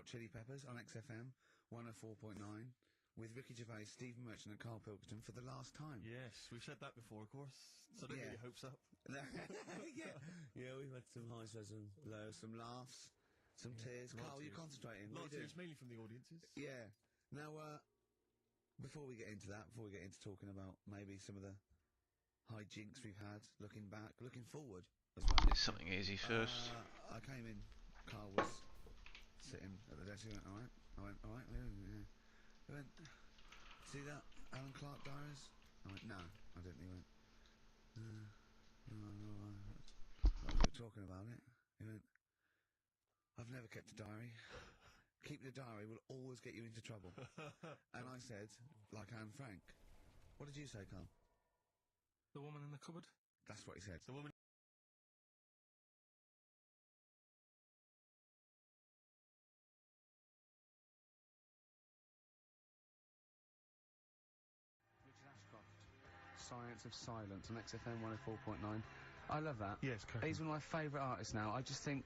Hot Chili Peppers on XFM 104.9 with Ricky Gervais, Stephen Merchant and Carl Pilkington for the last time. Yes, we've said that before, of course. So don't get your hopes up. Yeah, we've had some highs, some lows, some laughs, some tears. Carl, you're concentrating. A lot of tears, mainly from the audiences. Yeah. Now, before we get into that, before we get into talking about maybe some of the hijinks we've had, looking back, looking forward as well. Do something easy first. I came in, Carl was sitting at the desk. He went, alright. I went, alright, yeah. He went, see that Alan Clark diaries? I went, no, I didn't. He went, like we were talking about it. He went, I've never kept a diary. Keeping a diary will always get you into trouble. And I said, like Anne Frank. What did you say, Carl? The woman in the cupboard? That's what he said. The woman. Richard Ashcroft, Science of Silence on XFM 104.9. I love that. Yes, correct. He's one of my favourite artists now. I just think,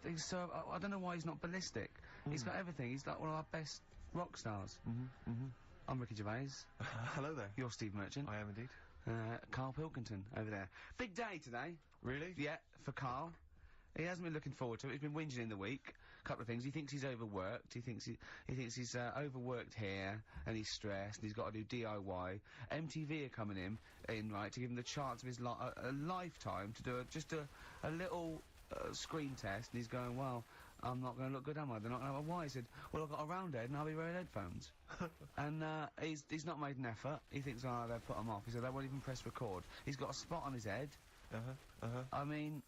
he's so, I don't know why he's not ballistic. He's got everything. He's like one of our best rock stars. I'm Ricky Gervais. Hello there. You're Steve Merchant. I am indeed. Carl Pilkington over there. Big day today. Really? Yeah, for Carl. He hasn't been looking forward to it. He's been whinging in the week. A couple of things. He thinks he's overworked. He thinks he's overworked here, and he's stressed. And he's got to do DIY. MTV are coming in right to give him the chance of his a lifetime to do just a little screen test. And he's going, well, I'm not going to look good, am I? They're not going to have a why. He said, well, I've got a round head and I'll be wearing headphones. And he's not made an effort. He thinks, oh, they'll put him off. He said, they won't even press record. He's got a spot on his head. I mean,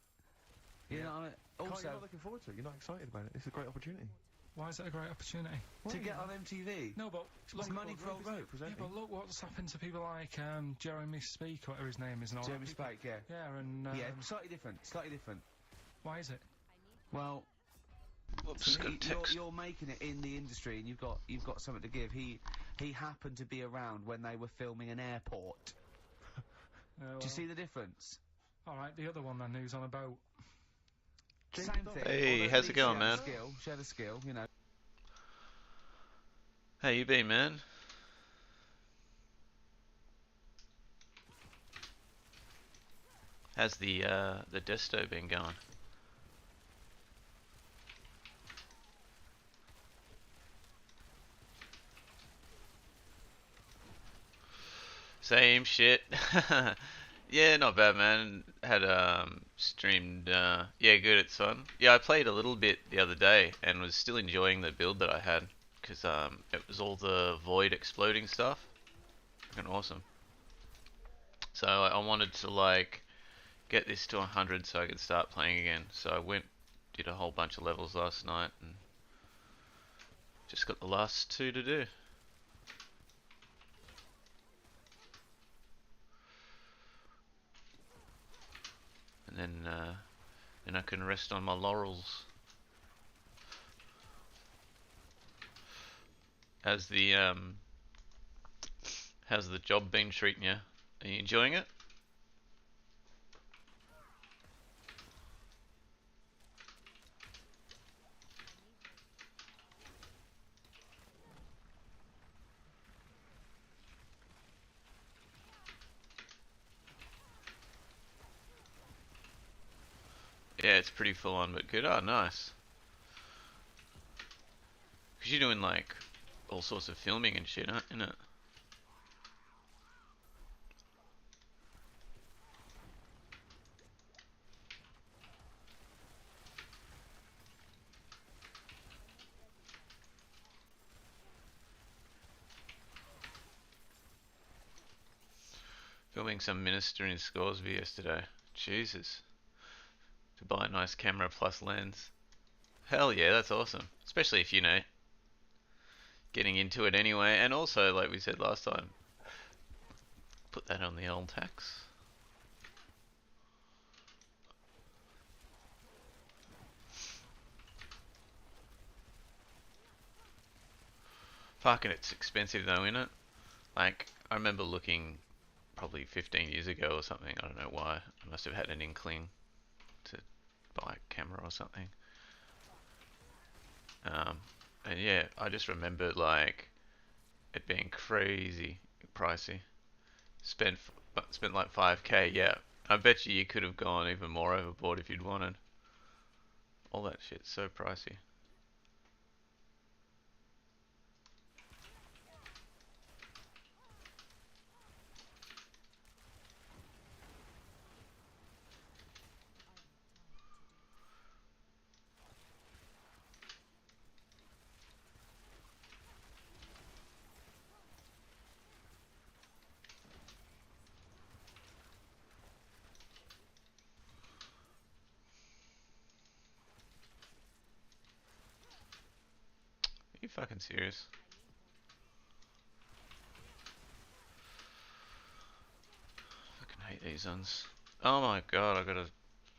you know what I mean? Also, you're not looking forward to it. You're not excited about it. It's a great opportunity. Why is it a great opportunity? to get on MTV. No, but It's money for old rope. yeah, but look what's happened to people like Jeremy Speak, whatever his name is, and all Jeremy that. Spike, yeah. Yeah, and Yeah, slightly different. why is it? Well, Whoops, got a text. you're making it in the industry, and you've got something to give. He happened to be around when they were filming an airport. Do you see the difference? All right, the other one then, who's on a boat. Same thing. Hey, Although how's at it going, least man? She had a skill, you know. How you been, man? How's the desto been going? Same shit. Yeah, not bad, man. Had streamed. Yeah, good. It's fun. Yeah, I played a little bit the other day and was still enjoying the build that I had because it was all the void exploding stuff. Fucking awesome. So I wanted to like get this to 100 so I could start playing again. So I did a whole bunch of levels last night and just got the last 2 to do. And then I can rest on my laurels. How's the job been treating you? Are you enjoying it? Yeah, it's pretty full on, but good. Oh, nice. Because you're doing like all sorts of filming and shit, isn't it? Filming some minister in Scoresby yesterday. Jesus. To buy a nice camera plus lens. Hell yeah, that's awesome. Especially if, you know, getting into it anyway. And also, like we said last time, put that on the old tax. Fucking it's expensive though, innit? Like, I remember looking probably 15 years ago or something. I don't know why. I must have had an inkling to buy a camera or something. And yeah, I just remember like it being crazy pricey. Spent like 5k. Yeah, I bet you could have gone even more overboard if you'd wanted. All that shit's so pricey. Are you fucking serious? Fucking hate these ones. Oh my god, I gotta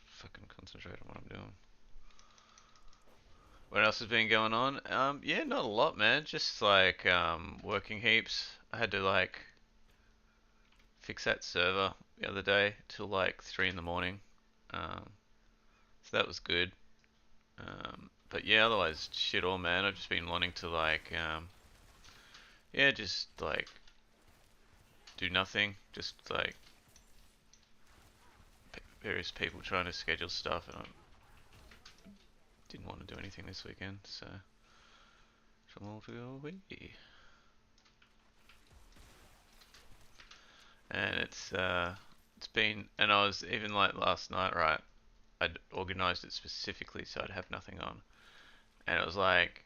fucking concentrate on what I'm doing. What else has been going on? Yeah, not a lot, man. Just like working heaps. I had to like fix that server the other day till like 3 in the morning. So that was good. But yeah, otherwise shit all, man. I've just been wanting to like yeah, just like do nothing. Just like various people trying to schedule stuff, and I didn't want to do anything this weekend, so shall all to go away. And it's been, and I was even like last night, right? I'd organised it specifically so I'd have nothing on, and it was like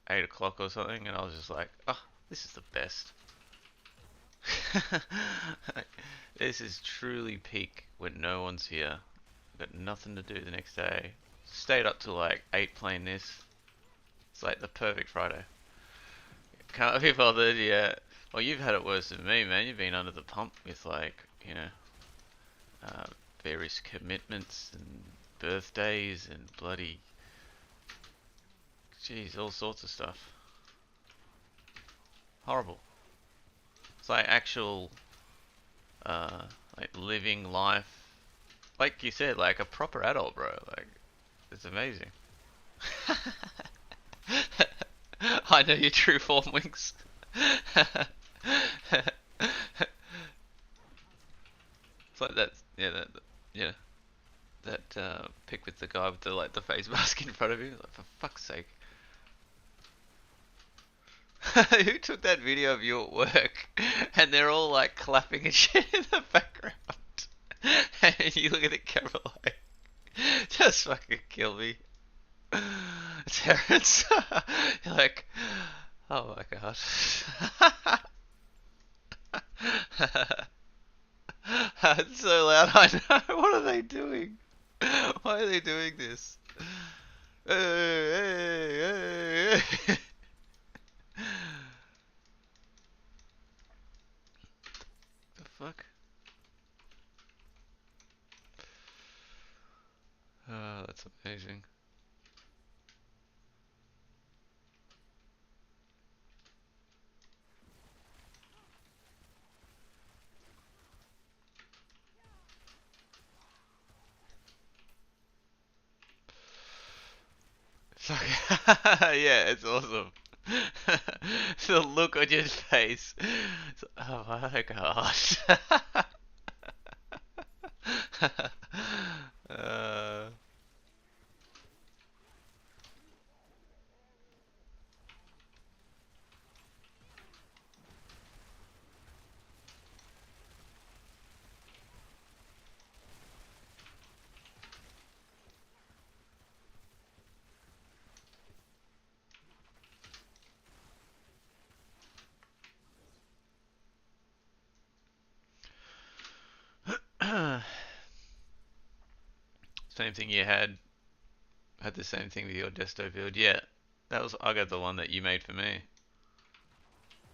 8 o'clock or something, and I was just like, oh, this is the best. This is truly peak when no one's here. I've got nothing to do the next day. Stayed up till like 8 playing this. It's like the perfect Friday. Can't be bothered, yeah. Well, you've had it worse than me, man. You've been under the pump with like, you know, various commitments and birthdays and bloody, jeez, all sorts of stuff. Horrible. It's like actual, like living life, like you said, like a proper adult, bro. Like, it's amazing. I know your true form, Winks. It's like that, yeah, yeah, that pic with the guy with the like the face mask in front of him. Like, for fuck's sake. Who took that video of you at work? And they're all like clapping and shit in the background. And you look at the camera like, just fucking kill me. Terrence. You're like, oh my god. It's so loud, I know. What are they doing? Why are they doing this? Hey, hey, hey. The fuck? Oh, that's amazing. Fuck. Yeah, it's awesome. The look on your face. Oh my god. uh, Same thing you had the same thing with your Desto build. Yeah, that was I got the one that you made for me.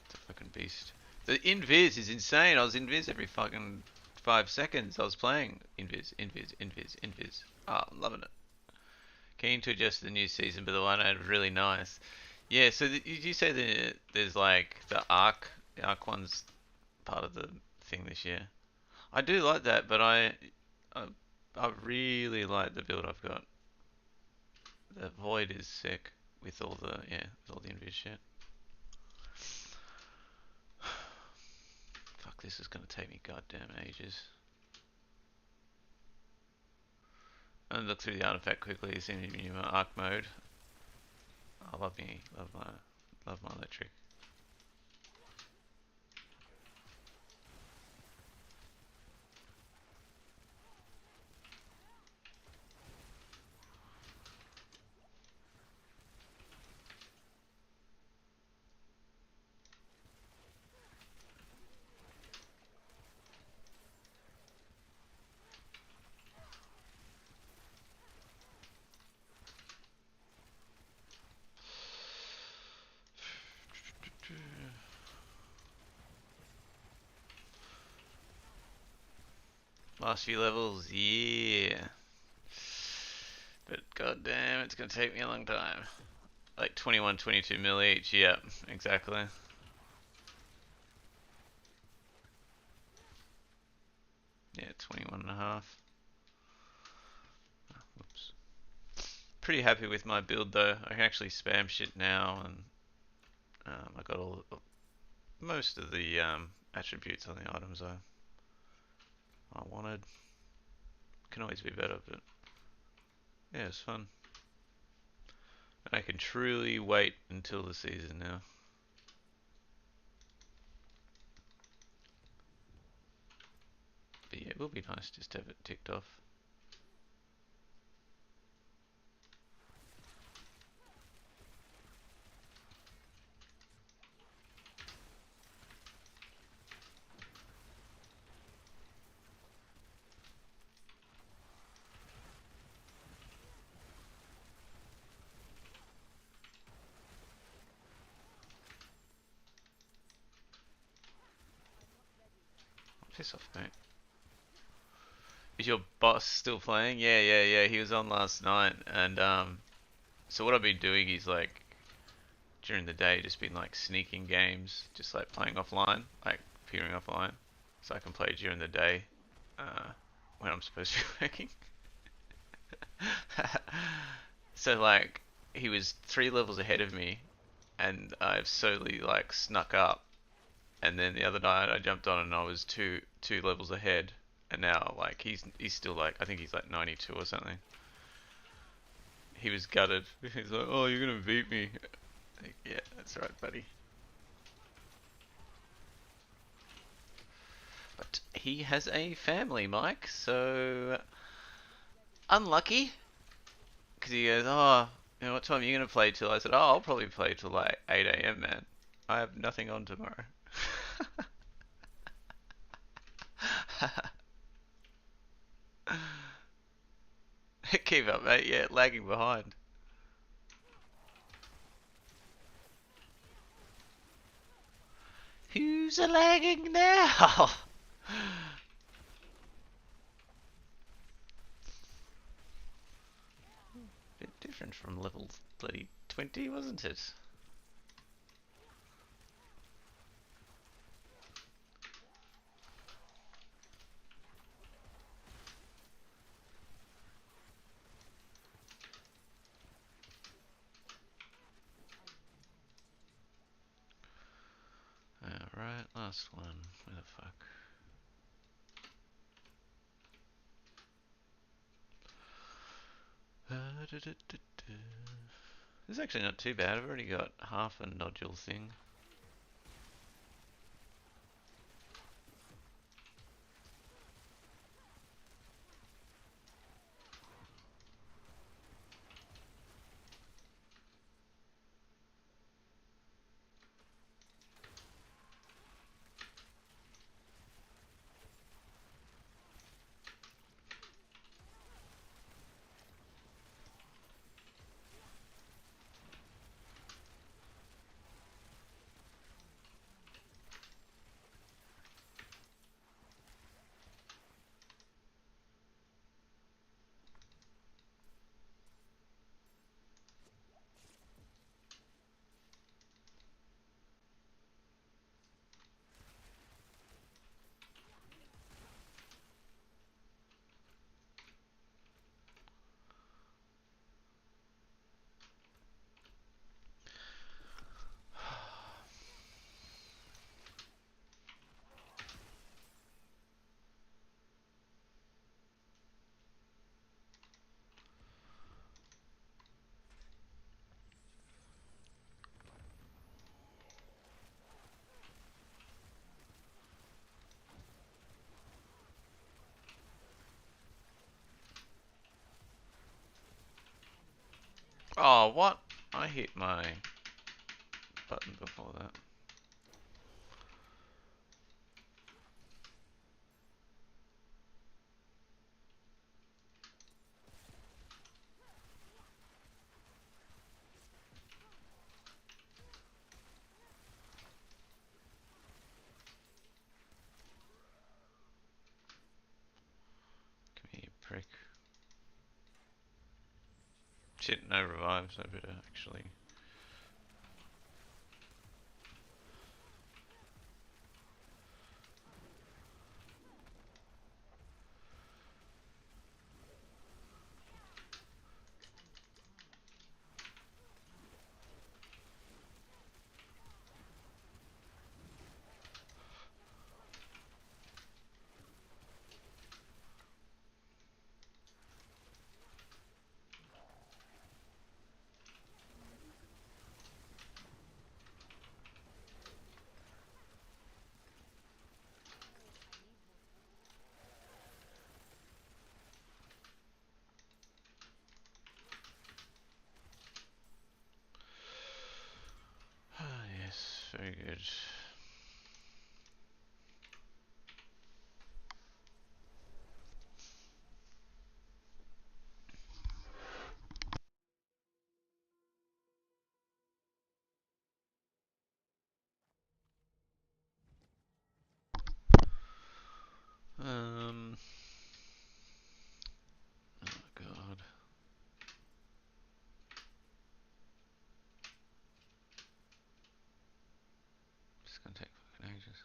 It's a fucking beast. The invis is insane. I was invis every fucking 5 seconds. I was playing invis, invis, invis, invis. Ah, I'm loving it. Keen to adjust to the new season, but the one I had was really nice. Yeah. So did you say that there's like the arc one's part of the thing this year? I do like that, but I really like the build I've got. The void is sick. with all the invis shit. Fuck, this is gonna take me goddamn ages. And look through the artifact quickly. It seems to be new arc mode. I love my electric. Last few levels, yeah. But goddamn, it's gonna take me a long time. Like 21, 22 mil each, yeah, exactly. Yeah, 21 and a half. Whoops. Pretty happy with my build though. I can actually spam shit now, and I got most of the attributes on the items I wanted. Can always be better, but yeah, it's fun. And I can truly wait until the season now. But yeah, it will be nice just to have it ticked off. Piss off, mate. Is your boss still playing? Yeah. He was on last night, and so what I've been doing is like during the day, just been like sneaking games, just like playing offline, like peering offline, so I can play during the day when I'm supposed to be working. So like he was 3 levels ahead of me, and I've slowly like snuck up. And then the other night I jumped on and I was two levels ahead, and now like he's still like, I think he's like 92 or something. He was gutted. He's like, "Oh, you're gonna beat me." Like, yeah, that's right, buddy. But he has a family, Mike, so unlucky. Because he goes, "Oh, you know, what time are you gonna play till?" I said, "Oh, I'll probably play till like 8 AM, man. I have nothing on tomorrow." Keep up, mate. Yeah, lagging behind. Who's a lagging now? Bit different from level bloody 20, wasn't it? Alright, last one. Where the fuck? This is actually not too bad. I've already got half a nodule thing. Oh, what? I hit my button before that. Come here, you prick. Shit, no revives. I better actually. Ah, yes, very good. Oh god. It's gonna take fucking ages.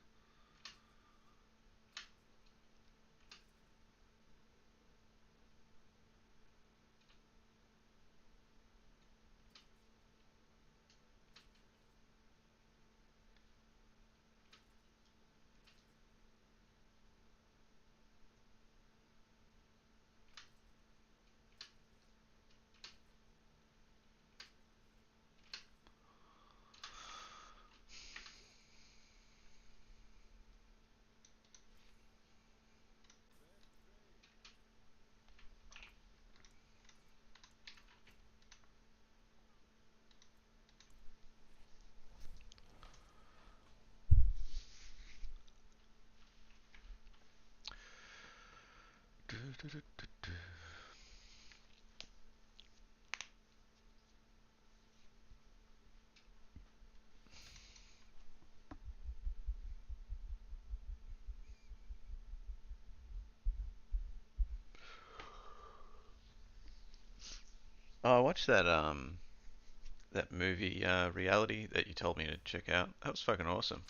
Oh, I watched that movie Reality that you told me to check out. That was fucking awesome.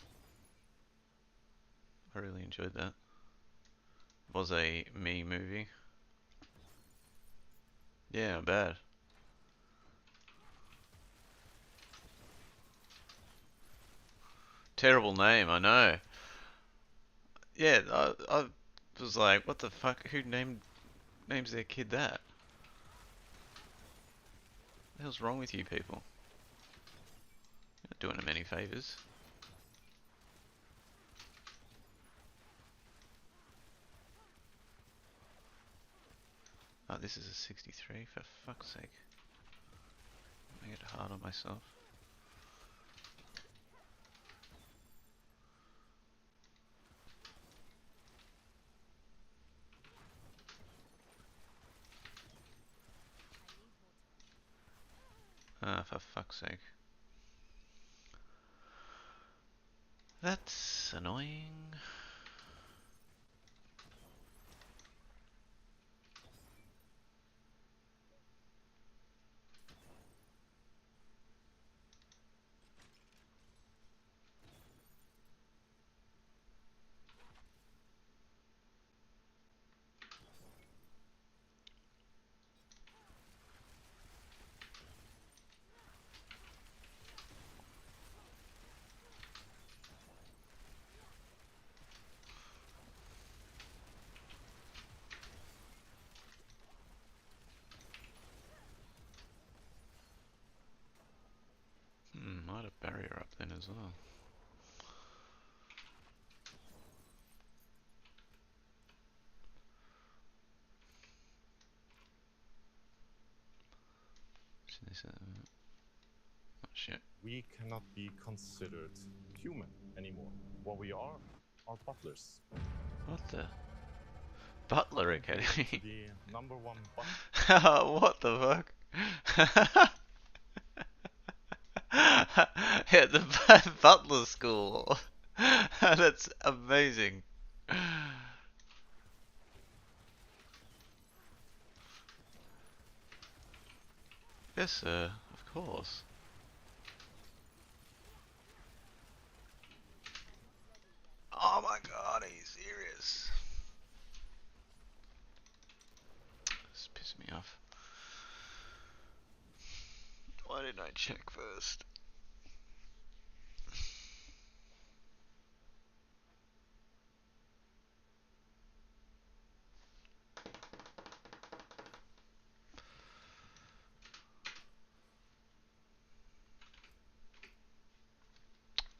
I really enjoyed that. It was a me movie. Yeah, not bad. Terrible name, I know. Yeah, I was like, what the fuck? Who names their kid that? What the hell's wrong with you people? You're not doing them any favors. Oh, this is a 63, for fuck's sake. Make it hard on myself. Ah, for fuck's sake. That's annoying. Might have barrier up then as well. This, oh, shit. We cannot be considered human anymore. What we are butlers. What the? Butler Academy? The #1 butler. What the fuck? Yeah, the butler school. That's amazing. Yes, sir. Of course. Oh my god, are you serious? This pissed me off. Why didn't I check first?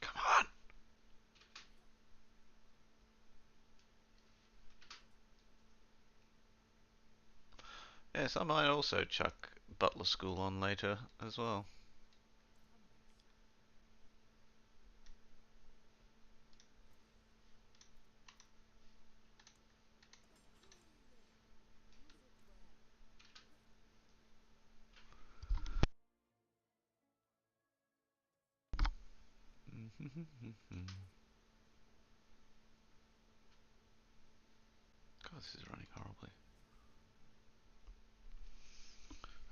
Come on! Yes, I might also chuck Butler School on later as well. God, this is running horribly.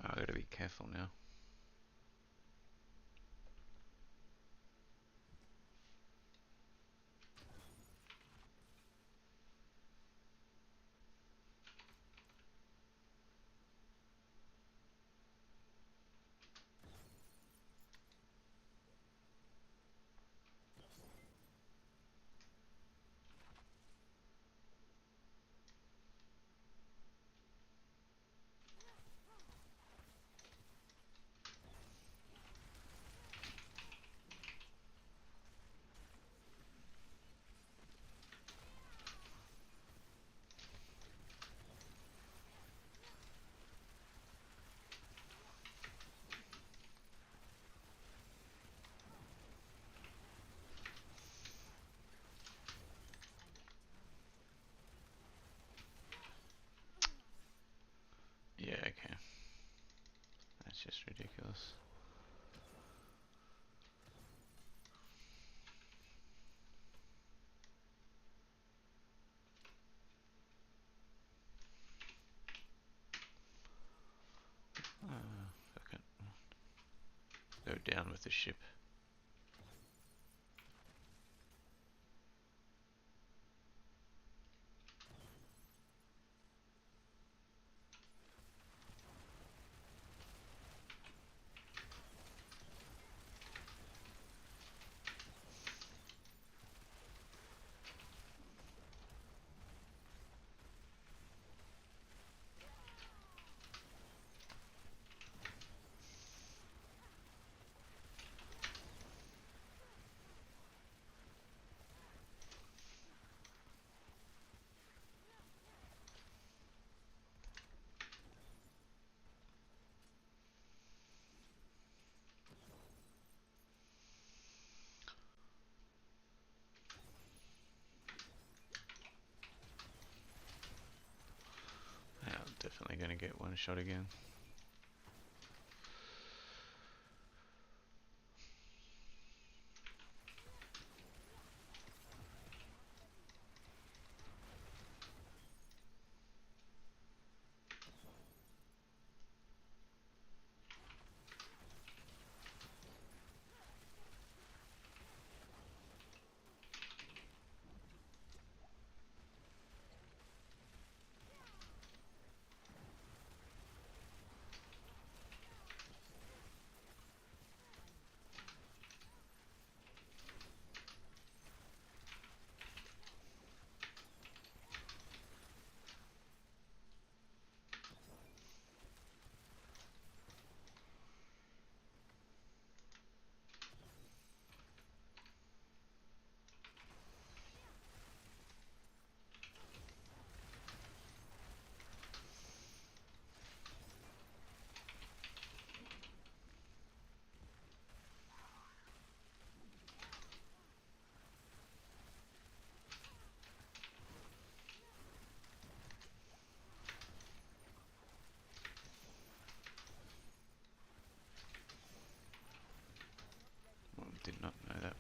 Oh, I gotta be careful now. Yeah, okay. That's just ridiculous. Fuck it. Go down with the ship. Yeah, I'm definitely gonna get one shot again.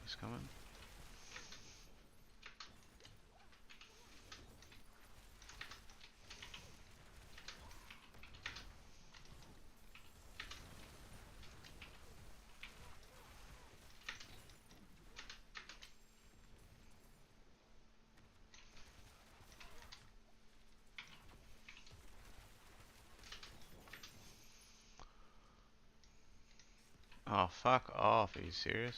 He's coming. Oh, fuck off. Are you serious?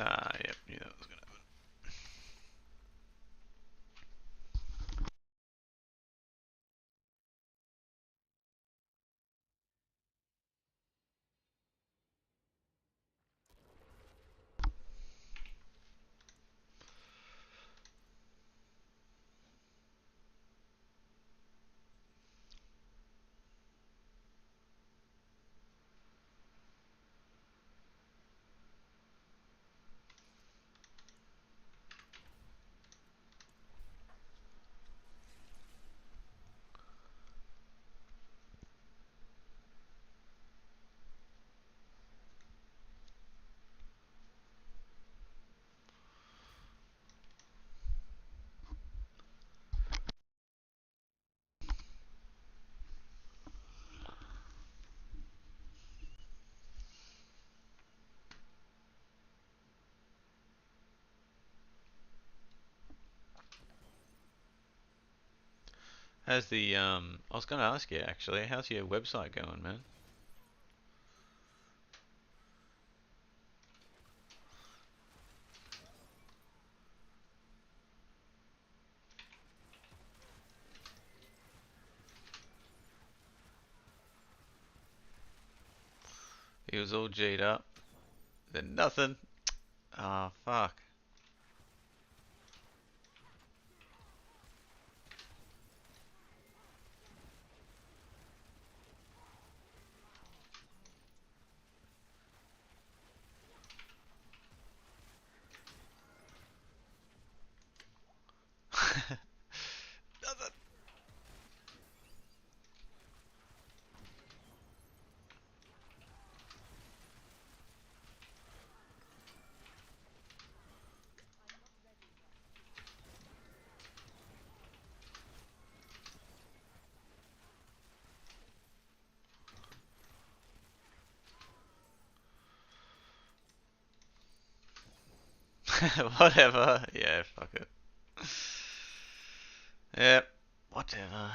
Ah, yep, knew that was gonna happen. How's the, I was gonna ask you actually, how's your website going, man? He was all G'd up. Then nothing. Ah, fuck. Nothing. Whatever. Yeah, fuck it. Yep. Whatever.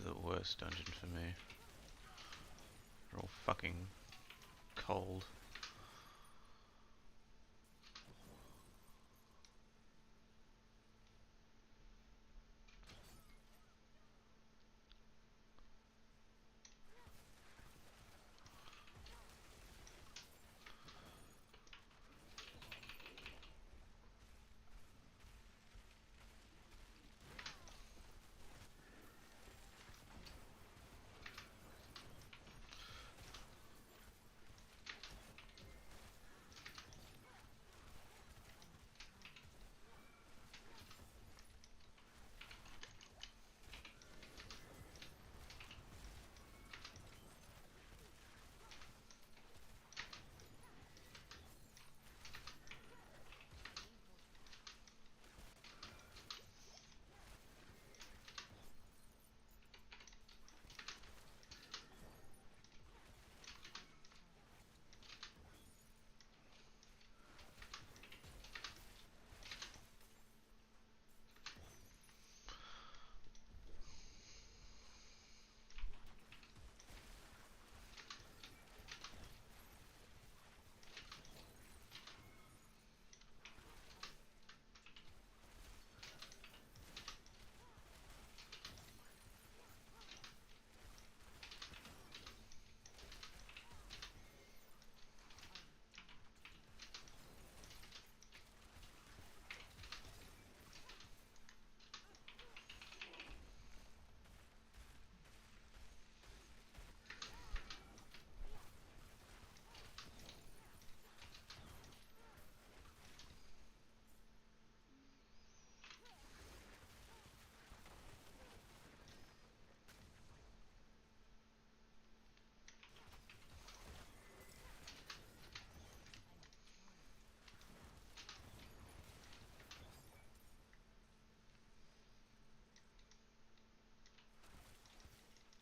the worst dungeon for me. They're all fucking cold.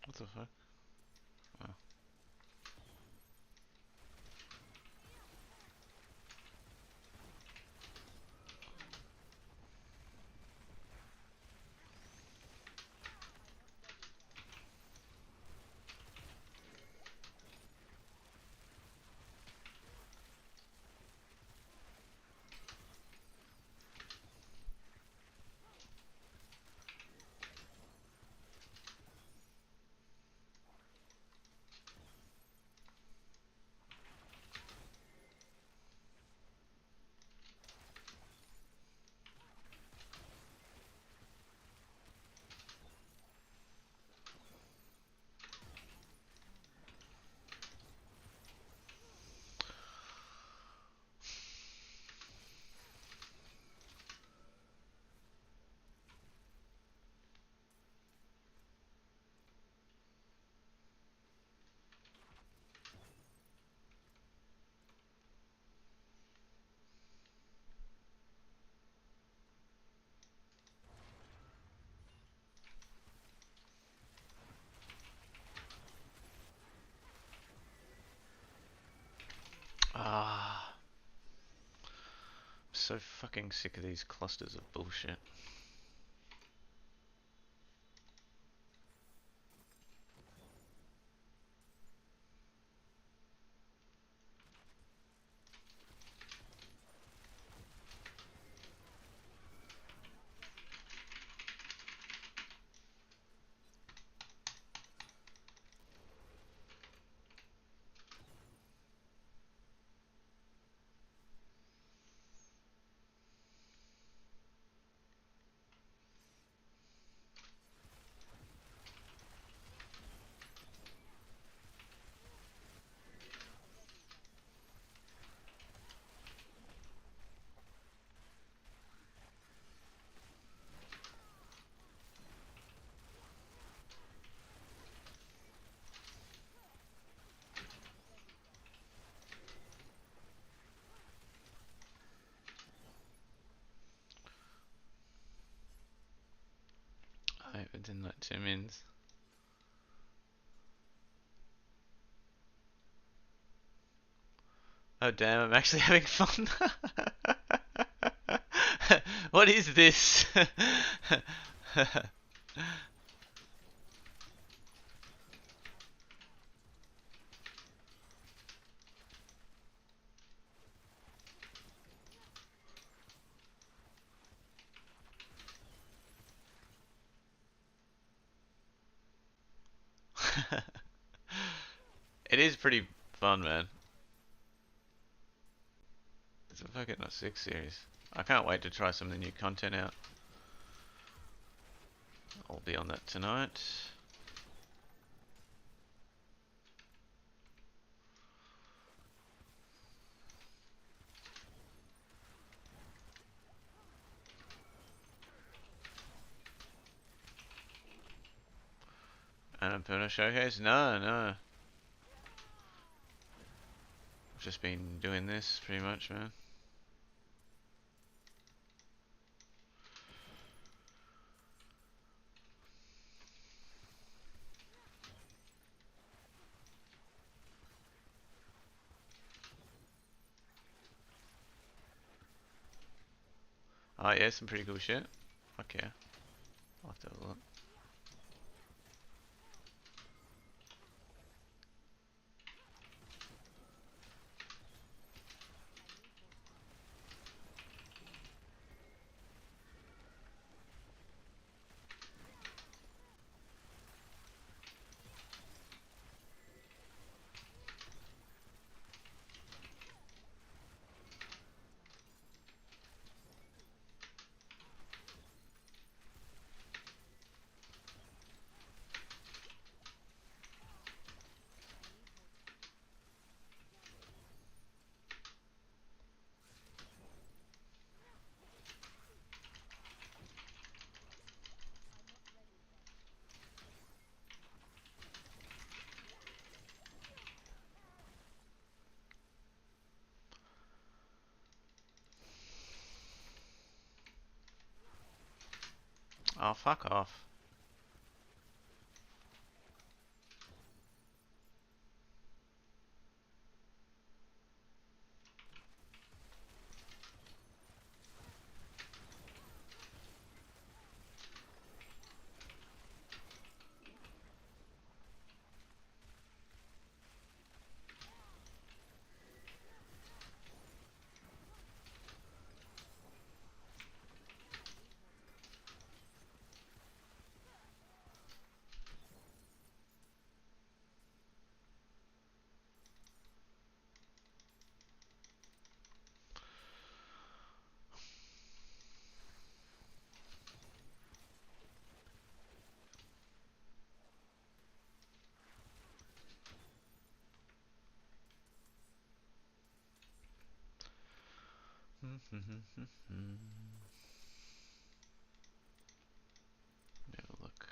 What the fuck? Oh. Ah, I'm so fucking sick of these clusters of bullshit. Alright, within like 2 minutes. Oh damn, I'm actually having fun. What is this? It is pretty fun, man. It's a fucking not 6 series. I can't wait to try some of the new content out. I'll be on that tonight. Annapurna Showcase? No, no. I've just been doing this pretty much, man. Oh yeah, some pretty cool shit. Okay. I'll have to have a look. Oh, fuck off. Have a look.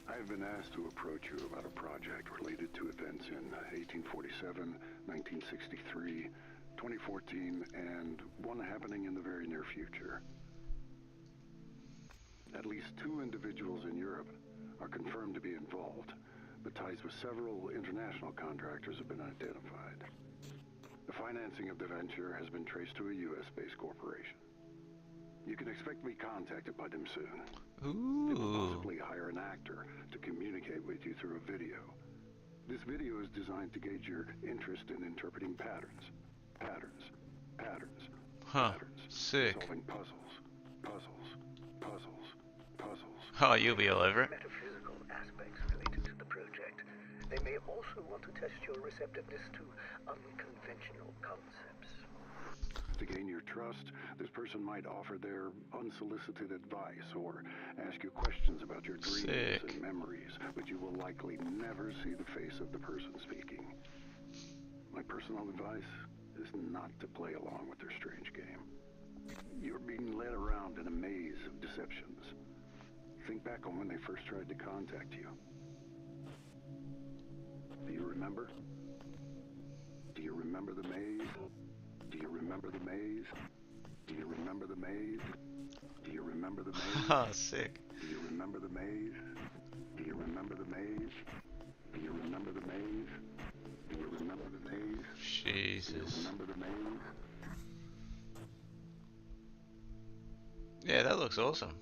I have been asked to approach you about a project related to events in 1847, 1963, 2014, and one happening in the very near future. At least 2 individuals in Europe are confirmed to be involved, but ties with several international contractors have been identified. The financing of the venture has been traced to a US-based corporation. You can expect to be contacted by them soon. They will Ooh. possibly hire an actor to communicate with you through a video. This video is designed to gauge your interest in interpreting patterns. Patterns. Huh. Sick. Solving puzzles. Puzzles. Oh, you'll be all over it. Metaphysical aspects related to the project. They may also want to test your receptiveness to unconventional concepts. To gain your trust, this person might offer their unsolicited advice or ask you questions about your dreams Sick. and memories, but you will likely never see the face of the person speaking. My personal advice is not to play along with their strange game. You're being led around in a maze of deceptions. Think back on when they first tried to contact you. Do you remember? Do you remember the maze? Do you remember the maze? Do you remember the maze? Do you remember the maze? Oh, sick. Do you remember the maze? Do you remember the maze? Do you remember the maze? Do you remember the maze? Do you Jesus. remember the maze? Yeah, that looks awesome.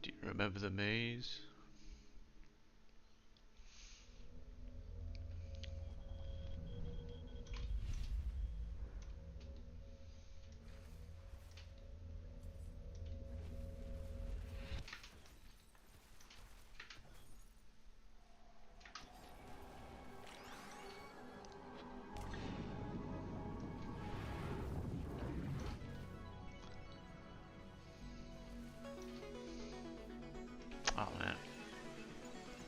Do you remember the maze? Oh man,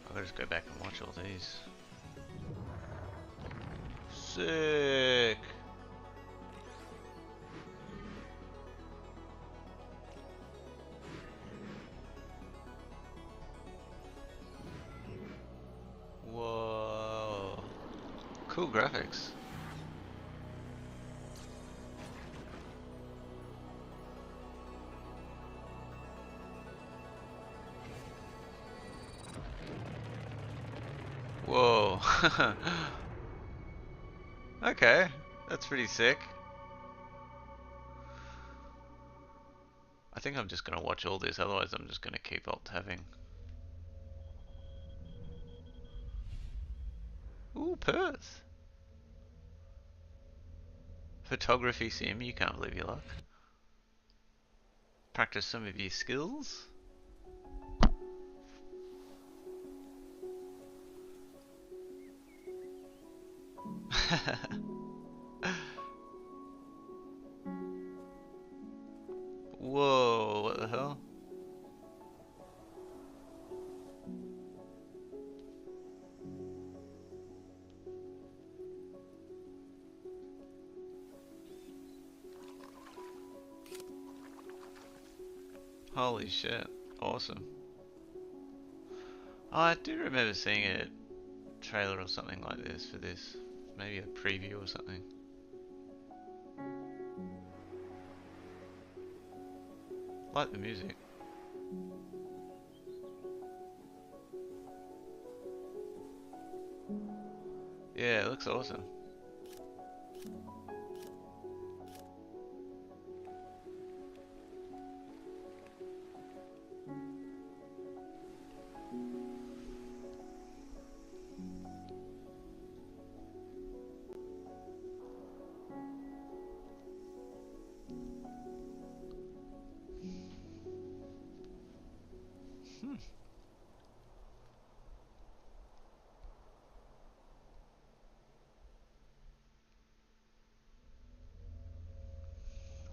I'll just go back and watch all these. Sick. Whoa, cool graphics. Whoa. Okay, that's pretty sick. I think I'm just gonna watch all this, otherwise I'm just gonna keep alt-tabbing. Ooh, Perth. Photography sim, you can't believe your luck. Practice some of your skills. Whoa, what the hell? Holy shit, awesome. Oh, I do remember seeing a trailer or something like this for this. Maybe a preview or something. Like the music. Yeah, it looks awesome.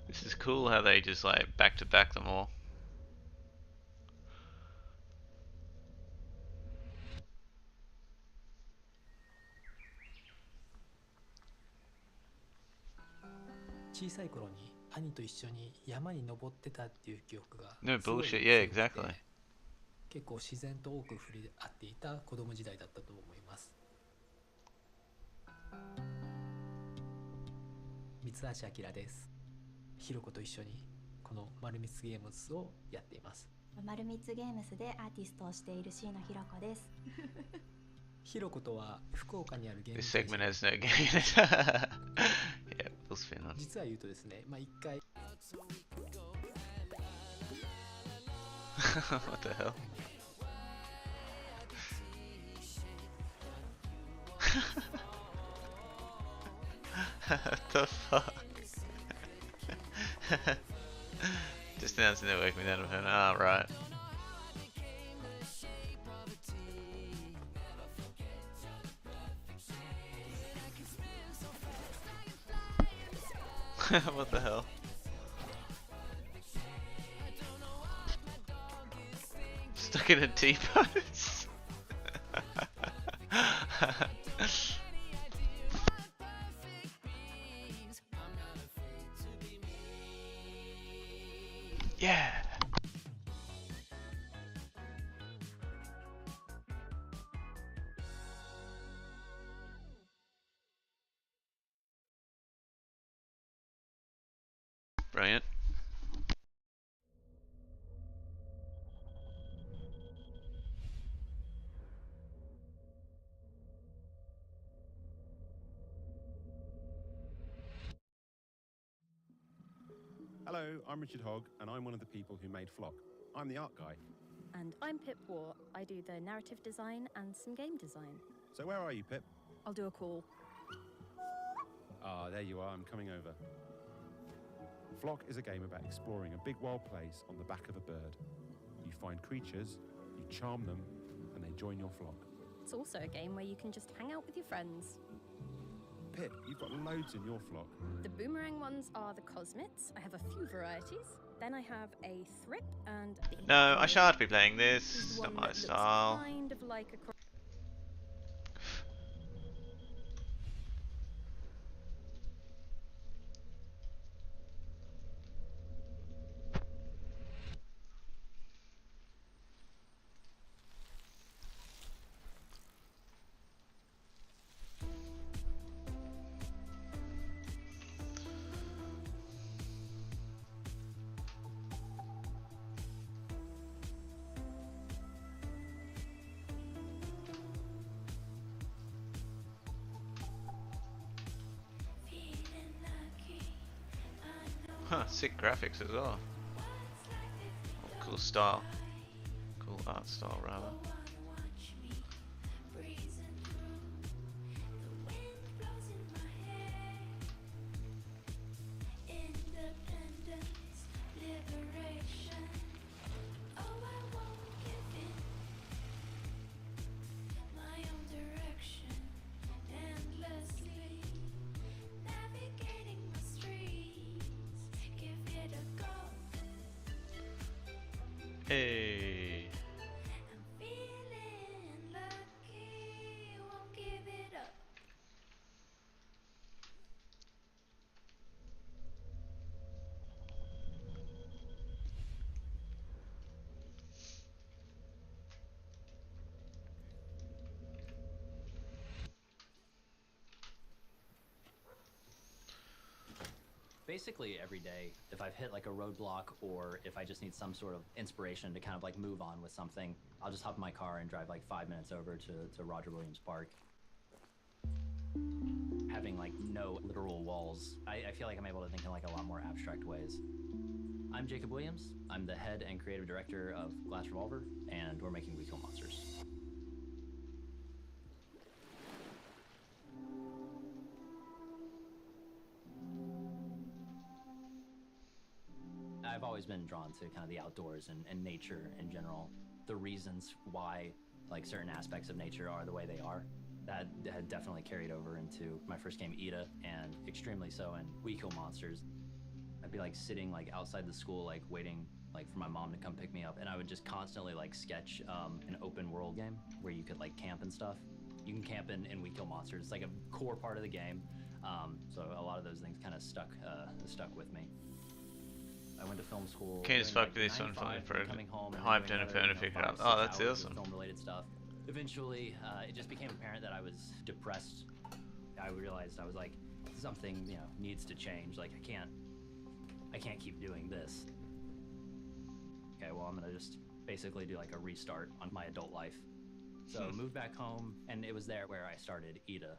This is cool how they just like back to back them all. No bullshit, yeah, exactly. 結構自然と多く触れ合っていた子供時代だったと思います。三橋明です。ひろこと一緒にこの丸光ゲームズをやっています。丸光ゲームズでアーティストをしている椎野ひろこです。ひろことは福岡にあるゲーム This 会社 segment has no game in it. Yeah, we'll spin on. 実は言うとですね、一回 What the hell? What the fuck? Just announcing they're working with Animal. Ah, right. What the hell? Stuck in a T-pose? Yeah! Brilliant. Hello, I'm Richard Hogg, and I'm one of the people who made Flock. I'm the art guy. And I'm Pip War. I do the narrative design and some game design. So where are you, Pip? I'll do a call. Ah, there you are. I'm coming over. Flock is a game about exploring a big wild place on the back of a bird. You find creatures, you charm them, and they join your flock. It's also a game where you can just hang out with your friends. Pip, you've got loads in your flock. The boomerang ones are the Cosmits. I have a few varieties. Then I have a Thrip and... No, I shan't be playing this. He's It's the not one my that looks style. kind of like a... Huh, sick graphics as well. Cool style. Cool art style, rather. Hey. Basically every day, if I've hit like a roadblock or if I just need some sort of inspiration to kind of like move on with something, I'll just hop in my car and drive like 5 minutes over to Roger Williams Park. Having like no literal walls, I feel like I'm able to think in like a lot more abstract ways. I'm Jacob Williams. I'm the head and creative director of Glass Revolver, and we're making We Kill Monsters. I've always been drawn to kind of the outdoors and nature in general. The reasons why like certain aspects of nature are the way they are, that had definitely carried over into my first game, Ida, and extremely so in We Kill Monsters. I'd be like sitting like outside the school, like waiting like for my mom to come pick me up, and I would just constantly like sketch an open world game where you could like camp and stuff. You can camp in We Kill Monsters. It's like a core part of the game. So a lot of those things kind of stuck with me. I went to film school. Can't just fuck with this one for hyped and a pick it up. Oh, that's awesome. Film related stuff. Eventually, it just became apparent that I was depressed. I realized I was like, something needs to change. Like I can't keep doing this. Okay, well I'm gonna just basically do like a restart on my adult life. So moved back home, and it was there where I started Ida.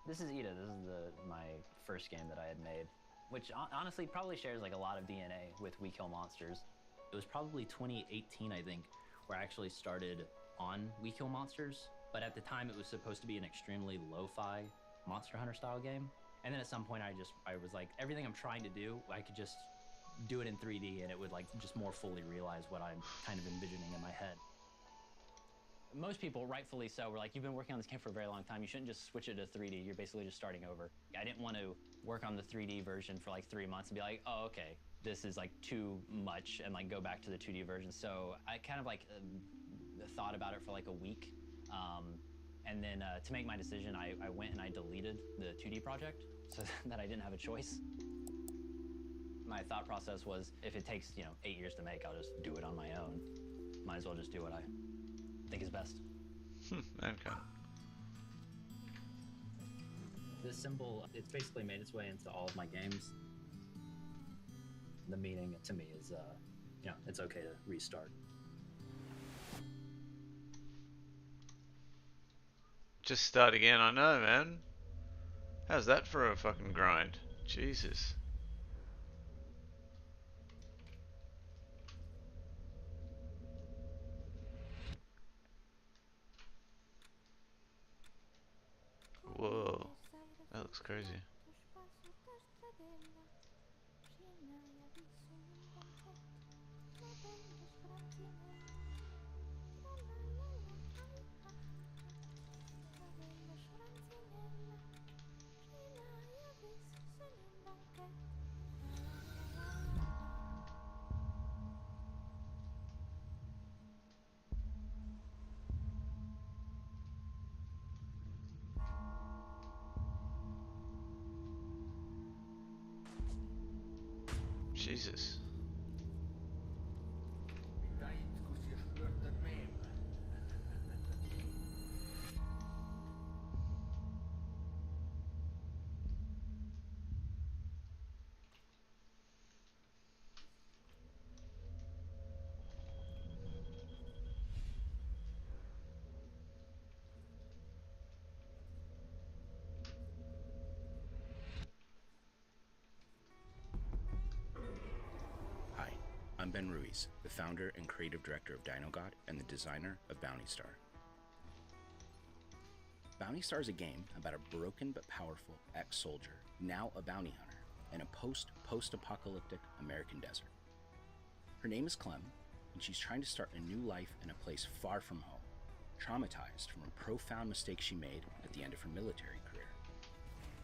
This is Ida. This is my first game that I had made, which honestly probably shares like a lot of DNA with We Kill Monsters. It was probably 2018, I think, where I actually started on We Kill Monsters, but at the time it was supposed to be an extremely lo-fi Monster Hunter style game. And then at some point I was like, everything I'm trying to do, I could just do it in 3D and it would like just more fully realize what I'm kind of envisioning in my head. Most people, rightfully so, were like, you've been working on this game for a very long time, you shouldn't just switch it to 3D, you're basically just starting over. I didn't want to work on the 3D version for like 3 months and be like, oh, okay, this is like too much, and like go back to the 2D version. So I kind of like thought about it for like a week. And then to make my decision, I went and I deleted the 2D project so that I didn't have a choice. My thought process was, if it takes 8 years to make, I'll just do it on my own. Might as well just do what I think is best. Okay. This symbol, it's basically made its way into all of my games. the meaning to me is, it's okay to restart. Just start again, I know, man. How's that for a fucking grind? Jesus. Whoa, that looks crazy. Jesus. Hi, I'm Ben Ruiz, the founder and creative director of DinoGod and the designer of Bounty Star. Bounty Star is a game about a broken but powerful ex-soldier, now a bounty hunter, in a post-apocalyptic American desert. Her name is Clem, and she's trying to start a new life in a place far from home, traumatized from a profound mistake she made at the end of her military career.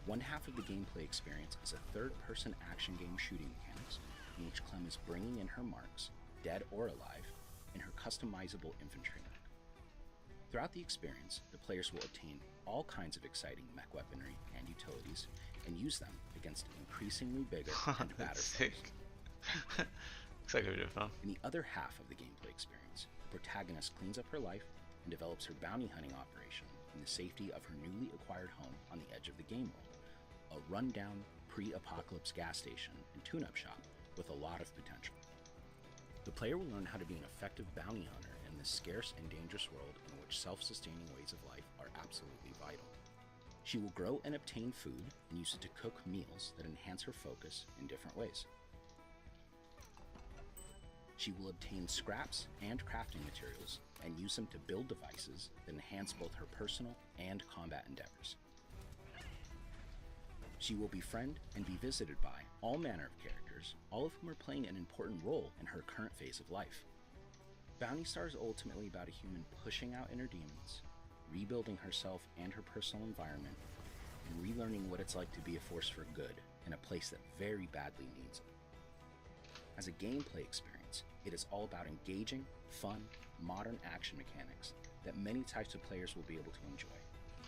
One half of the gameplay experience is a third-person action game shooting mechanics in which Clem is bringing in her marks, dead or alive, in her customizable infantry mech. Throughout the experience, the players will obtain all kinds of exciting mech weaponry and utilities and use them against increasingly bigger and badder foes. Looks like a bit of fun. In the other half of the gameplay experience, the protagonist cleans up her life and develops her bounty hunting operation in the safety of her newly acquired home on the edge of the game world, a rundown pre-apocalypse gas station and tune-up shop with a lot of potential. The player will learn how to be an effective bounty hunter in this scarce and dangerous world in which self-sustaining ways of life are absolutely vital. She will grow and obtain food and use it to cook meals that enhance her focus in different ways. She will obtain scraps and crafting materials and use them to build devices that enhance both her personal and combat endeavors. She will befriend and be visited by all manner of characters, all of whom are playing an important role in her current phase of life. Bounty Star is ultimately about a human pushing out inner demons, rebuilding herself and her personal environment, and relearning what it's like to be a force for good in a place that very badly needs it. As a gameplay experience, it is all about engaging, fun, modern action mechanics that many types of players will be able to enjoy,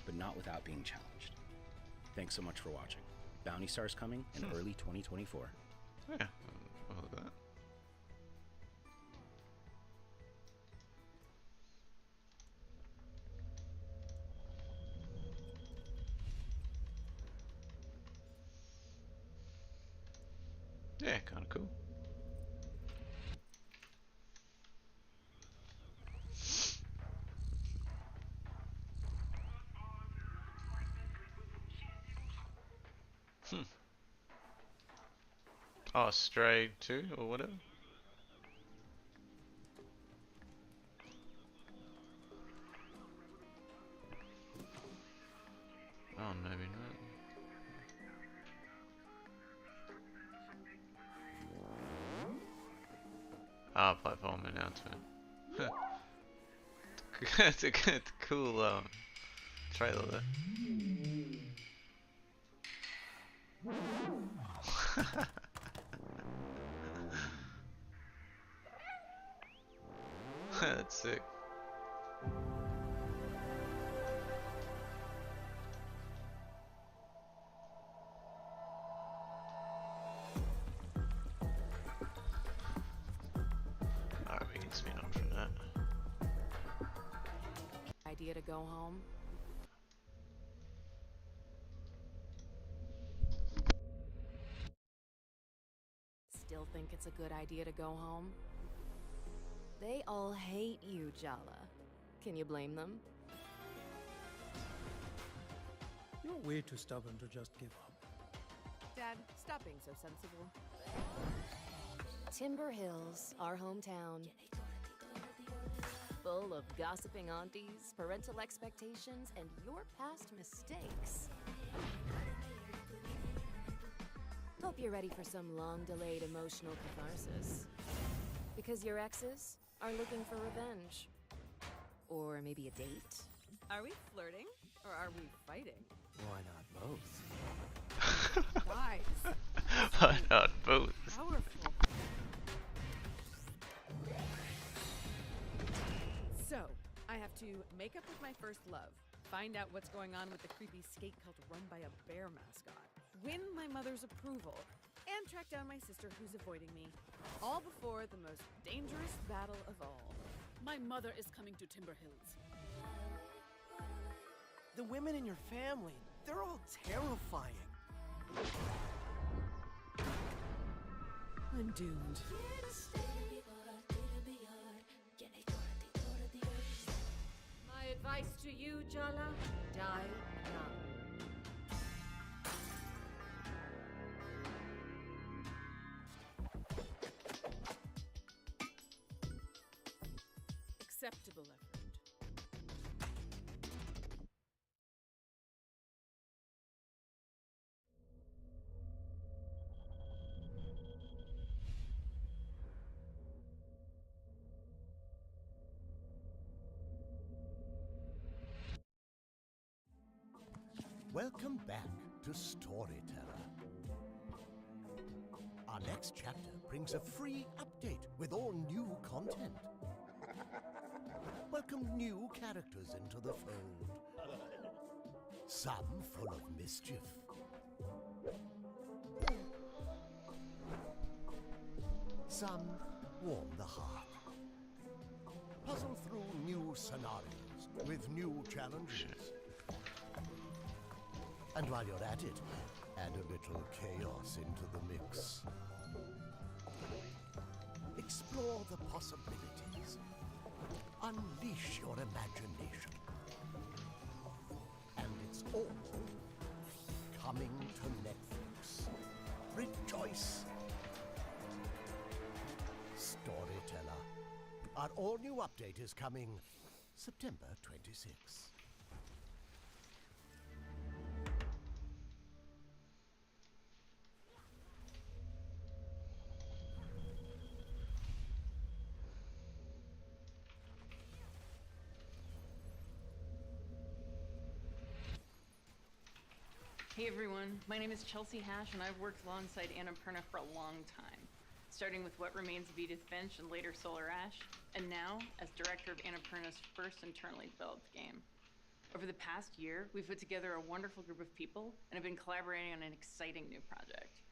but not without being challenged. Thanks so much for watching. Bounty Star is coming in early 2024. Yeah, I'll look at that. Yeah, kind of cool. Oh, Stray 2 or whatever. Oh, maybe not. Ah, platform announcement. It's a good, cool trailer there. That's sick. Alright, we can spin on from that. Idea to go home? Still thinking it's a good idea to go home? They all hate you, Jala. Can you blame them? You're way too stubborn to just give up. Dad, stop being so sensible. Timber Hills, our hometown. Full of gossiping aunties, parental expectations, and your past mistakes. Hope you're ready for some long-delayed emotional catharsis. Because your exes are looking for revenge. Or maybe a date. Are we flirting? Or are we fighting? Why not both? Guys. Why not both? Powerful. So, I have to make up with my first love, find out what's going on with the creepy skate cult run by a bear mascot, win my mother's approval, and track down my sister who's avoiding me, all before the most dangerous battle of all. My mother is coming to Timber Hills. The women in your family, they're all terrifying. I'm doomed. My advice to you, Jala, die young. Acceptable effort. Welcome back to Storyteller. Our next chapter brings a free update with all new content. Welcome new characters into the fold. Some full of mischief. Some warm the heart. Puzzle through new scenarios with new challenges. And while you're at it, add a little chaos into the mix. Explore the possibilities. Unleash your imagination. And it's all coming to Netflix. Rejoice! Storyteller. Our all-new update is coming September 26th. Hey everyone, my name is Chelsea Hash and I've worked alongside Annapurna for a long time, starting with What Remains of Edith Finch and later Solar Ash, and now as director of Annapurna's first internally developed game. Over the past year, we've put together a wonderful group of people and have been collaborating on an exciting new project.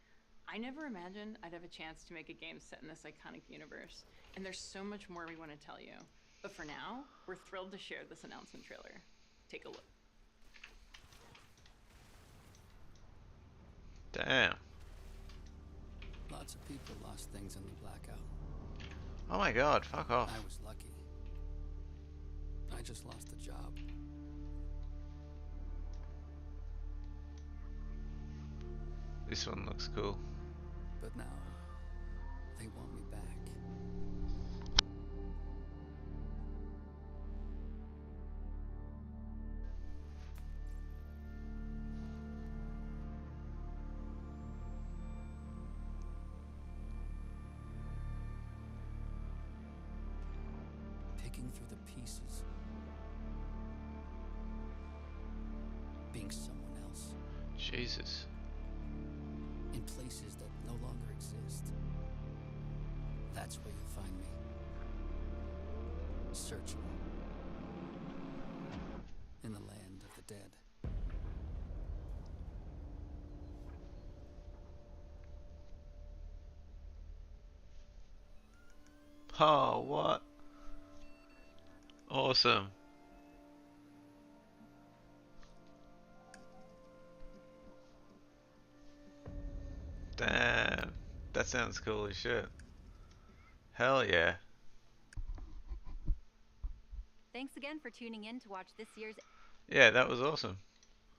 I never imagined I'd have a chance to make a game set in this iconic universe, and there's so much more we want to tell you. But for now, we're thrilled to share this announcement trailer. Take a look. Damn. Lots of people lost things in the blackout. Oh my god, fuck off. I was lucky. I just lost the job. This one looks cool. But now, they want me back. Picking through the pieces. Being someone else. Jesus. In places that no longer exist. That's where you'll find me. Searching. In the land of the dead. Oh, what? Awesome. Damn, that sounds cool as shit. Hell yeah. Thanks again for tuning in to watch this year's. Yeah, that was awesome.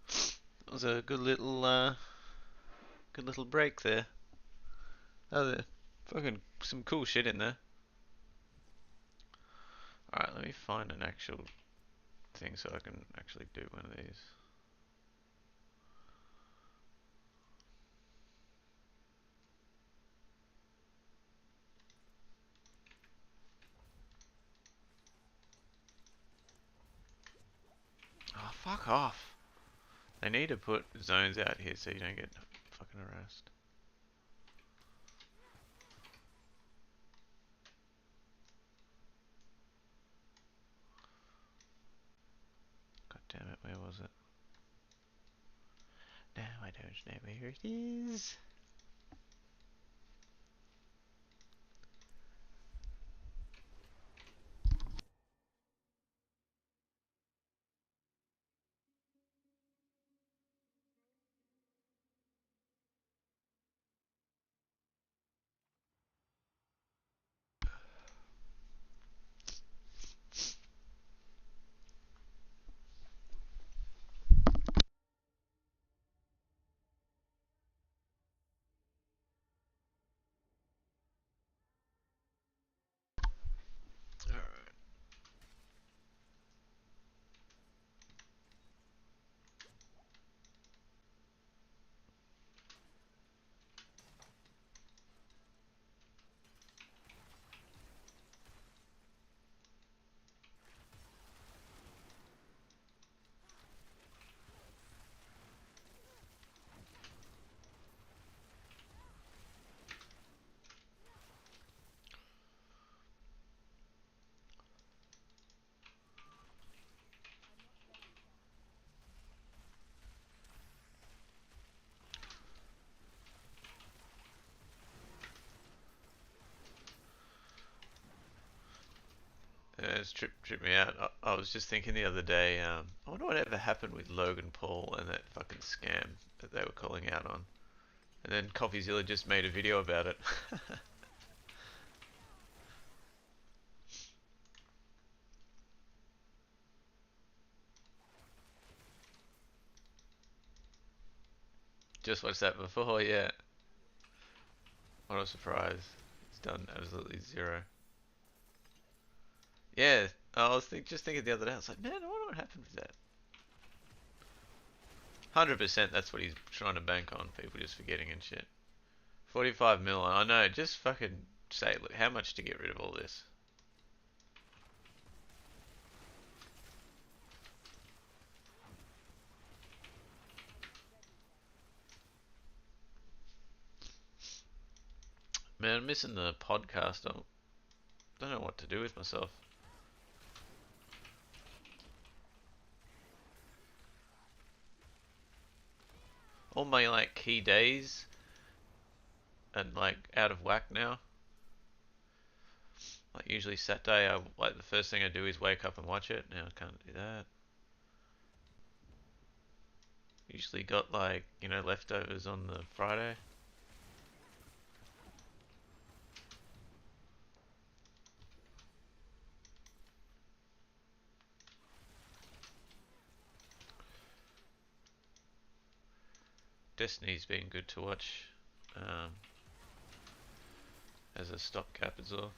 That was a good little break there. Oh, fucking some cool shit in there. Alright, let me find an actual thing so I can actually do one of these. Oh, fuck off. They need to put zones out here so you don't get fucking harassed. God damn it, where was it? Now I don't know where it is. It's tripped me out. I was just thinking the other day, I wonder whatever happened with Logan Paul and that fucking scam that they were calling out on. And then CoffeeZilla just made a video about it. Just watched that before, yeah. What a surprise. It's done absolutely zero. Yeah, I was just thinking the other day, I was like, man, I wonder what happened with that. 100% that's what he's trying to bank on, people just forgetting and shit. 45 mil, I know, just fucking say, look, how much to get rid of all this? Man, I'm missing the podcast. I don't know what to do with myself. All my like key days and like out of whack now. Like usually Saturday, like the first thing I do is wake up and watch it. Now I can't do that. Usually got like, you know, leftovers on the Friday. Destiny's been good to watch as a stopgap as well.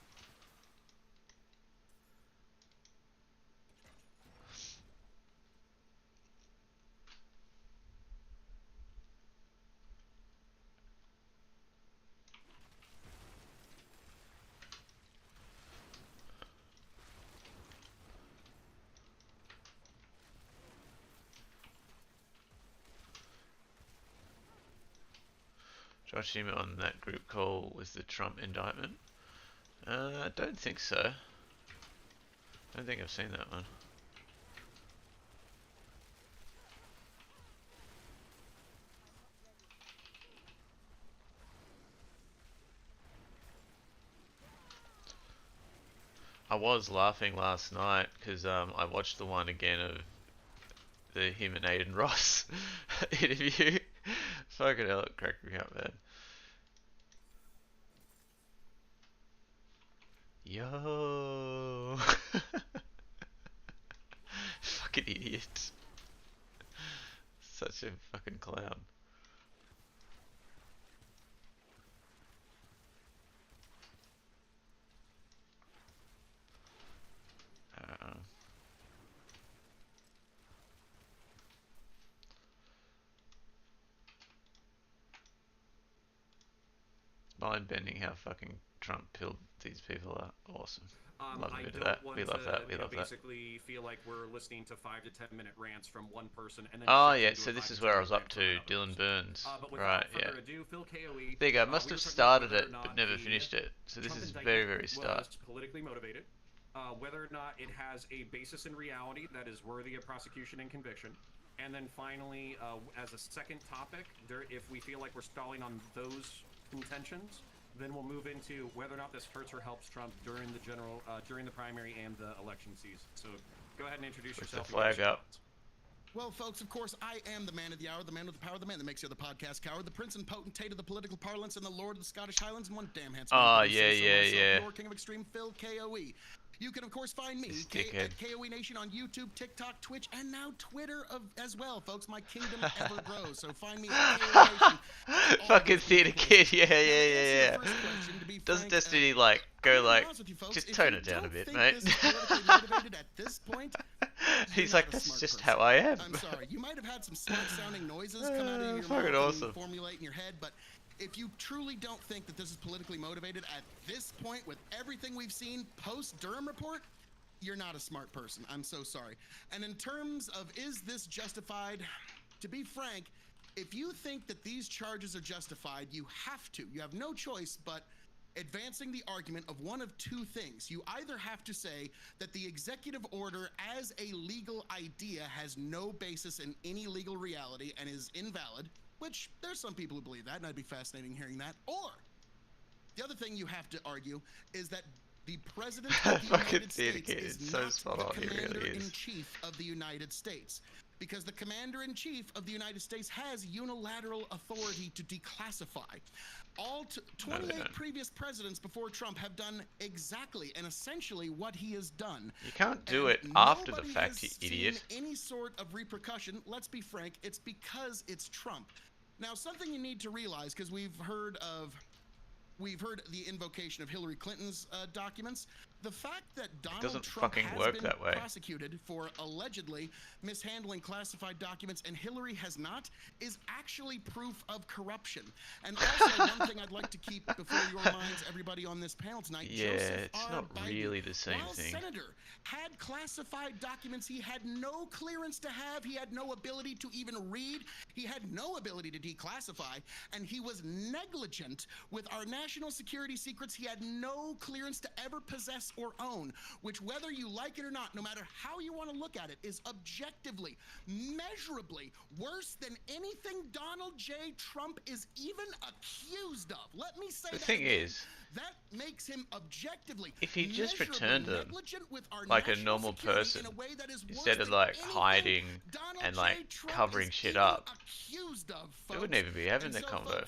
Josh, you on that group call with the Trump indictment? I don't think so. I don't think I've seen that one. I was laughing last night because I watched the one again of him and Aiden Ross interview. Fucking hell, it cracked me up, man. Yo. Fucking idiot. Such a fucking clown. Mind bending how fucking Trump pilled these people are awesome. Love a bit of that. We love that. We love that. Basically feel like we're listening to 5 to 10 minute rants from one person and then Oh yeah, so this is where I was up to, Dylan Burns. Right, yeah. Ado, Phil KOE, There you go, must have started it but never finished it. So this is very start. Was politically motivated, whether or not it has a basis in reality that is worthy of prosecution and conviction. And then finally, as a second topic, if we feel like we're stalling on those contentions, then we'll move into whether or not this hurts or helps Trump during the primary and the election season. So go ahead and introduce yourself. The flag up. Well, folks, of course, I am the man of the hour, the man with the power, the man that makes you the podcast coward, the prince and potentate of the political parlance, and the lord of the Scottish Highlands, and one damn handsome. Oh, yeah. Your king of extreme, Phil KOE. You can, of course, find me at KOE Nation on YouTube, TikTok, Twitch, and now Twitter as well, folks. My kingdom ever grows. So find me at KOE Nation. Fucking theater kid, yeah. Doesn't Destiny just tone it down a bit, mate? At this point, he's like, that's just how I am. I'm sorry. You might have had some smart-sounding noises come out of your fucking mouth awesome. and formulate in your head, but if you truly don't think that this is politically motivated at this point with everything we've seen post-Durham report, you're not a smart person. I'm so sorry. And in terms of is this justified, to be frank, if you think that these charges are justified, you have to. You have no choice but advancing the argument of one of two things. You either have to say that the executive order as a legal idea has no basis in any legal reality and is invalid, which there's some people who believe that, and I'd be fascinating hearing that. Or the other thing you have to argue is that the president of the United States is not the commander-in-chief of the United States. Because the commander-in-chief of the United States has unilateral authority to declassify. All 28 previous presidents before Trump have done exactly and essentially what he has done. You can't do it after the fact, you idiot. Any sort of repercussion, let's be frank, it's because it's Trump. Now, something you need to realize, because we've heard the invocation of Hillary Clinton's documents. The fact that Donald Trump has been prosecuted for allegedly mishandling classified documents and Hillary has not is actually proof of corruption. And also, one thing I'd like to keep before your minds, everybody on this panel tonight, Joseph it's R. not Biden, really the same while thing. Senator had classified documents he had no clearance to have, he had no ability to even read, he had no ability to declassify, and he was negligent with our national security secrets he had no clearance to ever possess or own, which, whether you like it or not, no matter how you want to look at it, is objectively, measurably worse than anything Donald J. Trump is even accused of. Let me say the thing is, that makes him objectively, if he just returned them like a normal person instead of hiding and covering shit up, we wouldn't even be having that convo.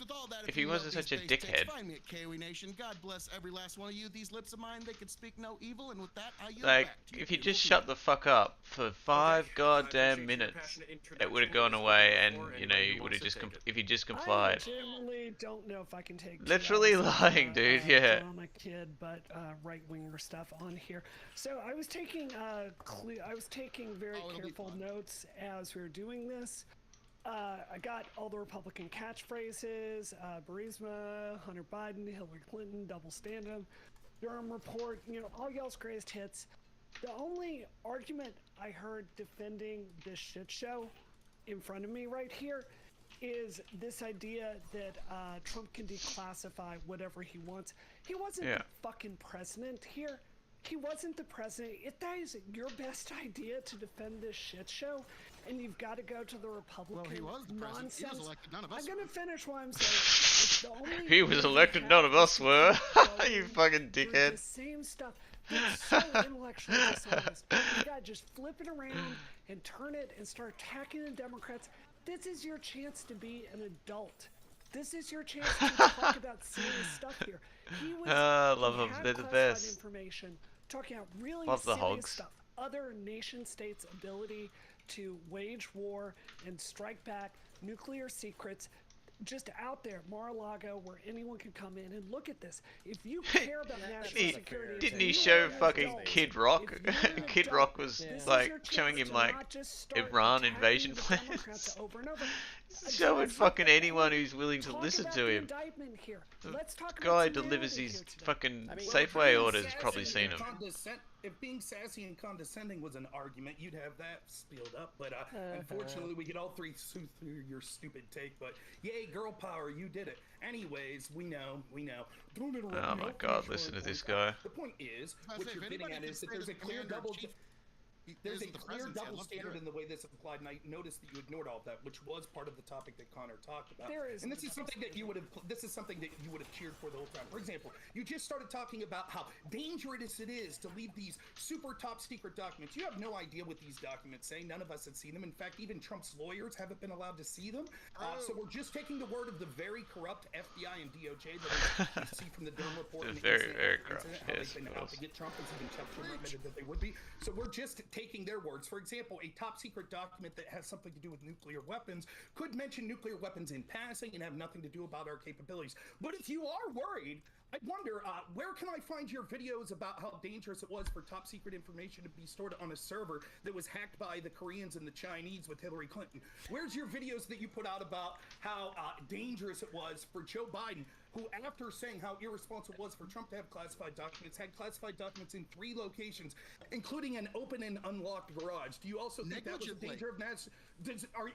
If he wasn't such a dickhead. Find me at KOE Nation. God bless every last one of you. These lips of mine, they can speak no evil, and with that, I yield back to you. If you just shut the fuck up for 5 goddamn minutes, it would have gone away, and you would have if you just complied. I genuinely don't know if I can take literally lying, dude. Yeah. I'm a kid, but right-winger stuff on here. So I was taking very careful notes as we were doing this. I got all the Republican catchphrases, Burisma, Hunter Biden, Hillary Clinton, double stand-up, Durham report, all y'all's greatest hits. The only argument I heard defending this shit show in front of me right here is this idea that Trump can declassify whatever he wants. He wasn't the fucking president here. He wasn't the president. If that is your best idea to defend this shit show, and you've got to go to the Republican nonsense. He was elected. None of us. I'm going to finish what I'm saying. It's the only he was elected. None of us were. You fucking dickhead. The same stuff. It's so intellectually dishonest. You got to just flip it around and turn it and start attacking the Democrats. This is your chance to be an adult. This is your chance to talk about serious stuff here. He was, love he them. had They're the classified best. information, talking about really Love the serious hogs. stuff. Other nation states' ability to wage war and strike back, nuclear secrets, just out there, Mar-a-Lago, where anyone can come in and look at this. If you care about national security, Didn't he you show are an fucking adult. Kid Rock? If you're an Kid adult, Rock was this is like your showing chance him to like not just start Iran attacking invasion the plans. Democrats over and over. Showing Let's fucking talk anyone who's willing to talk listen about to the him. indictment here. The Let's talk about guy some delivers narrative his here today. fucking I mean, Safeway being orders. sassy Probably and seen him. If being sassy and condescending was an argument, you'd have that spilled up. But unfortunately, we could all three sue through your stupid take. But yay, girl power, you did it. Anyways, we know. Don't interrupt Oh me, my I'll God! finish listen what to I'm this going guy. on. The point is, what if you're getting anybody at can is that say there's the a clear commander in double. chief There's a isn't the clear presidency, I'd double love to hear standard it. in the way this applied, and I noticed that you ignored all of that, which was part of the topic that Connor talked about. There is and this is something that you would have. This is something that you would have cheered for the whole time. For example, you just started talking about how dangerous it is to leave these super top secret documents. You have no idea what these documents say. None of us have seen them. In fact, even Trump's lawyers haven't been allowed to see them. So we're just taking the word of the very corrupt FBI and DOJ that we see from the Durham report. and the Very, incident very after corrupt. incident, how Yes, they've been of out course. to get Trump, as even Chuck Schumer admitted that they would be. So we're just taking their words. For example, a top secret document that has something to do with nuclear weapons could mention nuclear weapons in passing and have nothing to do about our capabilities. But if you are worried, I wonder, where can I find your videos about how dangerous it was for top secret information to be stored on a server that was hacked by the Koreans and the Chinese with Hillary Clinton? Where's your videos that you put out about how dangerous it was for Joe Biden, who, after saying how irresponsible it was for Trump to have classified documents, had classified documents in 3 locations, including an open and unlocked garage? Do you also think that was a danger of national?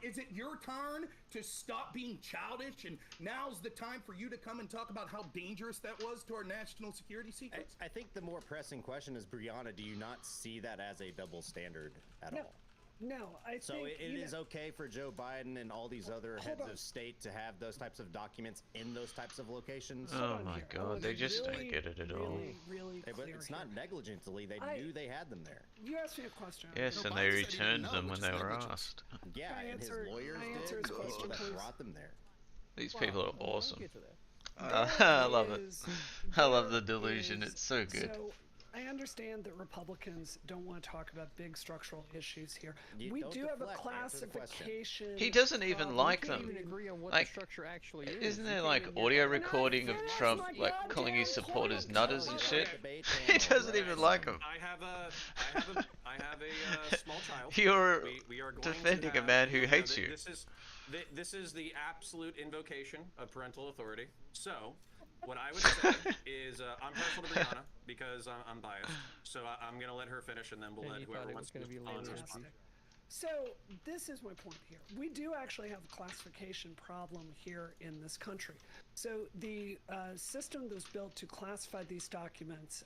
Is it your turn to stop being childish, and now's the time for you to come and talk about how dangerous that was to our national security secrets? I think the more pressing question is, Brianna, do you not see that as a double standard at all? No, I so think it is okay for Joe Biden and all these other heads of state to have those types of documents in those types of locations. Oh my God! They just don't get it at all. But it's not negligently. They knew they had them there. You asked me a question. Yes, and they returned them when they were asked. Yeah, and his lawyers answer did. his The people question, that please? brought them there. These people are awesome. I love it. I love the delusion. It's so good. So I understand that Republicans don't want to talk about big structural issues here. We don't do have a deflect, answer the question. classification. He doesn't even like them. Like, isn't there like audio recording of Trump like calling his supporters nutters and shit? He doesn't even like them. I have a small child. You're we are going defending to a man have, who hates you. This is the absolute invocation of parental authority. So, what I would say is, I'm partial to Brianna because I'm biased. So I'm gonna let her finish, and then we'll let whoever wants to respond. So this is my point here. We do actually have a classification problem here in this country. So the system that was built to classify these documents,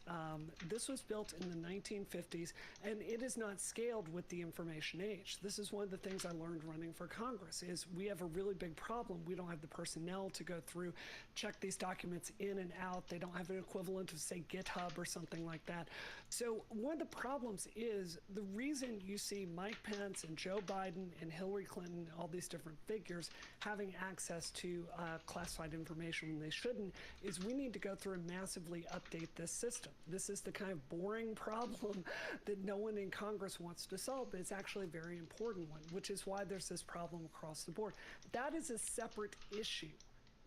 this was built in the 1950s, and it is not scaled with the information age. This is one of the things I learned running for Congress, is we have a really big problem. We don't have the personnel to go through, check these documents in and out. They don't have an equivalent of, say, GitHub or something like that. So one of the problems is the reason you see Mike Pence and Joe Biden and Hillary Clinton, all these different figures, having access to classified information when they shouldn't, is we need to go through and massively update this system. This is the kind of boring problem that no one in Congress wants to solve, but it's actually a very important one, which is why there's this problem across the board. That is a separate issue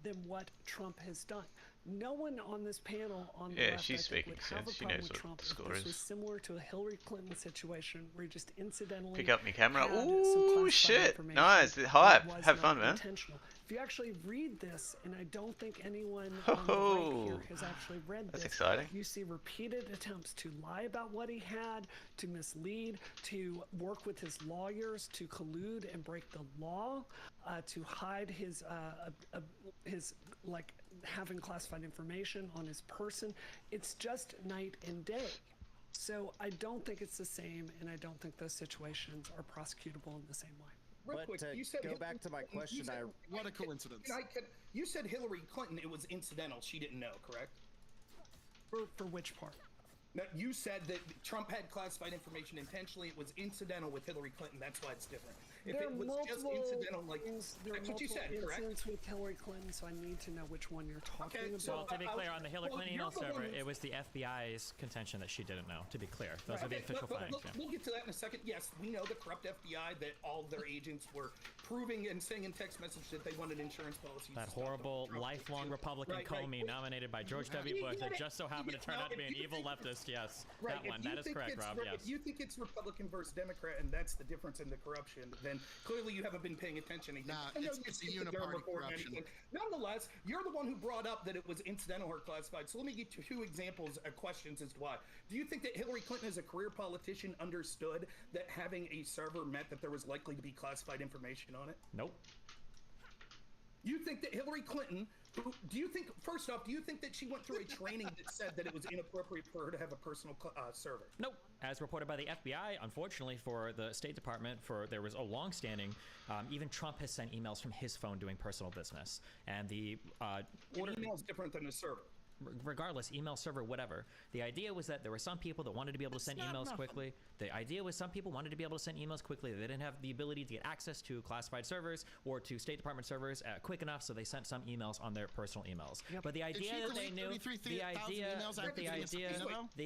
than what Trump has done. No one on this panel on the left, she's I think, speaking would have sense. a She problem knows with what Trump the if score this is. was similar to a Hillary Clinton situation where he just incidentally Pick up my camera. had some Ooh, classified shit! information Nice. that Hype. was Have not fun, man. intentional. If you actually read this, and I don't think anyone on the right here has actually read That's this, exciting. you see repeated attempts to lie about what he had, to mislead, to work with his lawyers, to collude and break the law, to hide his like having classified information on his person. It's just night and day. So I don't think it's the same, and I don't think those situations are prosecutable in the same way. Real But quick, to you said go back to my question, what a coincidence. You said Hillary Clinton, it was incidental. She didn't know, correct? For which part? No, you said that Trump had classified information intentionally. It was incidental with Hillary Clinton. That's why it's different. there it are was just multiple incidental, like things, there are that's what you multiple said, correct? incidents with Hillary Clinton, so I need to know which one you're talking about. Well, to be clear, on the Hillary Clinton email you're the one server, who's- it was the FBI's contention that she didn't know. To be clear, those Right, are the okay, official but findings. we'll get to that in a second. Yes, we know the corrupt FBI that all their agents were proving and saying in text message that they wanted insurance policies. That to stop horrible, Trump. lifelong Republican Right, Comey, nominated by George W. You Bush, get that it. just so happened to turn Now, out to be if an you evil think- leftist. Yes, Right, that if one. you That is think correct, it's Rob. Re- Yes. If you think it's Republican versus Democrat, and that's the difference in the corruption, then clearly you haven't been paying attention. Nah, I know it's you a skipped the Durham uniparty report and corruption. everything. Nonetheless, you're the one who brought up that it was incidental or classified. So let me get you 2 examples of questions as to why. Do you think that Hillary Clinton, as a career politician, understood that having a server meant that there was likely to be classified information on it? Nope. You think that Hillary Clinton, do you think, first off, do you think that she went through a training that said that it was inappropriate for her to have a personal server? Nope. As reported by the FBI, unfortunately for the State Department, there was a long-standing, even Trump has sent emails from his phone doing personal business. And the email is different than a server. Regardless, email server, whatever. The idea was that there were some people that wanted to be able to send emails quickly. The idea was some people wanted to be able to send emails quickly. They didn't have the ability to get access to classified servers or to State Department servers quick enough, so they sent some emails on their personal emails. But the idea that they knew, the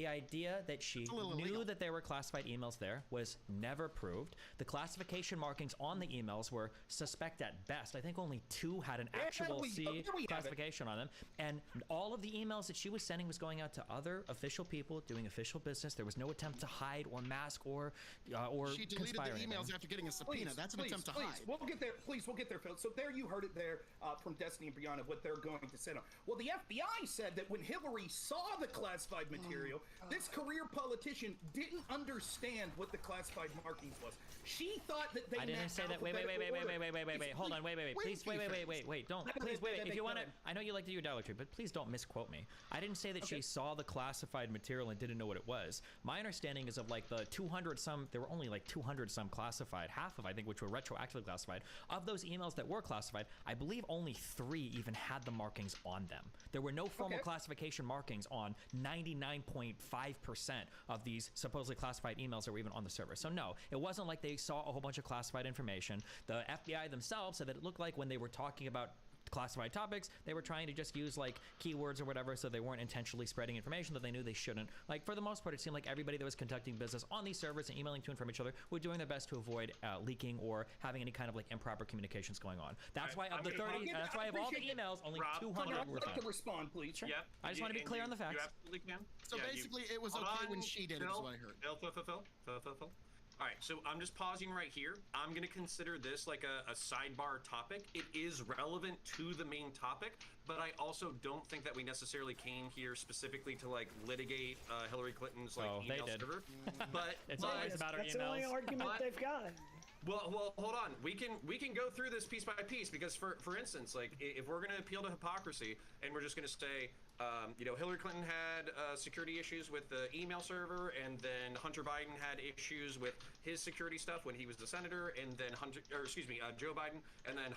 idea that she knew that there were classified emails there was never proved. The classification markings on the emails were suspect at best. I think only 2 had an actual C classification on them, and all of the emails that she was sending was going out to other official people doing official business. There was no attempt to hide or mask or she deleted the emails after getting a subpoena. That's an attempt to hide. We'll get there. Please, we'll get there, Phil. So there you heard it there from Destiny and Brianna, what they're going to send them. Well, the FBI said that when Hillary saw the classified material, this career politician didn't understand what the classified markings was. She thought that they I didn't say that. Wait. Hold on. Wait. Please, wait. Don't. Please, wait. If you want to, I know you like to do your dialogue, but please don't misquote me. I didn't say that she saw the classified material and didn't know what it was. My understanding is of like the 200 some, there were only like 200 some classified, half of I think which were retroactively classified. Of those emails that were classified, I believe only 3 even had the markings on them. There were no formal classification markings on 99.5% of these supposedly classified emails that were even on the server. So no, it wasn't like they saw a whole bunch of classified information. The FBI themselves said that it looked like when they were talking about classified topics, they were trying to just use like keywords or whatever, so they weren't intentionally spreading information that they knew they shouldn't. Like for the most part, it seemed like everybody that was conducting business on these servers and emailing to and from each other were doing their best to avoid leaking or having any kind of like improper communications going on. That's why of the 30, that's why of all the emails, only 200 were found. To respond, please. Sure. Yep. I just want to be clear on the facts. You absolutely can. So basically, it was okay when she did it, is what I heard. Phil. All right, so I'm just pausing right here. I'm going to consider this like a sidebar topic. It is relevant to the main topic, but I also don't think that we necessarily came here specifically to like litigate Hillary Clinton's like email server. But it's always about her emails. That's the only argument they've got. Well, hold on. We can go through this piece by piece because, for instance, like if we're going to appeal to hypocrisy and we're just going to say, Hillary Clinton had security issues with the email server, and then Hunter Biden had issues with his security stuff when he was the senator, and then Joe Biden, and then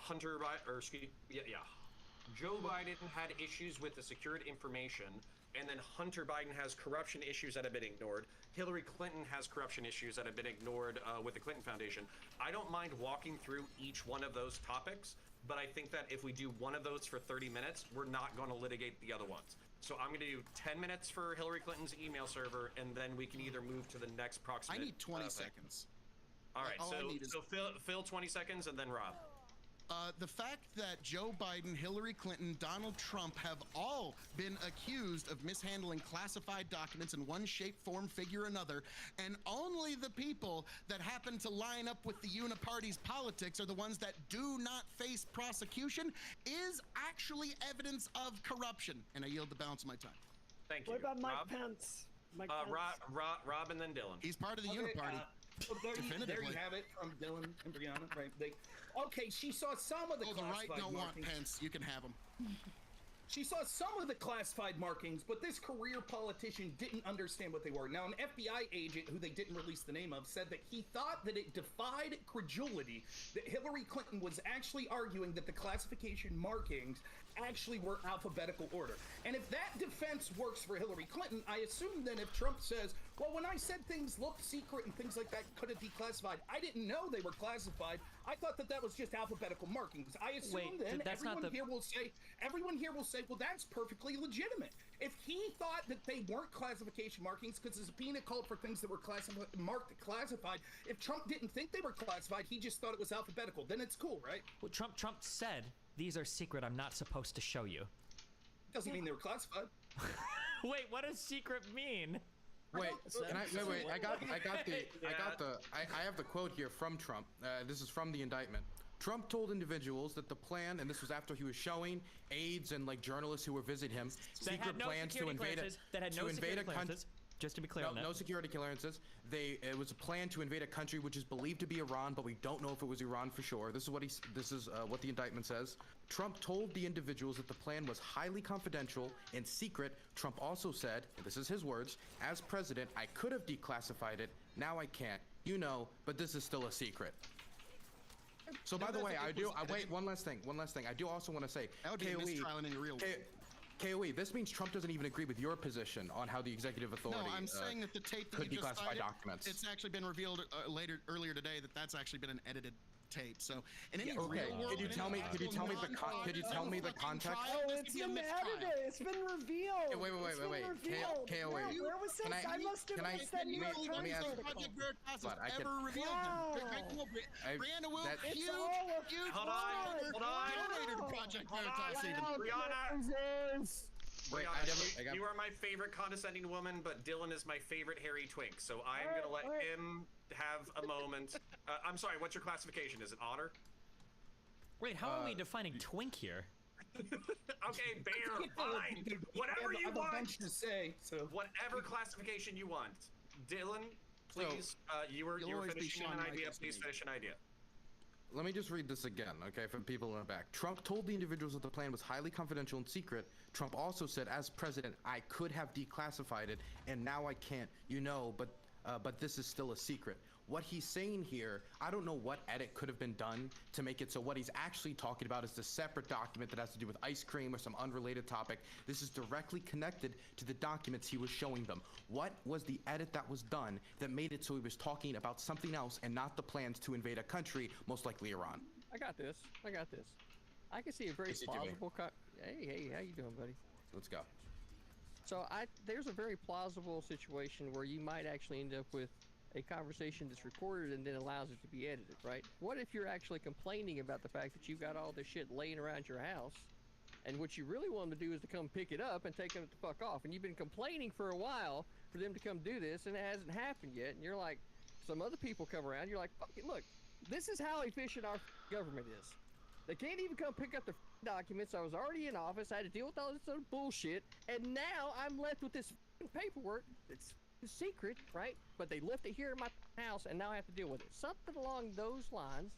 Joe Biden had issues with the secured information, and then Hunter Biden has corruption issues that have been ignored. Hillary Clinton has corruption issues that have been ignored with the Clinton Foundation. I don't mind walking through each one of those topics, but I think that if we do one of those for 30 minutes, we're not going to litigate the other ones. So I'm going to do 10 minutes for Hillary Clinton's email server, and then we can either move to the next proximate. I need 20 seconds. All right, so Phil 20 seconds, and then Rob. The fact that Joe Biden, Hillary Clinton, Donald Trump have all been accused of mishandling classified documents in one shape, form, figure, or another, and only the people that happen to line up with the uniparty's politics are the ones that do not face prosecution is actually evidence of corruption. And I yield the balance of my time. Thank you. What about Mike Rob? Pence? Rob and then Dylan. He's part of the uniparty. So there you have it from Dylan and Brianna, right? She saw some of the the right classified don't want markings. Pence. You can have them. She saw some of the classified markings, but this career politician didn't understand what they were. Now, an FBI agent, who they didn't release the name of, said that he thought that it defied credulity that Hillary Clinton was actually arguing that the classification markings actually were alphabetical order. And if that defense works for Hillary Clinton, I assume then if Trump says, well, when I said things looked secret and things like that could have declassified, I didn't know they were classified. I thought that was just alphabetical markings. I assume then everyone here will say, well, that's perfectly legitimate. If he thought that they weren't classification markings because the subpoena called for things that were marked classified, if Trump didn't think they were classified, he just thought it was alphabetical, then it's cool, right? Well, Trump said, these are secret, I'm not supposed to show you. Doesn't mean they were classified. Wait, what does secret mean? Wait, I have the quote here from Trump. This is from the indictment. Trump told individuals that the plan, and this was after he was showing aides and like journalists who were visiting him, secret plans to invade a country. Just to be clear on that. No security clearances. It was a plan to invade a country which is believed to be Iran, but we don't know if it was Iran for sure. This is what the indictment says. Trump told the individuals that the plan was highly confidential and secret. Trump also said, and this is his words, as president, I could have declassified it. Now I can't. You know, but this is still a secret. So by the way, wait, one last thing. I do also want to say, KOE, this means Trump doesn't even agree with your position on how the executive authority No, I'm saying that the tape that could you just declassify cited, documents. it's actually been revealed earlier today that that's actually been an edited tape. So in any real world, Could you tell me the context? Oh, it's been edited. It's been revealed. Wait. KOE. Where was this? I must have missed that New York Times article. Brianna Will, Hold on. Project Veritas even. Brianna, you are my favorite condescending woman, but Dylan is my favorite hairy twink, so I am gonna let him have a moment. I'm sorry, what's your classification? Is it otter? Wait, how are we defining twink here? Okay, bear, fine. Whatever you want. To say, so. Whatever classification you want. Dylan, please, you were finishing an idea. Please finish an idea. Let me just read this again, okay, for people in the back. Trump told the individuals that the plan was highly confidential and secret. Trump also said, as president, I could have declassified it, and now I can't. You know, but this is still a secret. What he's saying here, I don't know what edit could have been done to make it so what he's actually talking about is the separate document that has to do with ice cream or some unrelated topic. This is directly connected to the documents he was showing them. What was the edit that was done that made it so he was talking about something else and not the plans to invade a country, most likely Iran? I got this. I can see a very plausible... Hey, how you doing, buddy? Let's go. So there's a very plausible situation where you might actually end up with a conversation that's recorded and then allows it to be edited, right? What if you're actually complaining about the fact that you've got all this shit laying around your house, and what you really want them to do is to come pick it up and take them the fuck off, and you've been complaining for a while for them to come do this, and it hasn't happened yet, and you're like, some other people come around, you're like, fuck it, look, this is how efficient our government is. They can't even come pick up the documents. I was already in office. I had to deal with all this other bullshit, and now I'm left with this paperwork that's secret, right? But they left it here in my house, and now I have to deal with it. Something along those lines,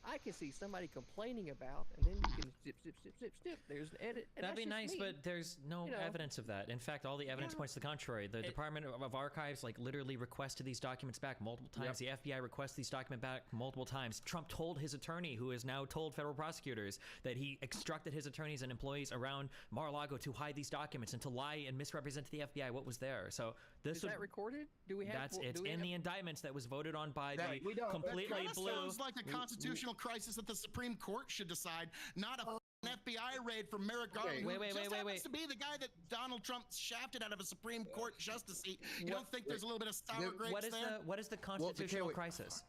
I can see somebody complaining about, and then you can zip. There's an edit. That'd be nice, but there's no evidence of that. In fact, all the evidence points to the contrary. The Department of Archives literally requested these documents back multiple times. The FBI requests these documents back multiple times. Trump told his attorney, who has now told federal prosecutors, that he instructed his attorneys and employees around Mar-a-Lago to hide these documents and to lie and misrepresent to the FBI what was there. So is that recorded? Do we have? It's in the indictments that was voted on by the completely blue. Sounds like a constitutional crisis that the Supreme Court should decide, not an FBI raid from Merrick Garland. Wait. Happens to be the guy that Donald Trump shafted out of a Supreme Court justice seat. You don't think there's a little bit of sour grapes there? What is the constitutional crisis?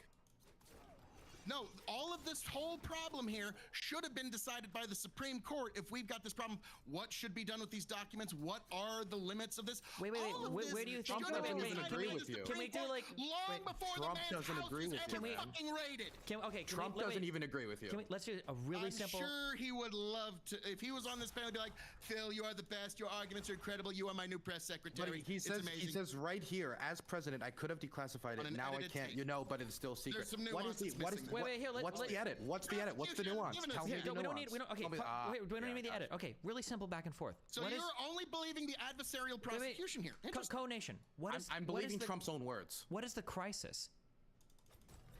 No, all of this whole problem here should have been decided by the Supreme Court. If we've got this problem, what should be done with these documents? What are the limits of this? Wait. Where do you think? Trump doesn't agree with you. Can we do like long before Trump the man's doesn't house agree was with ever you. fucking raided? Trump doesn't even agree with you. Let's do a really simple. I'm sure he would love to. If he was on this panel, he'd be like, Phil, you are the best. Your arguments are incredible. You are my new press secretary. He says right here, as president, I could have declassified it. Now I can't. You know, but it's still secret. There's some nuances missing. What's the edit? What's the edit? What's the nuance? Tell me the nuance. We don't need the edit. Okay, really simple back and forth. So you're only believing the adversarial prosecution here. Co-Nation. I'm believing Trump's own words. What is the crisis?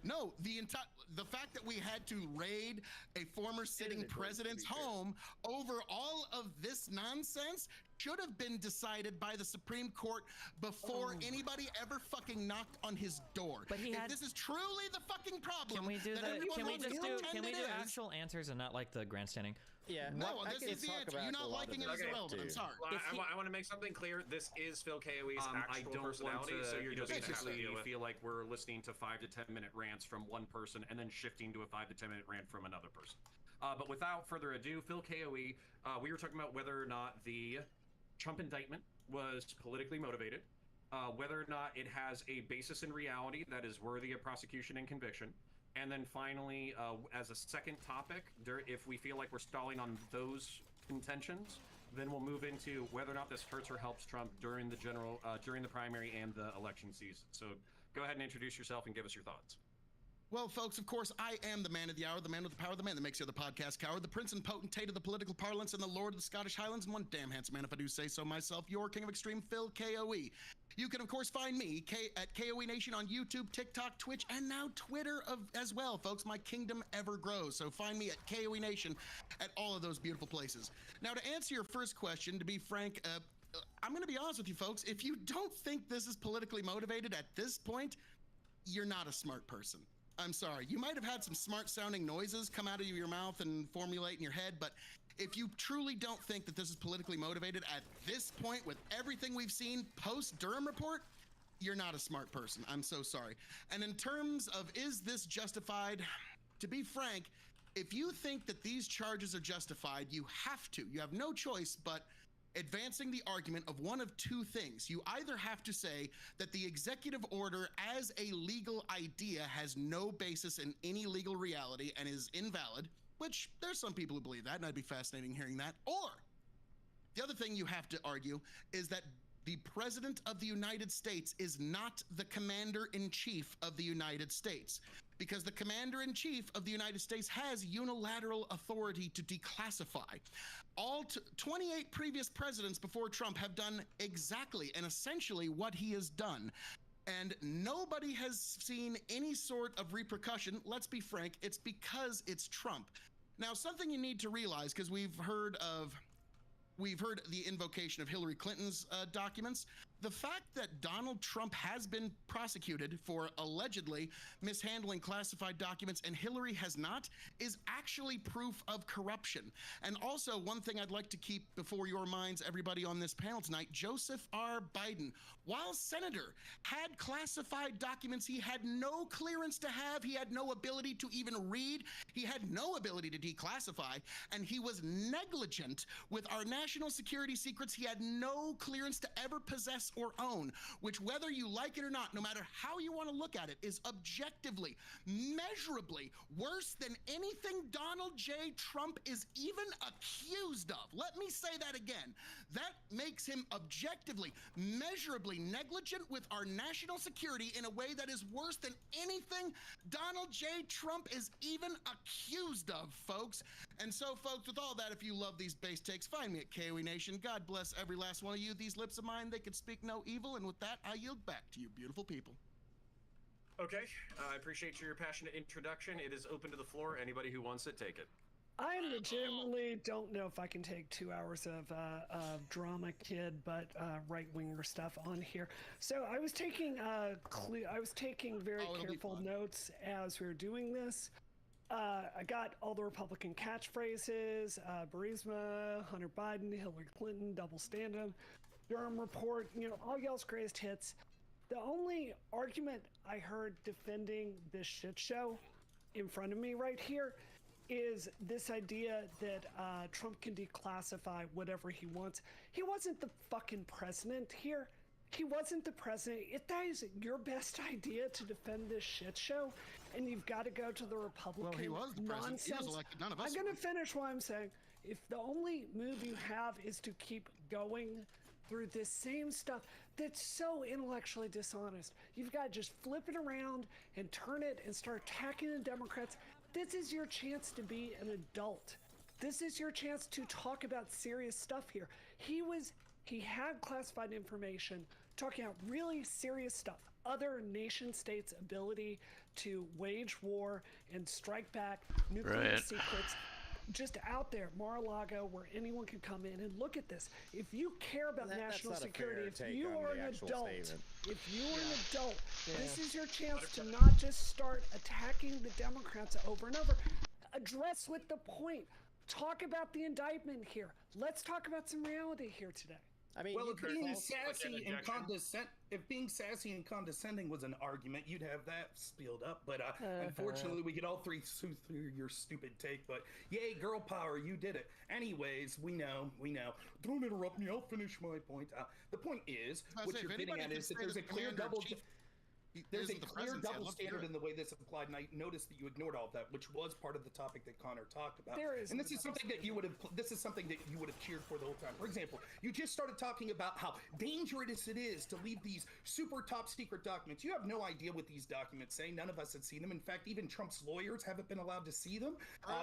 No, the fact that we had to raid a former sitting president's home over all of this nonsense should have been decided by the Supreme Court before anybody ever fucking knocked on his door. But if this is truly the fucking problem, Can we do can we actual answers and not like the grandstanding? Yeah. No, this is the answer. You not liking it is irrelevant. I'm sorry. Well, I want to make something clear. This is Phil KOE's actual personality, so you're just basically feel like we're listening to 5 to 10 minute rants from one person and then shifting to a 5 to 10 minute rant from another person. But without further ado, Phil KOE, we were talking about whether or not the Trump indictment was politically motivated, whether or not it has a basis in reality that is worthy of prosecution and conviction. And then finally, as a second topic, if we feel like we're stalling on those contentions, then we'll move into whether or not this hurts or helps Trump during the primary and the election season. So go ahead and introduce yourself and give us your thoughts. Well, folks, of course, I am the man of the hour, the man with the power, the man that makes you the podcast coward, the prince and potentate of the political parlance, and the lord of the Scottish Highlands, and one damn handsome man, if I do say so myself, your king of extreme, Phil KOE. You can, of course, find me at KOE Nation on YouTube, TikTok, Twitch, and now Twitter as well, folks. My kingdom ever grows, so find me at KOE Nation at all of those beautiful places. Now, to answer your first question, to be frank, I'm going to be honest with you, folks. If you don't think this is politically motivated at this point, you're not a smart person. I'm sorry. You might have had some smart sounding noises come out of your mouth and formulate in your head, but if you truly don't think that this is politically motivated at this point with everything we've seen post-Durham report, you're not a smart person. I'm so sorry. And in terms of is this justified, to be frank, if you think that these charges are justified, you have to. You have no choice but advancing the argument of one of two things. You either have to say that the executive order as a legal idea has no basis in any legal reality and is invalid, which there's some people who believe that, and I'd be fascinating hearing that. Or the other thing you have to argue is that the President of the United States is not the Commander-in-Chief of the United States, because the Commander-in-Chief of the United States has unilateral authority to declassify. All 28 previous presidents before Trump have done exactly and essentially what he has done. And nobody has seen any sort of repercussion. Let's be frank, it's because it's Trump. Now, something you need to realize, because we've heard the invocation of Hillary Clinton's documents. The fact that Donald Trump has been prosecuted for allegedly mishandling classified documents and Hillary has not is actually proof of corruption. And also, one thing I'd like to keep before your minds, everybody on this panel tonight, Joseph R. Biden, while senator, had classified documents he had no clearance to have, he had no ability to even read, he had no ability to declassify, and he was negligent with our national security secrets he had no clearance to ever possess or own, which, whether you like it or not, no matter how you want to look at it, is objectively, measurably worse than anything Donald J. Trump is even accused of. Let me say that again. That makes him objectively, measurably negligent with our national security in a way that is worse than anything Donald J. Trump is even accused of, folks. And so, folks, with all that, if you love these base takes, find me at KOE Nation. God bless every last one of you. These lips of mine, they can speak no evil. And with that, I yield back to you, beautiful people. Okay, I appreciate your passionate introduction. It is open to the floor. Anybody who wants it, take it. I legitimately don't know if I can take 2 hours of drama kid, but right-winger stuff on here. So I was taking very careful notes as we were doing this. I got all the Republican catchphrases, Burisma, Hunter Biden, Hillary Clinton, double stand-up, Durham report, all y'all's greatest hits. The only argument I heard defending this shit show in front of me right here is this idea that Trump can declassify whatever he wants. He wasn't the fucking president here. He wasn't the president. If that is your best idea to defend this shit show, and you've got to go to the Republican Well, he was the president. nonsense, He was elected. None of us I'm going to finish what I'm saying. If the only move you have is to keep going through this same stuff that's so intellectually dishonest, you've got to just flip it around and turn it and start attacking the Democrats. This is your chance to be an adult. This is your chance to talk about serious stuff here. He had classified information talking about really serious stuff. other nation states' ability to wage war and strike back nuclear Right. secrets just out there, Mar-a-Lago, where anyone can come in and look at this. If you care about national that's not a security, fair if take you on are the an actual adult, statement. if you are an adult, this is your chance to not just start attacking the Democrats over and over. Address with the point. Talk about the indictment here. Let's talk about some reality here today. I mean, well, you if could being also- sassy and condescending was an argument, you'd have that spilled up. But unfortunately, we could all three sue through your stupid take. But yay, girl power, you did it. Anyways, we know. Don't interrupt me. I'll finish my point. The point is, what you're getting at is that there's a clear double. There's a clear double standard in the way this applied, and I noticed that you ignored all of that, which was part of the topic that Connor talked about. And this is something that you would have. This is something that you would have cheered for the whole time. For example, you just started talking about how dangerous it is to leave these super top secret documents. You have no idea what these documents say. None of us have seen them. In fact, even Trump's lawyers haven't been allowed to see them.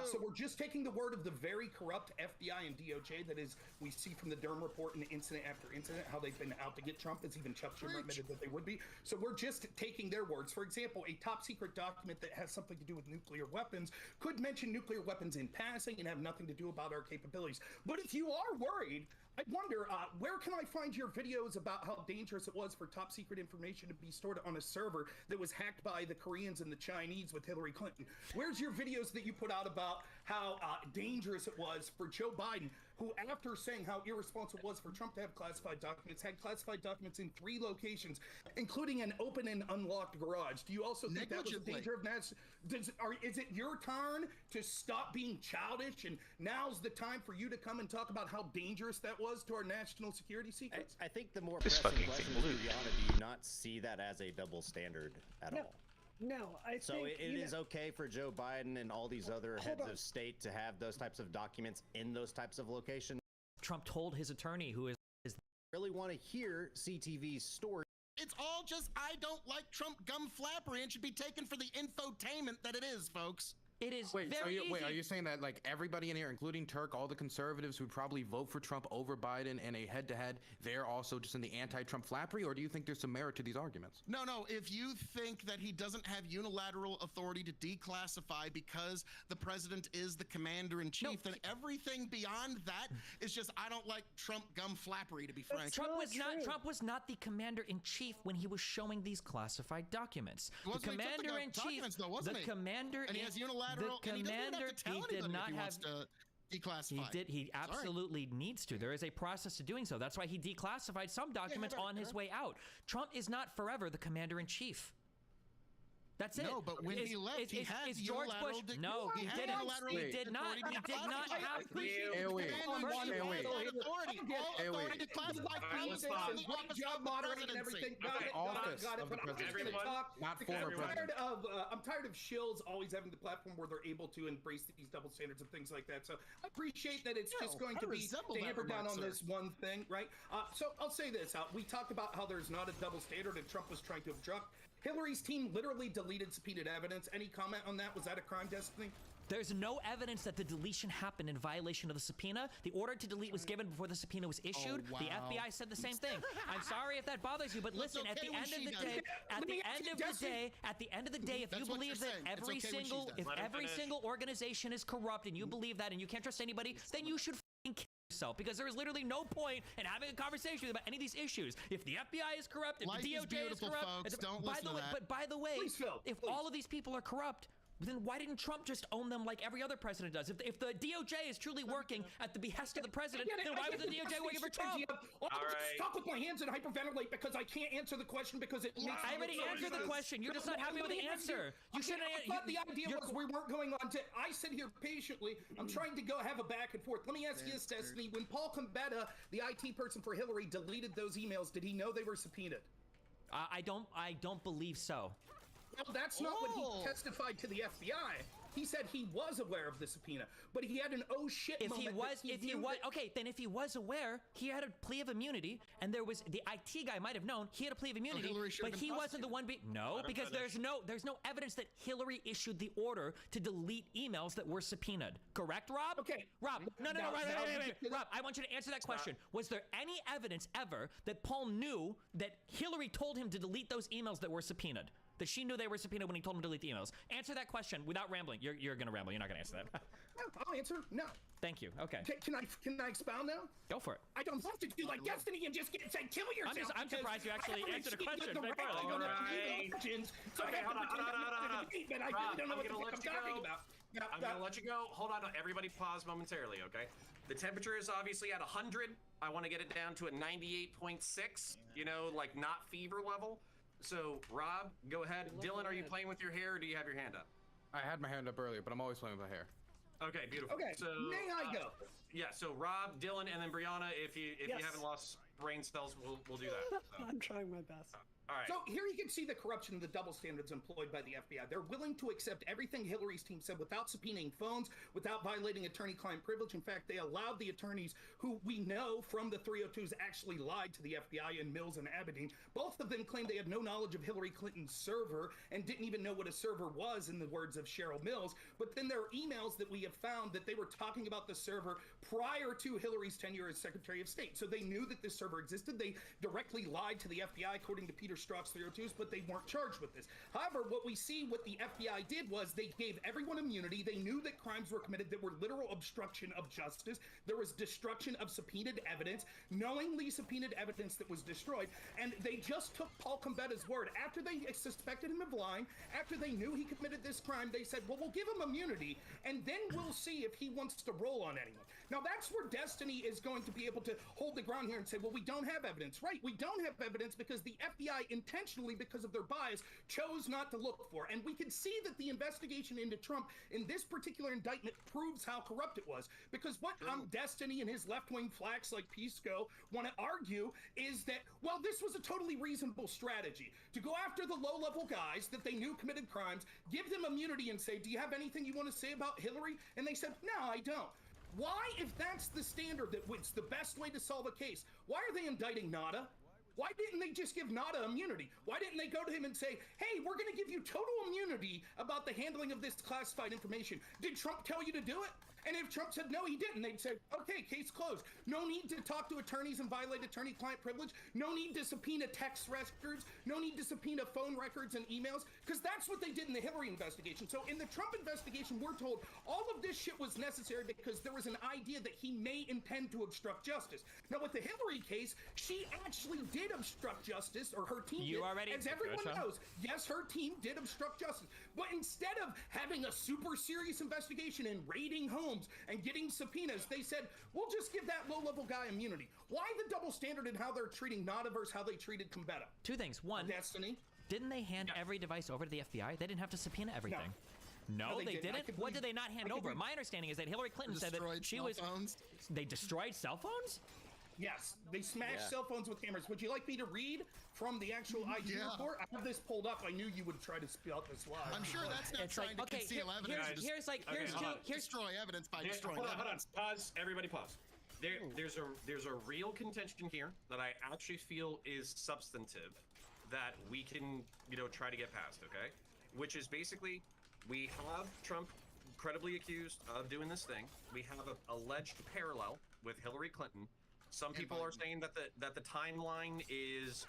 So we're just taking the word of the very corrupt FBI and DOJ that is we see from the Durham report and incident after incident how they've been out to get Trump, as even Chuck Schumer admitted that they would be. So we're just taking their words. For example, a top secret document that has something to do with nuclear weapons could mention nuclear weapons in passing and have nothing to do about our capabilities. But if you are worried, I wonder, where can I find your videos about how dangerous it was for top secret information to be stored on a server that was hacked by the Koreans and the Chinese with Hillary Clinton? Where's your videos that you put out about how dangerous it was for Joe Biden, who, after saying how irresponsible it was for Trump to have classified documents, had classified documents in 3 locations, including an open and unlocked garage? Do you also think that was a danger of national? Is it your turn to stop being childish, and now's the time for you to come and talk about how dangerous that was to our national security secrets? I think the more This pressing fucking question thing is, blew. Juliana, do you not see that as a double standard at all? No, I So think it is okay for Joe Biden and all these other heads of state to have those types of documents in those types of locations. Trump told his attorney, who is really want to hear CTV's story. It's all just I don't like Trump gum flappery and should be taken for the infotainment that it is, folks. It is Wait, are you saying that like everybody in here, including Turk, all the conservatives who'd probably vote for Trump over Biden in a head-to-head, they're also just in the anti-Trump flappery, or do you think there's some merit to these arguments? No, if you think that he doesn't have unilateral authority to declassify because the president is the commander-in-chief, then everything beyond that is just I don't like Trump gum flappery, to be frank. Trump was not the commander-in-chief when he was showing these classified documents. The commander-in-chief, and he has unilateral, and he doesn't even have to tell anybody if he wants to declassify. He absolutely needs to. There is a process to doing so. That's why he declassified some documents on his way out. Trump is not forever the commander-in-chief. That's it. No, but when he left, he had George Bush. No, he didn't. He did not. He did not have. Job moderating and everything. Got it. But I'm just going to talk. I'm tired of shills always having the platform where they're able to embrace these double standards and things like that. So I appreciate that it's just going to be hammered down on this one thing, right? So I'll say this. We talked about how there's not a double standard and Trump was trying to obstruct. Hillary's team literally deleted subpoenaed evidence. Any comment on that? Was that a crime, Destiny? There's no evidence that the deletion happened in violation of the subpoena. The order to delete was given before the subpoena was issued. The FBI said the same thing. I'm sorry if that bothers you, but listen, at the end of the day, at the end of the day, if you believe that every single organization is corrupt and you believe that and you can't trust anybody, then you should kill yourself, because there is literally no point in having a conversation about any of these issues. If the FBI is corrupt, if the DOJ is corrupt, by the way, if all of these people are corrupt, then why didn't Trump just own them like every other president does? If the DOJ is truly working at the behest of the president, then why was the DOJ working for Trump? Talk with my hands and hyperventilate because I can't answer the question because it makes I already answered the question. You're just not happy with the answer. You shouldn't. The idea was we weren't going on to. I sit here patiently. I'm trying to go have a back and forth. Let me ask you this, Destiny. When Paul Combetta, the IT person for Hillary, deleted those emails, did he know they were subpoenaed? I don't believe so. Well, that's not what he testified to the FBI. He said he was aware of the subpoena, but he had an oh shit If moment. okay, then if he was aware, he had a plea of immunity, and there was the IT guy might have known he had a plea of immunity, but he wasn't the one being because there's no evidence that Hillary issued the order to delete emails that were subpoenaed. Correct, Rob? Okay. Rob, no, wait. Rob, I want you to answer that question. Was there any evidence ever that Paul knew that Hillary told him to delete those emails that were subpoenaed? That she knew they were subpoenaed when he told him to delete the emails? Answer that question without rambling. You're gonna ramble. You're not gonna answer that. No, I'll answer. No. Thank you. Okay. Can I expound now? Go for it. I don't have to do like Destiny and just say kill yourself. I'm surprised you actually answered a question. So I have to but I really don't know what the fuck I'm talking about. I'm gonna let you go. Hold on, everybody pause momentarily, okay? The temperature is obviously at 100. I want to get it down to a 98.6, like not fever level. So, Rob, go ahead. Dylan, are you playing with your hair or do you have your hand up? I had my hand up earlier, but I'm always playing with my hair. Okay, beautiful. Okay, so may I go? Yeah, so Rob, Dylan, and then Brianna, if you haven't lost brain cells, we'll do that. So. I'm trying my best. All right. So here you can see the corruption and the double standards employed by the FBI. They're willing to accept everything Hillary's team said without subpoenaing phones, without violating attorney-client privilege. In fact, they allowed the attorneys who we know from the 302s actually lied to the FBI in Mills and Aberdeen. Both of them claimed they had no knowledge of Hillary Clinton's server and didn't even know what a server was, in the words of Cheryl Mills. But then there are emails that we have found that they were talking about the server prior to Hillary's tenure as Secretary of State. So they knew that this server existed. They directly lied to the FBI, according to Peter Strzok's 302s, but they weren't charged with this. However, what we see what the FBI did was they gave everyone immunity. They knew that crimes were committed that were literal obstruction of justice. There was destruction of subpoenaed evidence, knowingly subpoenaed evidence that was destroyed, and they just took Paul Combetta's word. After they suspected him of lying, after they knew he committed this crime, they said, well, we'll give him immunity, and then we'll see if he wants to roll on anyone. Now, that's where Destiny is going to be able to hold the ground here and say, well, we don't have evidence. Right, we don't have evidence because the FBI intentionally, because of their bias, chose not to look for. And we can see that the investigation into Trump in this particular indictment proves how corrupt it was. Because what Destiny and his left-wing flacks like Pisco want to argue is that, well, this was a totally reasonable strategy to go after the low-level guys that they knew committed crimes, give them immunity and say, do you have anything you want to say about Hillary? And they said, no, I don't. Why, if that's the standard, that it's the best way to solve a case, why are they indicting Nada? Why didn't they just give Nada immunity? Why didn't they go to him and say, hey, we're going to give you total immunity about the handling of this classified information? Did Trump tell you to do it? And if Trump said no, he didn't, they'd say, okay, case closed. No need to talk to attorneys and violate attorney-client privilege. No need to subpoena text records. No need to subpoena phone records and emails, because that's what they did in the Hillary investigation. So in the Trump investigation, we're told all of this shit was necessary because there was an idea that he may intend to obstruct justice. Now, with the Hillary case, she actually did obstruct justice, or her team did. As everyone knows, yes, her team did obstruct justice. But instead of having a super serious investigation and raiding homes and getting subpoenas, they said, we'll just give that low-level guy immunity. Why the double standard in how they're treating Nada versus how they treated Combetta? Two things. One, Destiny. Didn't they hand every device over to the FBI? They didn't have to subpoena everything. No, they didn't. What did they not hand over? My understanding is that Hillary Clinton said that she was... They destroyed cell phones? Yes, they smashed cell phones with cameras. Would you like me to read from the actual IG report? I have this pulled up. I knew you would try to spout this live. I'm sure that's not trying to conceal evidence. Here's destroy evidence by destroying evidence. Hold on. Pause. Everybody pause. There's a real contention here that I actually feel is substantive that we can try to get past. Okay, which is basically we have Trump credibly accused of doing this thing. We have an alleged parallel with Hillary Clinton. Some people are saying that the timeline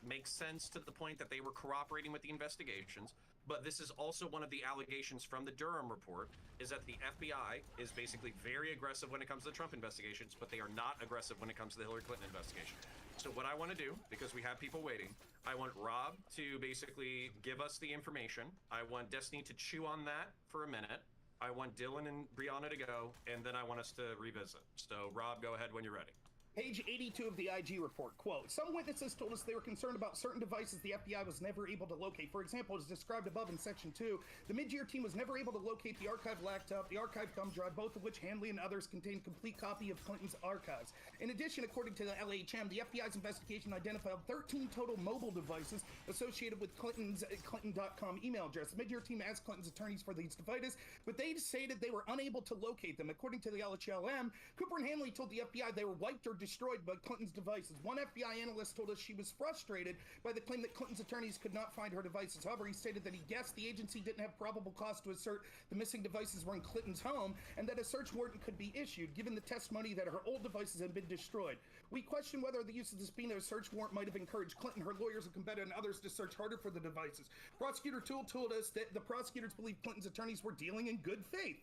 makes sense to the point that they were cooperating with the investigations. But this is also one of the allegations from the Durham report, is that the FBI is basically very aggressive when it comes to the Trump investigations, but they are not aggressive when it comes to the Hillary Clinton investigation. So what I want to do, because we have people waiting, I want Rob to basically give us the information. I want Destiny to chew on that for a minute. I want Dylan and Brianna to go, and then I want us to revisit. So Rob, go ahead when you're ready. Page 82 of the IG report, quote, some witnesses told us they were concerned about certain devices the FBI was never able to locate. For example, as described above in section 2, the mid-year team was never able to locate the archive laptop, the archive thumb drive, both of which Hanley and others contained complete copy of Clinton's archives. In addition, according to the LHM, the FBI's investigation identified 13 total mobile devices associated with Clinton's Clinton.com email address. The mid-year team asked Clinton's attorneys for these devices, but they stated they were unable to locate them. According to the LHLM, Cooper and Hanley told the FBI they were wiped or destroyed by Clinton's devices. One FBI analyst told us she was frustrated by the claim that Clinton's attorneys could not find her devices. However, he stated that he guessed the agency didn't have probable cause to assert the missing devices were in Clinton's home and that a search warrant could be issued, given the testimony that her old devices had been destroyed. We question whether the use of the subpoena or search warrant might have encouraged Clinton, her lawyers, and competitor, and others to search harder for the devices. Prosecutor Toole told us that the prosecutors believe Clinton's attorneys were dealing in good faith.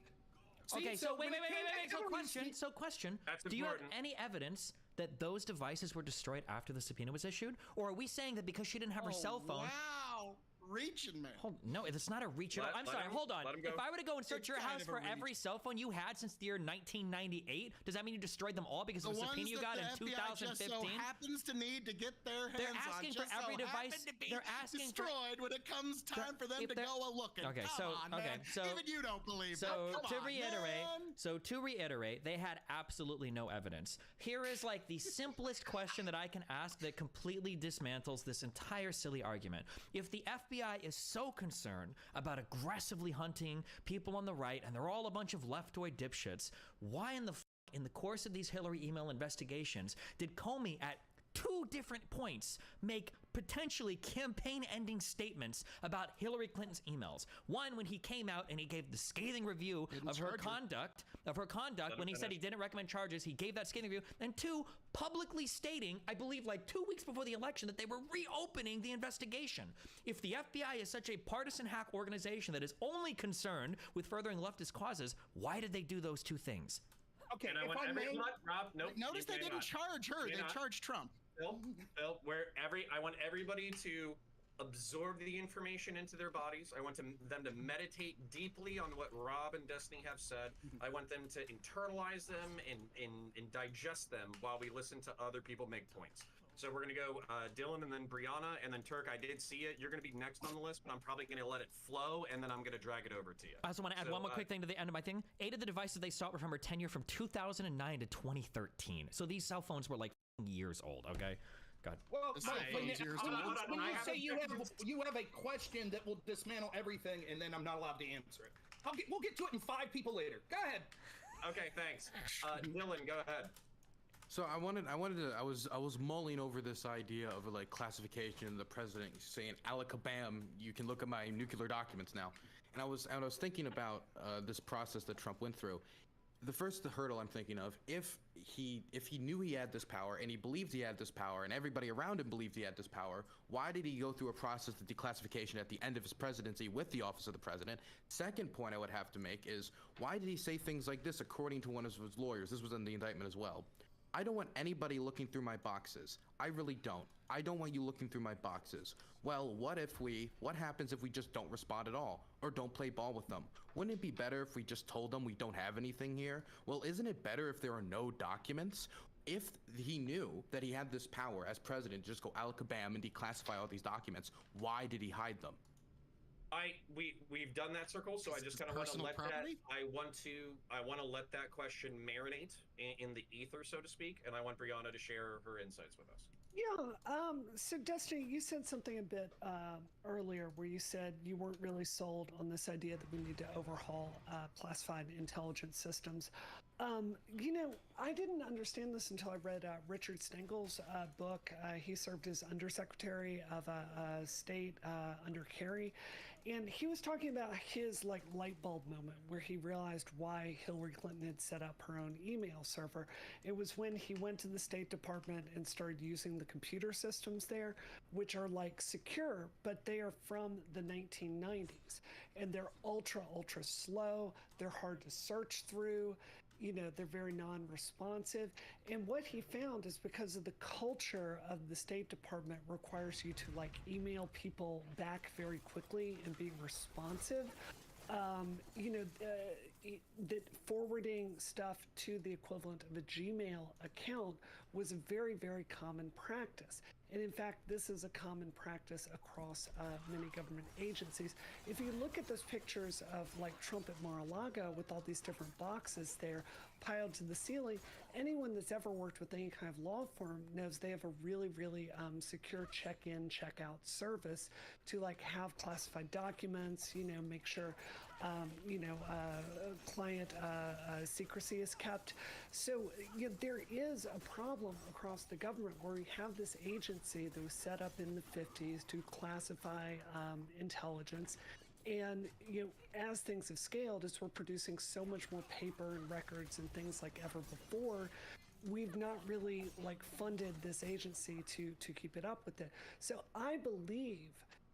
See, Okay, so wait. when it came So to question. That's Do you have important. any evidence that those devices were destroyed after the subpoena was issued? Or are we saying that because she didn't have her cell phone... Wow, reaching, man. No, it's not a reach at all. I'm sorry, hold on. let him go. If I were to go and search It's your kind house of a for reach. every cell phone you had since the year 1998, does that mean you destroyed them all because The of a ones subpoena you that got in the FBI just 2015? so happens to need to get their hands They're on, asking just for every so device. happen to be They're asking for. destroyed when it comes time for them if to they're- go a looking. Okay, Come so on, okay, man. so even you don't believe so that. Come to on, man. reiterate, they had absolutely no evidence. Here is like the simplest question that I can ask that completely dismantles this entire silly argument. If the FBI is so concerned about aggressively hunting people on the right and they're all a bunch of leftoid dipshits, why in the course of these Hillary email investigations did Comey at 2 different points make potentially campaign-ending statements about Hillary Clinton's emails? One, when he came out and he gave the scathing review of her conduct, when he said he didn't recommend charges, he gave that scathing review. And 2, publicly stating, I believe like 2 weeks before the election, that they were reopening the investigation. If the FBI is such a partisan hack organization that is only concerned with furthering leftist causes, why did they do those 2 things? Okay, And I if want I may... everyone, Rob, nope. Notice they didn't charge her. They charged Trump. Phil, I want everybody to absorb the information into their bodies. I want them to meditate deeply on what Rob and Destiny have said. I want them to internalize them and digest them while we listen to other people make points. So we're gonna go Dylan and then Brianna and then Turk. I did see it. You're gonna be next on the list, but I'm probably gonna let it flow and then I'm gonna drag it over to you. I also want to add one more quick thing to the end of my thing. 8 of the devices they sought were from her tenure from 2009 to 2013. So these cell phones were like years old. Okay, God. Well, This when cell phone's years you old. say you have a question that will dismantle everything, and then I'm not allowed to answer it. We'll get to it in 5 people later. Go ahead. Okay, thanks. Dylan, go ahead. So I was mulling over this idea of like classification. The president saying "alakabam," you can look at my nuclear documents now, and I was thinking about this process that Trump went through. The first hurdle I'm thinking of, if he knew he had this power and he believed he had this power and everybody around him believed he had this power, why did he go through a process of declassification at the end of his presidency with the office of the president? Second point I would have to make is, why did he say things like this according to one of his lawyers? This was in the indictment as well. I don't want anybody looking through my boxes. I really don't. I don't want you looking through my boxes. Well, what happens if we just don't respond at all? Or don't play ball with them? Wouldn't it be better if we just told them we don't have anything here? Well, isn't it better if there are no documents? If he knew that he had this power as president to just go alakabam and declassify all these documents, why did he hide them? We've done that circle, so I just kind of want to let property? I want to let that question marinate in the ether, so to speak, and I want Brianna to share her insights with us. Yeah, so Destiny, you said something a bit earlier where you said you weren't really sold on this idea that we need to overhaul classified intelligence systems. You know, I didn't understand this until I read Richard Stengel's book. He served as Undersecretary of State under Kerry, and he was talking about his like light bulb moment where he realized why Hillary Clinton had set up her own email server. It was when he went to the State Department and started using the computer systems there, which are like secure, but they are from the 1990s, and they're ultra slow. They're hard to search through. You know, they're very non-responsive. And what he found is because of the culture of the State Department requires you to like email people back very quickly and be responsive. you know, that forwarding stuff to the equivalent of a Gmail account was a very, very common practice. And in fact, this is a common practice across many government agencies. If you look at those pictures of like Trump at Mar-a-Lago with all these different boxes there piled to the ceiling, anyone that's ever worked with any kind of law firm knows they have a really, really secure check-in, check-out service to like have classified documents, you know, make sure client secrecy is kept. So you know, there is a problem across the government where we have this agency that was set up in the 50s to classify intelligence. And you know, as things have scaled, as we're producing so much more paper and records and things like ever before, we've not really like funded this agency to keep it up with it. So I believe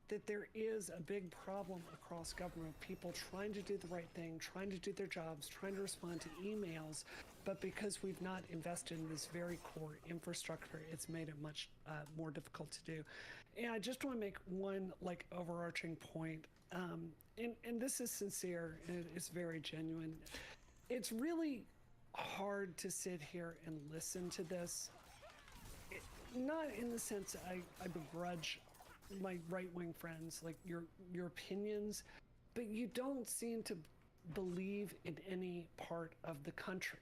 that there is a big problem across government, people trying to do the right thing, trying to do their jobs, trying to respond to emails, but because we've not invested in this very core infrastructure, it's made it much more difficult to do. And I just want to make one like overarching point, and this is sincere, and it's very genuine. It's really hard to sit here and listen to this, not in the sense I begrudge my right-wing friends, like your opinions, but you don't seem to believe in any part of the country.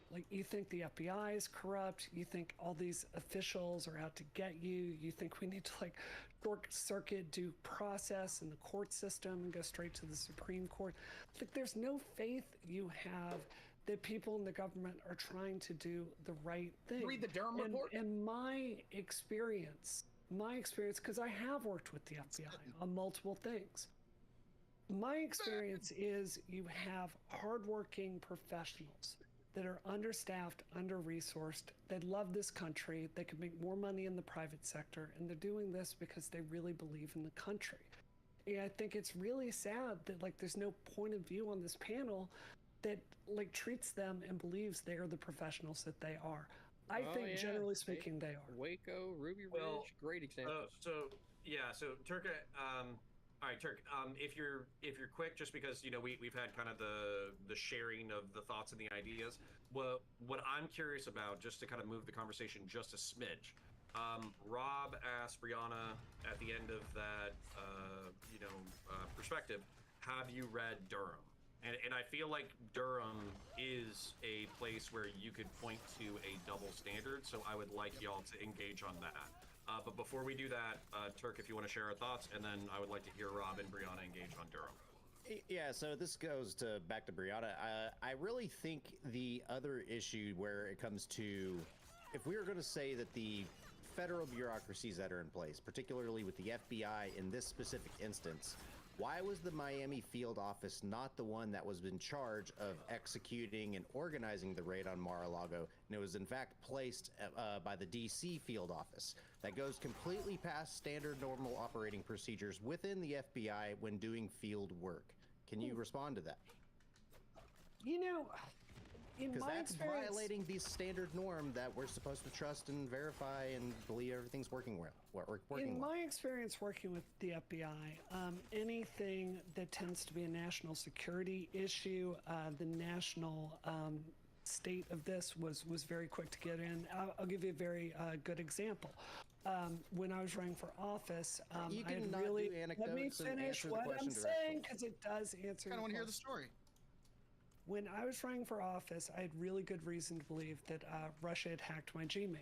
Like, you think the FBI is corrupt, you think all these officials are out to get you, you think we need to like short-circuit due process in the court system and go straight to the Supreme Court. Like, there's no faith you have that people in the government are trying to do the right thing. Read the Durham report? And my experience, because I have worked with the FBI on multiple things. My experience is you have hardworking professionals that are understaffed, under-resourced, they love this country, they could make more money in the private sector, and they're doing this because they really believe in the country. And I think it's really sad that like there's no point of view on this panel that like treats them and believes they are the professionals that they are. I think, generally speaking, they are. Waco, Ruby Ridge, great examples. So Turk, all right, Turk. If you're quick, just because you know we've had kind of the sharing of the thoughts and the ideas. What I'm curious about, just to kind of move the conversation just a smidge. Rob asked Brianna at the end of that, perspective, have you read Durham? And I feel like Durham is a place where you could point to a double standard, so I would like y'all to engage on that. But before we do that, Turk, if you want to share our thoughts, and then I would like to hear Rob and Brianna engage on Durham. Yeah, so this goes back to Brianna. I really think the other issue where it comes to, if we were going to say that the federal bureaucracies that are in place, particularly with the FBI in this specific instance, why was the Miami field office not the one that was in charge of executing and organizing the raid on Mar-a-Lago, and it was in fact placed by the DC field office? That goes completely past standard normal operating procedures within the FBI when doing field work. Can you respond to that? You know, in my that's experience, violating the standard norm that we're supposed to trust and verify and believe everything's working well. In my experience working with the FBI, anything that tends to be a national security issue, the national state of this was very quick to get in. I'll give you a very good example. When I was running for office, you I can had really do let me anecdotes and finish answer the what question I'm directly. saying, because it does answer. I your want to hear the question. story. When I was running for office, I had really good reason to believe that Russia had hacked my Gmail.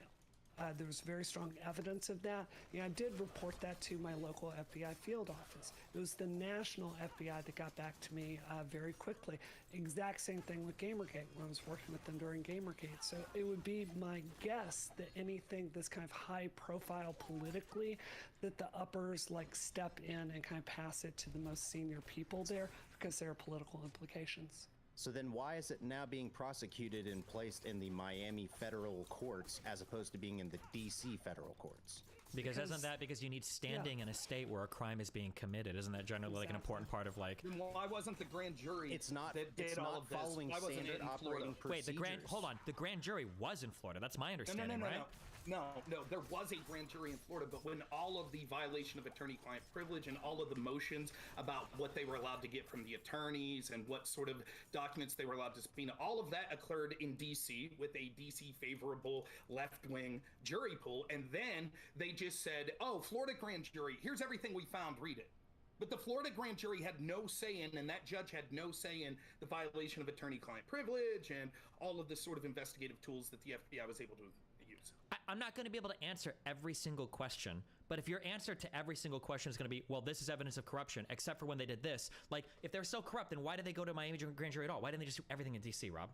There was very strong evidence of that. I did report that to my local FBI field office. It was the national FBI that got back to me very quickly. Exact same thing with Gamergate when I was working with them during Gamergate. So it would be my guess that anything that's kind of high profile politically, that the uppers like step in and kind of pass it to the most senior people there because there are political implications. So then why is it now being prosecuted and placed in the Miami federal courts as opposed to being in the DC federal courts? Because isn't that because you need standing in a state where a crime is being committed? Isn't that generally like an important part of like? Then why wasn't the grand jury? It's not. That did It's all not of this? following Why wasn't it standard in Florida? operating procedures. Wait, hold on. The grand jury was in Florida. That's my understanding, right? No, there was a grand jury in Florida, but when all of the violation of attorney-client privilege and all of the motions about what they were allowed to get from the attorneys and what sort of documents they were allowed to subpoena, all of that occurred in D.C. with a D.C. favorable left-wing jury pool, and then they just said, oh, Florida grand jury, here's everything we found, read it. But the Florida grand jury had no say in, and that judge had no say in the violation of attorney-client privilege and all of the sort of investigative tools that the FBI was able to use. I'm not going to be able to answer every single question, but if your answer to every single question is going to be, well, this is evidence of corruption, except for when they did this, like, if they're so corrupt, then why did they go to Miami grand jury at all? Why didn't they just do everything in D.C., Rob?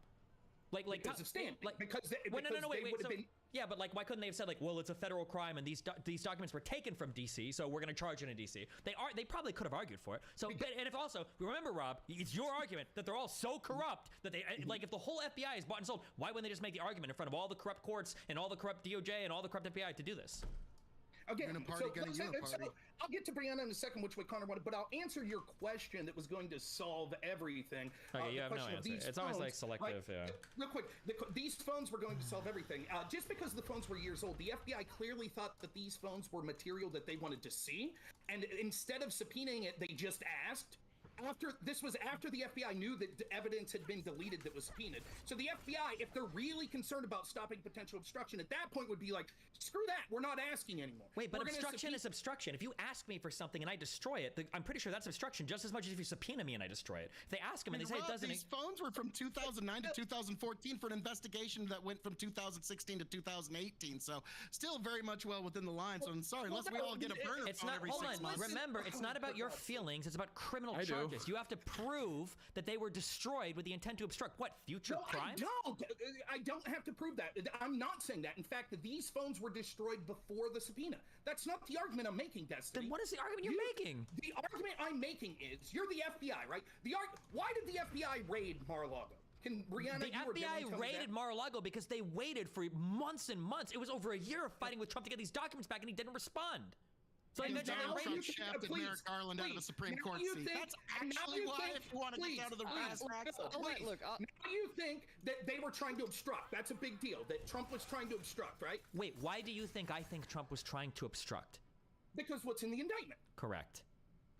Because of standing. Wait, yeah, but like, why couldn't they have said like, well, it's a federal crime and these documents were taken from D.C., so we're going to charge it in D.C. They probably could have argued for it. So, and if also remember, Rob, it's your argument that they're all so corrupt that they like, if the whole FBI is bought and sold, why wouldn't they just make the argument in front of all the corrupt courts and all the corrupt DOJ and all the corrupt FBI to do this? Again, I'll get to Brianna in a second, which way Connor wanted, but I'll answer your question that was going to solve everything. Okay, you have no answer. It's always like selective, yeah. Real quick, these phones were going to solve everything. Just because the phones were years old, the FBI clearly thought that these phones were material that they wanted to see, and instead of subpoenaing it, they just asked. This was after the FBI knew that evidence had been deleted that was subpoenaed. So the FBI, if they're really concerned about stopping potential obstruction, at that point would be like, screw that, we're not asking anymore. Wait, but obstruction is obstruction. If you ask me for something and I destroy it, I'm pretty sure that's obstruction just as much as if you subpoena me and I destroy it. If they ask them and they say it doesn't... These phones were from 2009 to 2014 for an investigation that went from 2016 to 2018, so still very much well within the line. So I'm sorry, unless we all get a burner phone every 6 months. Remember, it's not about your feelings, it's about criminal charges. You have to prove that they were destroyed with the intent to obstruct what, future crimes? I don't have to prove that. I'm not saying that. In fact, these phones were destroyed before the subpoena. That's not the argument I'm making, Destiny. Then what is the argument you're making? The argument I'm making is, you're the FBI, right? Why did the FBI raid Mar-a-Lago? Can Brianna, the FBI raided Mar-a-Lago because they waited for months and months. It was over a year of fighting with Trump to get these documents back, and he didn't respond. So eventually Trump shafted Merrick Garland out of the Supreme Court seat. That's actually why, if you want to get out of the brass tacks. Now you think that they were trying to obstruct. That's a big deal, that Trump was trying to obstruct, right? Wait, why do you think I think Trump was trying to obstruct? Because what's in the indictment. Correct.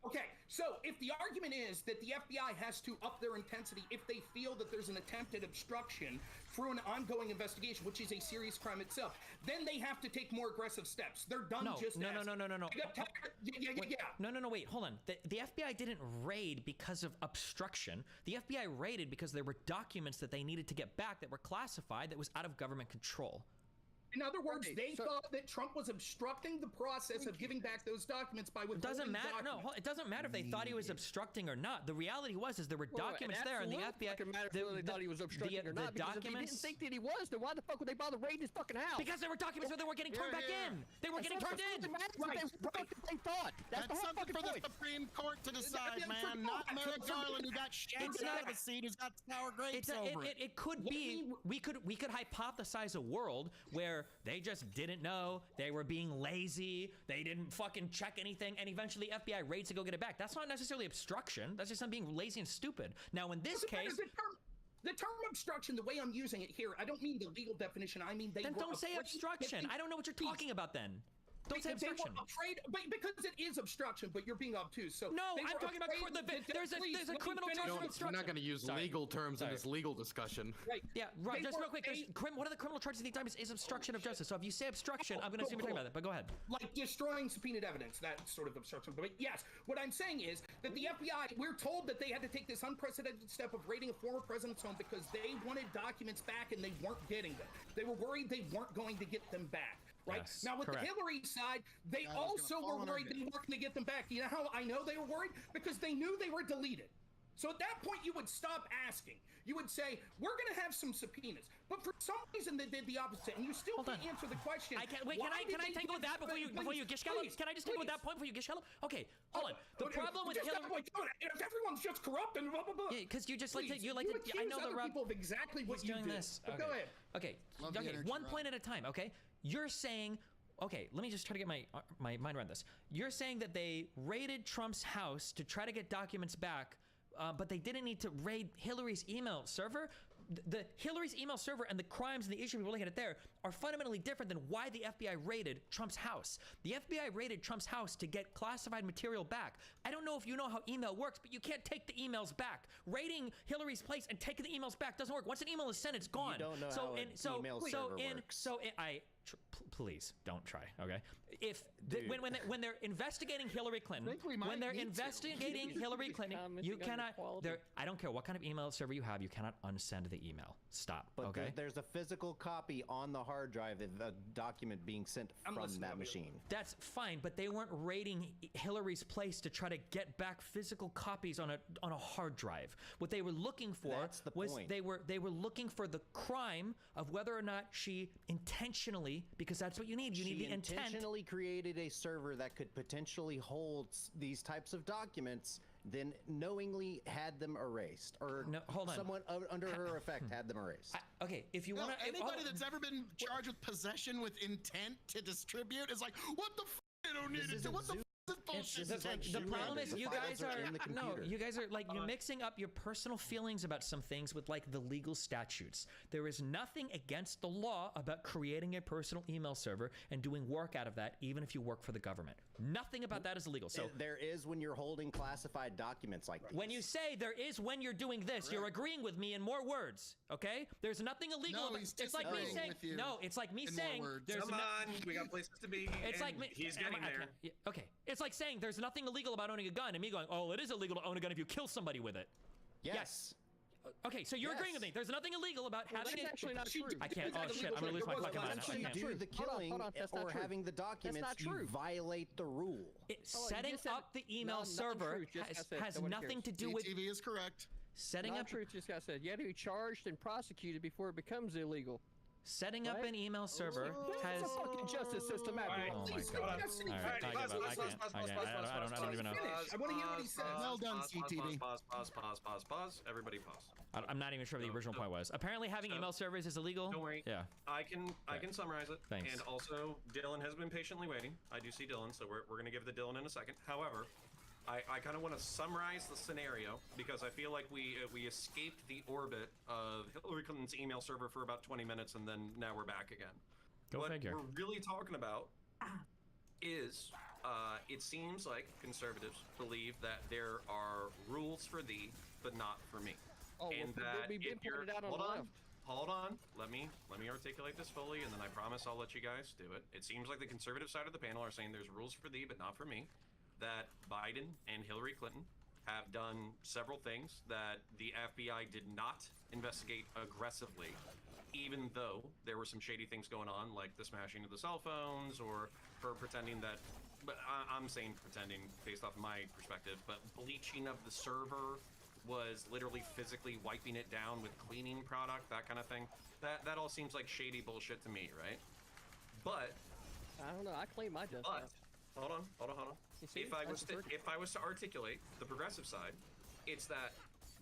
Okay, so if the argument is that the FBI has to up their intensity if they feel that there's an attempted obstruction through an ongoing investigation, which is a serious crime itself, then they have to take more aggressive steps. They're done No, just no, wait, hold on. The FBI didn't raid because of obstruction. The FBI raided because there were documents that they needed to get back that were classified that was out of government control. In other words, they thought that Trump was obstructing the process of giving back those documents by withholding documents. It doesn't matter if they thought he was obstructing or not. The reality was the were documents there, and the FBI they thought he was obstructing or not. Because if they didn't think that he was, then why the fuck would they bother raiding his fucking house? Because there were documents where they were getting turned back in. They were getting turned in. They thought. That's something for the Supreme Court to decide, man. Not Merrick Garland, who got shafted out of the seat, who's got sour grapes over it. It could be. We could hypothesize a world where they just didn't know, they were being lazy, they didn't fucking check anything, and eventually FBI raids to go get it back. That's not necessarily obstruction. That's just them being lazy and stupid. Now, in this case... The term obstruction, the way I'm using it here, I don't mean the legal definition. I mean they Then don't say obstruction. I don't know what you're talking about then. Don't say obstruction. They were afraid, because it is obstruction, but you're being obtuse. So no, I'm talking about there's a criminal charge of obstruction. We're not going to use legal terms in this legal discussion. Right. Yeah, right. Just real quick, one of the criminal charges of the time is obstruction of justice. So if you say obstruction, I'm going to assume you're talking about that. But go ahead. Like destroying subpoenaed evidence, that sort of obstruction. But yes, what I'm saying is that the FBI, we're told that they had to take this unprecedented step of raiding a former president's home because they wanted documents back and they weren't getting them. They were worried they weren't going to get them back. Right? Yes, now, with correct. the Hillary side, they also were worried they weren't going to get them back. You know how I know they were worried? Because they knew they were deleted. So at that point, you would stop asking. You would say, we're going to have some subpoenas. But for some reason, they did the opposite. And you still can't answer the question. Can I tangle with that before you gish Gallo? Can I just tangle with that point before you gish Gallo? Okay, hold on. The problem with Hillary... If everyone's just corrupt and blah, blah, blah. Yeah, because you just like to... I know the people of exactly what you do. This. Okay. Go ahead. Okay, one point at a time, okay? You're saying... Okay, let me just try to get my mind around this. You're saying that they raided Trump's house to try to get documents back, but they didn't need to raid Hillary's email server? the Hillary's email server and the crimes and the issue we're looking at there are fundamentally different than why the FBI raided Trump's house. The FBI raided Trump's house to get classified material back. I don't know if you know how email works, but you can't take the emails back. Raiding Hillary's place and taking the emails back doesn't work. Once an email is sent, it's gone. You don't know how an email server works. Please don't try. Okay, if when they're investigating Hillary Clinton, you cannot. I don't care what kind of email server you have, you cannot unsend the email. Stop. But okay. There's a physical copy on the hard drive of a document being sent from that machine. That's fine, but they weren't raiding Hillary's place to try to get back physical copies on a hard drive. What they were looking for was they were looking for the crime of whether or not she intentionally, because that's what you need. You need the intent. She intentionally created a server that could potentially hold these types of documents, then knowingly had them erased, or someone under her effect had them erased. Okay, if you want to, anybody that's ever been charged with possession with intent to distribute is like, what the f? I don't need it. What the f? The problem is you guys are like you're mixing up your personal feelings about some things with like the legal statutes. There is nothing against the law about creating a personal email server and doing work out of that, even if you work for the government. Nothing about that is illegal. So there is when you're holding classified documents like these. When you say there is when you're doing this, you're agreeing with me in more words. Okay? There's nothing illegal. It's like me saying no. It's like me saying there's come on. We got places to be. It's like me. He's getting there. Okay. It's like saying there's nothing illegal about owning a gun, and me going, oh, it is illegal to own a gun if you kill somebody with it. Yes. Okay, so you're agreeing with me. There's nothing illegal about having it. That's actually not true. I can't. Oh shit! I'm gonna lose my fucking mind. If you do the killing or having the documents, you violate the rule. Setting up the email server has nothing to do with. TV is correct. Setting up. Truth just got said. You have to be charged and prosecuted before it becomes illegal. Setting up an email server has a fucking justice system. Oh my god! I don't even know. I want to hear what he says. Well done, CTV. Pause. Everybody pause. I'm not even sure what the original point was. Apparently, having email servers is illegal. Don't worry. Yeah. I can summarize it. Thanks. And also, Dylan has been patiently waiting. I do see Dylan, so we're gonna give the Dylan in a second. However, I kind of want to summarize the scenario because I feel like we escaped the orbit of Hillary Clinton's email server for about 20 minutes, and then now we're back again. What we're really talking about is it seems like conservatives believe that there are rules for thee, but not for me. And that if you're hold on, let me articulate this fully, and then I promise I'll let you guys do it. It seems like the conservative side of the panel are saying there's rules for thee, but not for me. That Biden and Hillary Clinton have done several things that the FBI did not investigate aggressively, even though there were some shady things going on, like the smashing of the cell phones, or her pretending that, but I'm saying pretending based off my perspective, but bleaching of the server was literally physically wiping it down with cleaning product, that kind of thing. That all seems like shady bullshit to me, right? But I don't know. I claim my justice. Hold on. If I was to articulate the progressive side, it's that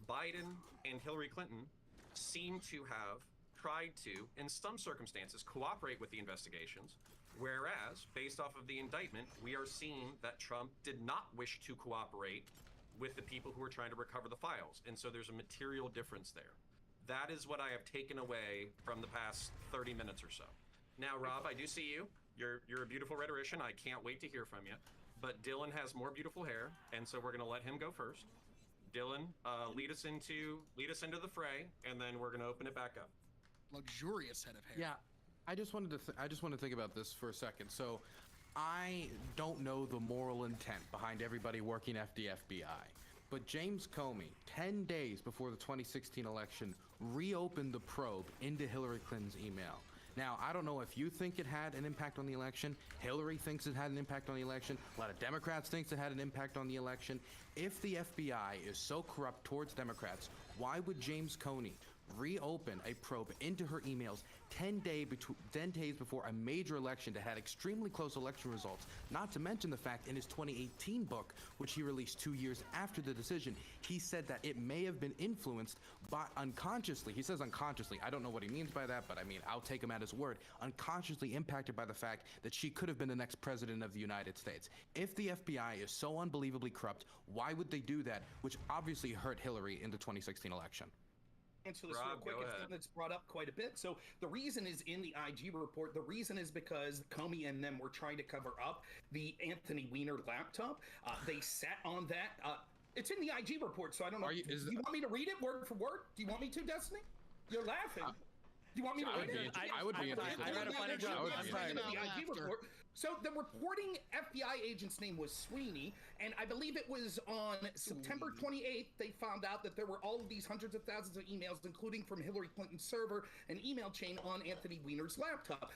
Biden and Hillary Clinton seem to have tried to, in some circumstances, cooperate with the investigations, whereas, based off of the indictment, we are seeing that Trump did not wish to cooperate with the people who are trying to recover the files, and so there's a material difference there. That is what I have taken away from the past 30 minutes or so. Now, Rob, I do see you. You're a beautiful rhetorician. I can't wait to hear from you. But Dylan has more beautiful hair, and so we're gonna let him go first. Dylan, lead us into the fray, and then we're gonna open it back up. Luxurious head of hair. Yeah, I just wanted to think about this for a second. So, I don't know the moral intent behind everybody working at the FBI, but James Comey, 10 days before the 2016 election, reopened the probe into Hillary Clinton's email. Now, I don't know if you think it had an impact on the election. Hillary thinks it had an impact on the election. A lot of Democrats think it had an impact on the election. If the FBI is so corrupt towards Democrats, why would James Comey reopen a probe into her emails 10 days before a major election that had extremely close election results? Not to mention the fact in his 2018 book, which he released 2 years after the decision, he said that it may have been influenced by unconsciously. He says unconsciously. I don't know what he means by that, but I mean, I'll take him at his word. Unconsciously impacted by the fact that she could have been the next president of the United States. If the FBI is so unbelievably corrupt, why would they do that, which obviously hurt Hillary in the 2016 election? answer this Rob, real quick. go It's ahead. something that's brought up quite a bit. So the reason is in the IG report. The reason is because Comey and them were trying to cover up the Anthony Weiner laptop. They sat on that. It's in the IG report, so I don't know. Do you want me to read it word for word? Do you want me to, Destiny? You're laughing. Do you want me to read it? I would be interested. I read a funny joke. I'm sorry. The IG report. So the reporting FBI agent's name was Sweeney, and I believe it was on September 28th they found out that there were all of these hundreds of thousands of emails, including from Hillary Clinton's server, an email chain on Anthony Weiner's laptop.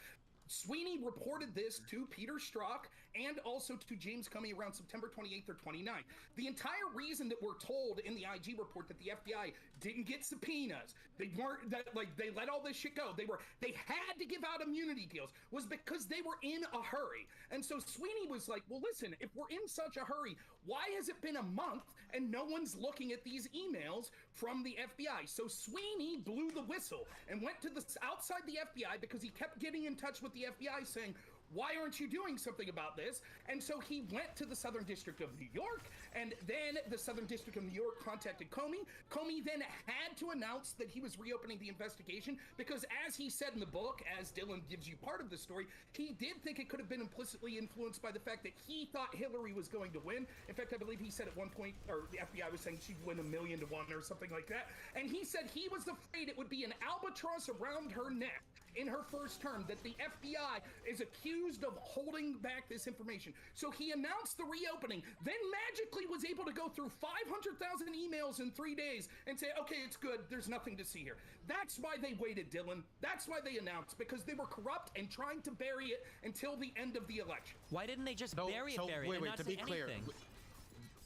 Sweeney reported this to Peter Strzok and also to James Comey around September 28th or 29th. The entire reason that we're told in the IG report that the FBI didn't get subpoenas, they weren't that like they let all this shit go. They had to give out immunity deals was because they were in a hurry. And so Sweeney was like, well, listen, if we're in such a hurry, why has it been a month and no one's looking at these emails from the FBI? So Sweeney blew the whistle and went to the outside the FBI because he kept getting in touch with the FBI saying, why aren't you doing something about this? And so he went to the Southern District of New York, and then the Southern District of New York contacted Comey. Comey then had to announce that he was reopening the investigation because, as he said in the book, as Dylan gives you part of the story, he did think it could have been implicitly influenced by the fact that he thought Hillary was going to win. In fact, I believe he said at one point, or the FBI was saying she'd win 1,000,000 to 1 or something like that. And he said he was afraid it would be an albatross around her neck in her first term, that the FBI is accused of holding back this information. So he announced the reopening, then magically was able to go through 500,000 emails in 3 days and say, okay, it's good, there's nothing to see here. That's why they waited, Dylan. That's why they announced, because they were corrupt and trying to bury it until the end of the election. Why didn't they just bury it and not to say be clear, anything?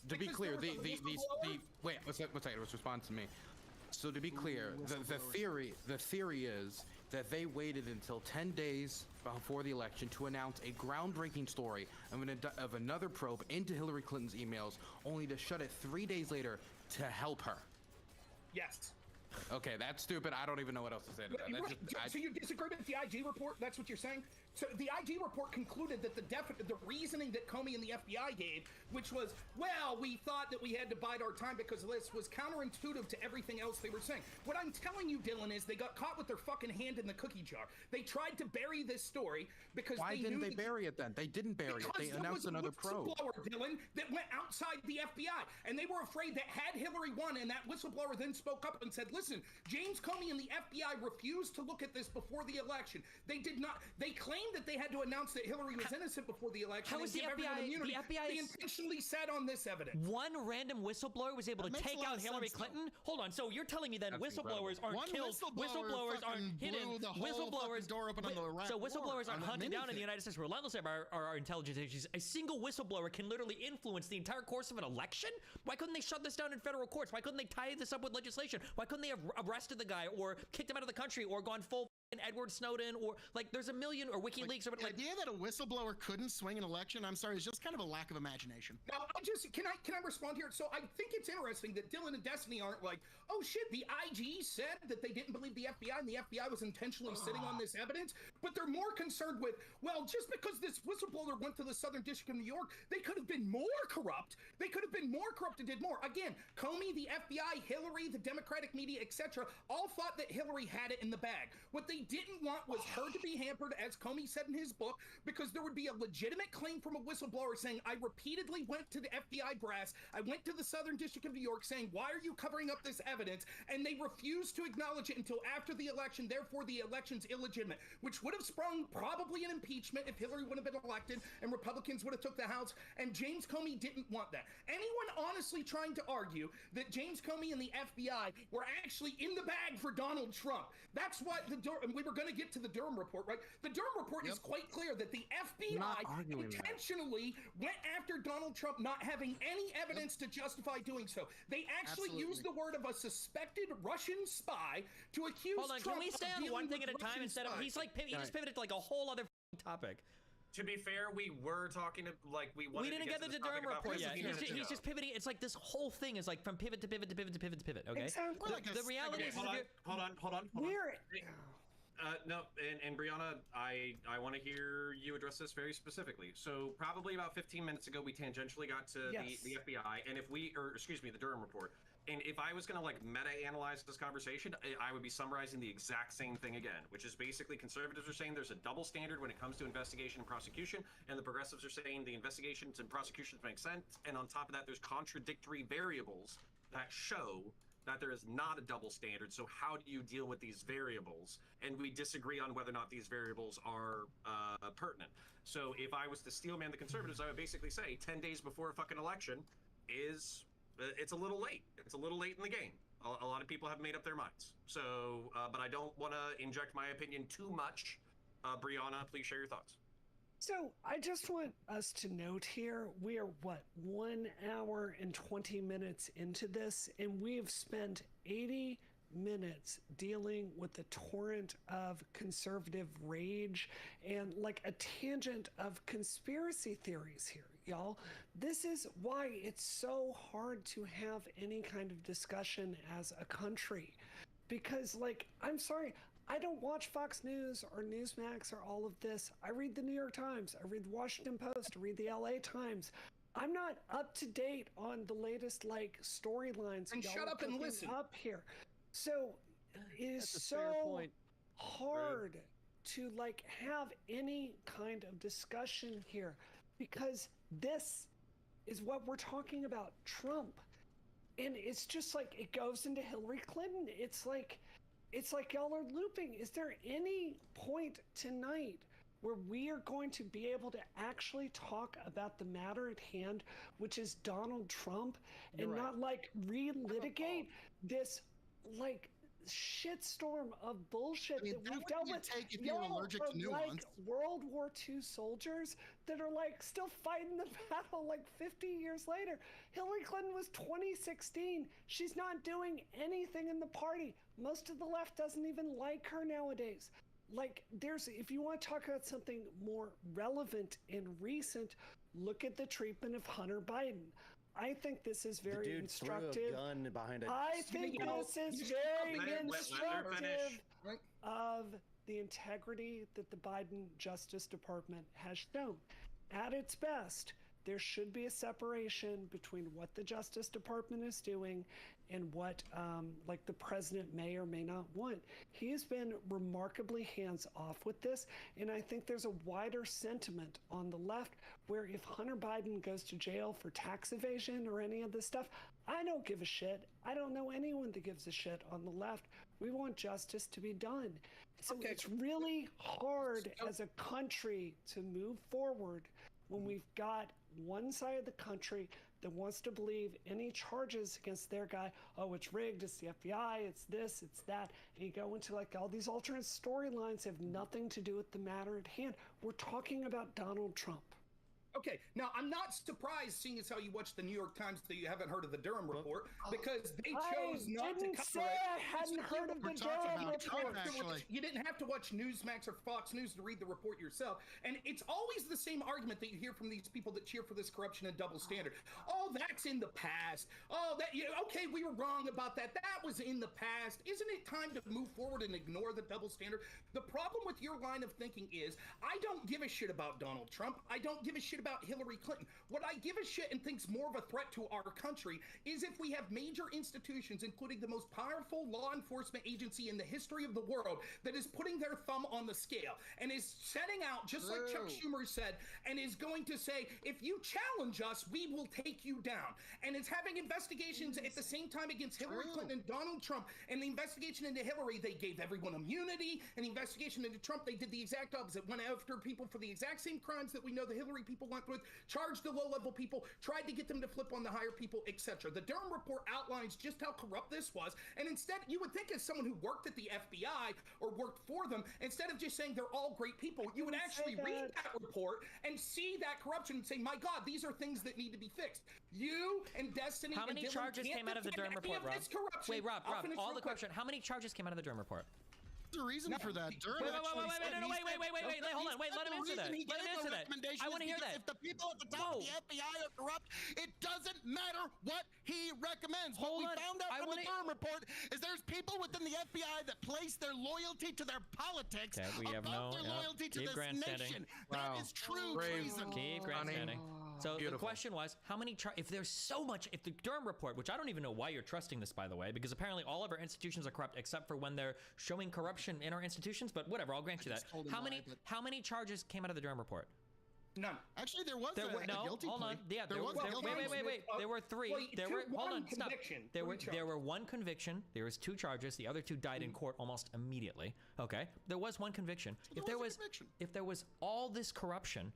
to be Because clear, there was a whistleblower? wait, let's respond to me. So to be clear, the theory is that they waited until 10 days before the election to announce a groundbreaking story of another probe into Hillary Clinton's emails, only to shut it 3 days later to help her. Yes. Okay, that's stupid. I don't even know what else to say to that. That's just, So you disagree with the IG report? That's what you're saying? So the IG report concluded that the reasoning that Comey and the FBI gave, which was, well, we thought that we had to bide our time because of this, was counterintuitive to everything else they were saying. What I'm telling you, Dylan, is they got caught with their fucking hand in the cookie jar. They tried to bury this story because why didn't they bury it then? They didn't bury it. They announced another probe. Whistleblower, Dylan, that went outside the FBI, and they were afraid that had Hillary won, and that whistleblower then spoke up and said, listen, James Comey and the FBI refused to look at this before the election. They did not. They claimed that they had to announce that Hillary was innocent before the election. How is the give everyone FBI immunity. the FBI They intentionally sat on this evidence. One random whistleblower was able to That makes take a lot out of Hillary sense, Clinton? Hold on, so you're telling me then That's whistleblowers aren't One killed, whistleblowers aren't fucking hidden, blew the whole whistleblowers fucking door open on the so whistleblowers war, aren't on hunted down in the anything. United States relentlessly by our intelligence agencies. A single whistleblower can literally influence the entire course of an election? Why couldn't they shut this down in federal courts? Why couldn't they tie this up with legislation? Why couldn't they have arrested the guy or kicked him out of the country or gone full Edward Snowden or like there's a million or WikiLeaks or The idea that a whistleblower couldn't swing an election, I'm sorry, is just kind of a lack of imagination. Now, can I respond here? So I think it's interesting that Dylan and Destiny aren't like, oh shit, the IG said that they didn't believe the FBI and the FBI was intentionally sitting on this evidence, but they're more concerned with, well, just because this whistleblower went to the Southern District of New York, they could have been more corrupt. They could have been more corrupt and did more. Again, Comey, the FBI, Hillary, the Democratic media, etc., all thought that Hillary had it in the bag. What they didn't want was her to be hampered, as Comey said in his book, because there would be a legitimate claim from a whistleblower saying, I repeatedly went to the FBI brass, I went to the Southern District of New York saying, why are you covering up this evidence? And they refused to acknowledge it until after the election, therefore the election's illegitimate, which would have sprung probably an impeachment if Hillary would have been elected and Republicans would have took the House, and James Comey didn't want that. Anyone honestly trying to argue that James Comey and the FBI were actually in the bag for Donald Trump, that's what and we were going to get to the Durham report, right? The Durham report is quite clear that the FBI intentionally went after Donald Trump not having any evidence to justify doing so. They actually used the word of a suspected Russian spy to accuse Hold on, Trump can we stay of on one dealing thing at a with time Russian instead of spies. he just pivoted to like a whole other topic. To be fair, we were talking to, like, we We didn't get to the Durham report yet. He's just pivoting. pivoting. It's like this whole thing is like from pivot to pivot to pivot to pivot to pivot. Okay. Exactly. The reality is, Hold on. No, and Brianna, I want to hear you address this very specifically. So probably about 15 minutes ago, we tangentially got to Yes. the FBI, and the Durham report. And if I was going to like meta-analyze this conversation, I would be summarizing the exact same thing again, which is basically conservatives are saying there's a double standard when it comes to investigation and prosecution, and the progressives are saying the investigations and prosecutions make sense, and on top of that, there's contradictory variables that show that there is not a double standard. So how do you deal with these variables? And we disagree on whether or not these variables are pertinent. So if I was to steelman the conservatives, I would basically say 10 days before a fucking election is... it's a little late. It's a little late in the game. A lot of people have made up their minds. So, but I don't want to inject my opinion too much. Brianna, please share your thoughts. So I just want us to note here, we are, what, 1 hour and 20 minutes into this, and we have spent 80 minutes dealing with the torrent of conservative rage and like a tangent of conspiracy theories here. Y'all, this is why it's so hard to have any kind of discussion as a country. Because, like, I'm sorry, I don't watch Fox News or Newsmax or all of this. I read the New York Times, I read the Washington Post, I read the LA Times. I'm not up to date on the latest, like, storylines. And shut up and listen. Up here. So, it is so hard to, like, have any kind of discussion here. Because this is what we're talking about, Trump. And it's just like, it goes into Hillary Clinton. It's like y'all are looping. Is there any point tonight where we are going to be able to actually talk about the matter at hand, which is Donald Trump, and not like relitigate this like shitstorm of bullshit that we've dealt with? Y'all are like World War II soldiers that are like still fighting the battle like 50 years later. Hillary Clinton was 2016. She's not doing anything in the party. Most of the left doesn't even like her nowadays. Like, if you want to talk about something more relevant and recent, look at the treatment of Hunter Biden. I think this is very instructive. Threw a gun behind a I think this is very instructive of the integrity that the Biden Justice Department has shown. At its best, there should be a separation between what the Justice Department is doing and what like the president may or may not want. He has been remarkably hands-off with this, and I think there's a wider sentiment on the left where if Hunter Biden goes to jail for tax evasion or any of this stuff, I don't give a shit. I don't know anyone that gives a shit on the left. We want justice to be done. So it's really hard as a country to move forward when we've got one side of the country that wants to believe any charges against their guy, oh, it's rigged, it's the FBI, it's this, it's that, and you go into like all these alternate storylines have nothing to do with the matter at hand. We're talking about Donald Trump. Okay, now I'm not surprised, seeing as how you watched the New York Times, that you haven't heard of the Durham report, because they chose not to cover it. I hadn't heard of the Durham report. You didn't have to watch Newsmax or Fox News to read the report yourself. And it's always the same argument that you hear from these people that cheer for this corruption and double standard. Oh, that's in the past. Oh, okay, we were wrong about that. That was in the past. Isn't it time to move forward and ignore the double standard? The problem with your line of thinking is, I don't give a shit about Donald Trump. I don't give a shit about Hillary Clinton. What I give a shit and think's more of a threat to our country is if we have major institutions, including the most powerful law enforcement agency in the history of the world, that is putting their thumb on the scale and is setting out, just like Chuck Schumer said, and is going to say, if you challenge us, we will take you down. And it's having investigations at the same time against Hillary Clinton and Donald Trump. And the investigation into Hillary, they gave everyone immunity. And the investigation into Trump, they did the exact opposite. Went after people for the exact same crimes that we know the Hillary people went with, charged the low-level people, tried to get them to flip on the higher people, etc. The Durham report outlines just how corrupt this was, and instead, you would think as someone who worked at the FBI or worked for them, instead of just saying they're all great people, you would actually read that report and see that corruption and say, my God, these are things that need to be fixed. You and Destiny How many and Dylan charges came out of the Durham report, Rob? Wait, Rob, all the corruption. How many charges came out of the Durham report? The reason for that, Durham wait, hold on, let him answer that. Let him answer that. I want to hear that. If the people at the top of the FBI are corrupt, it doesn't matter what he recommends. What we found out from the Durham report is there's people within the FBI that place their loyalty to their politics above their loyalty to this nation. That is true treason. Keep grandstanding. So the question was, how many if there's so much, if the Durham report, which I don't even know why you're trusting this, by the way, because apparently all of our institutions are corrupt except for when they're showing corruption in our institutions, but whatever, I'll grant you that. How many charges came out of the Durham report? None. Actually, there was a guilty hold plea. on. Yeah, there was wait. There were three. Hold on, stop. There were one conviction. There was 2 charges. The other 2 died in court almost immediately. Okay. There was one conviction. If there was all this corruption,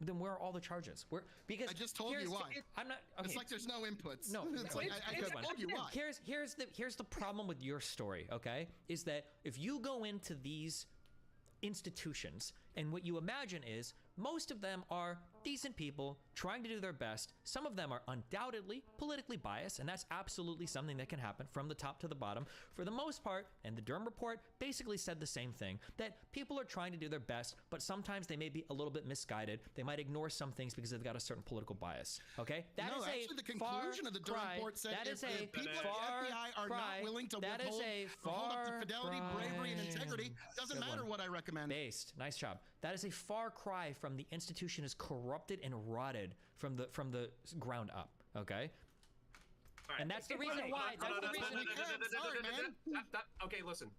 then where are all the charges? Because I just told you why. I'm not. Okay. It's like there's no inputs. No, it's like I just told you why. Here's the problem with your story. Okay, is that if you go into these institutions and what you imagine is most of them are decent people trying to do their best. Some of them are undoubtedly politically biased, and that's absolutely something that can happen from the top to the bottom. For the most part, and the Durham report basically said the same thing, that people are trying to do their best, but sometimes they may be a little bit misguided. They might ignore some things because they've got a certain political bias. Okay? Actually, the conclusion of the Durham report said if people at the FBI are not willing to hold up to fidelity, bravery, and integrity, doesn't matter what I recommend. Based. Nice job. That is a far cry from the institution is corrupted and rotted from the ground up. Okay. Right. And that's the reason why. Okay, listen.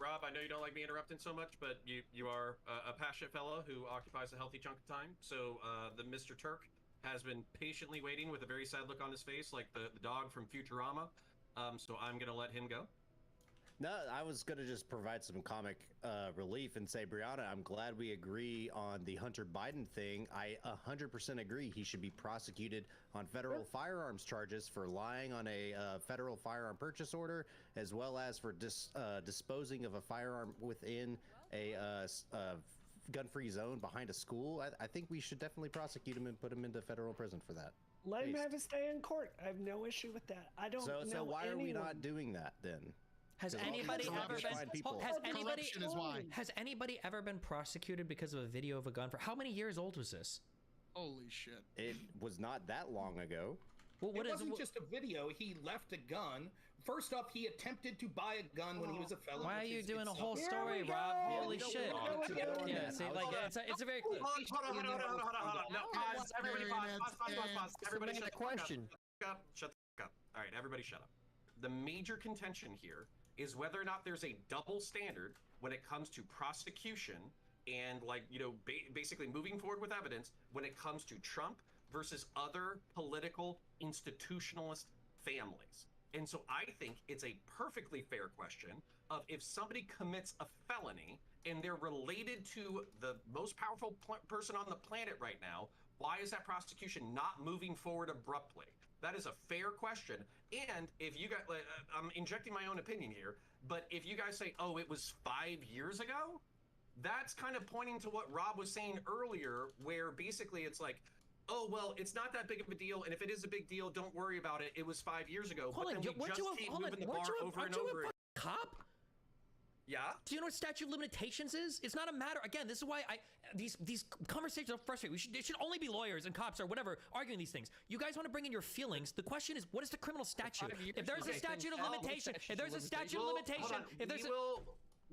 Rob, I know you don't like me interrupting so much, but you are a passionate fellow who occupies a healthy chunk of time. So the Mr. Turk has been patiently waiting with a very sad look on his face, like the dog from Futurama. So I'm gonna let him go. No, I was going to just provide some comic relief and say, Brianna, I'm glad we agree on the Hunter Biden thing. I 100% agree he should be prosecuted on federal firearms charges for lying on a federal firearm purchase order, as well as for disposing of a firearm within a gun-free zone behind a school. I think we should definitely prosecute him and put him into federal prison for that. Let him have his day in court. I have no issue with that. I don't know. So why are we not doing that then? Has anybody ever been prosecuted because of a video of a gun? For how many years old was this? Holy shit! It was not that long ago. Well, it wasn't just a video. He left a gun. First off, he attempted to buy a gun when he was a felon. Why are you doing a whole story, Rob? Holy shit! Yeah, see, like it's a very. Hold on. No, everybody pause. Everybody shut the question. Shut the fuck up. All right, everybody shut up. The major contention here is whether or not there's a double standard when it comes to prosecution and basically moving forward with evidence when it comes to Trump versus other political institutionalist families. And so I think it's a perfectly fair question of if somebody commits a felony and they're related to the most powerful person on the planet right now, why is that prosecution not moving forward abruptly? That is a fair question. And if you guys, I'm injecting my own opinion here, but if you guys say, oh, it was 5 years ago, that's kind of pointing to what Rob was saying earlier, where basically it's like, oh, well, it's not that big of a deal, and if it is a big deal, don't worry about it. It was 5 years ago. But then we just keep moving the bar over and over. Cop? Yeah. Do you know what statute of limitations is? It's not a matter. Again, this is why these conversations are frustrating. It should only be lawyers and cops or whatever arguing these things. You guys want to bring in your feelings. The question is, what is the criminal statute? If there's a statute of limitation,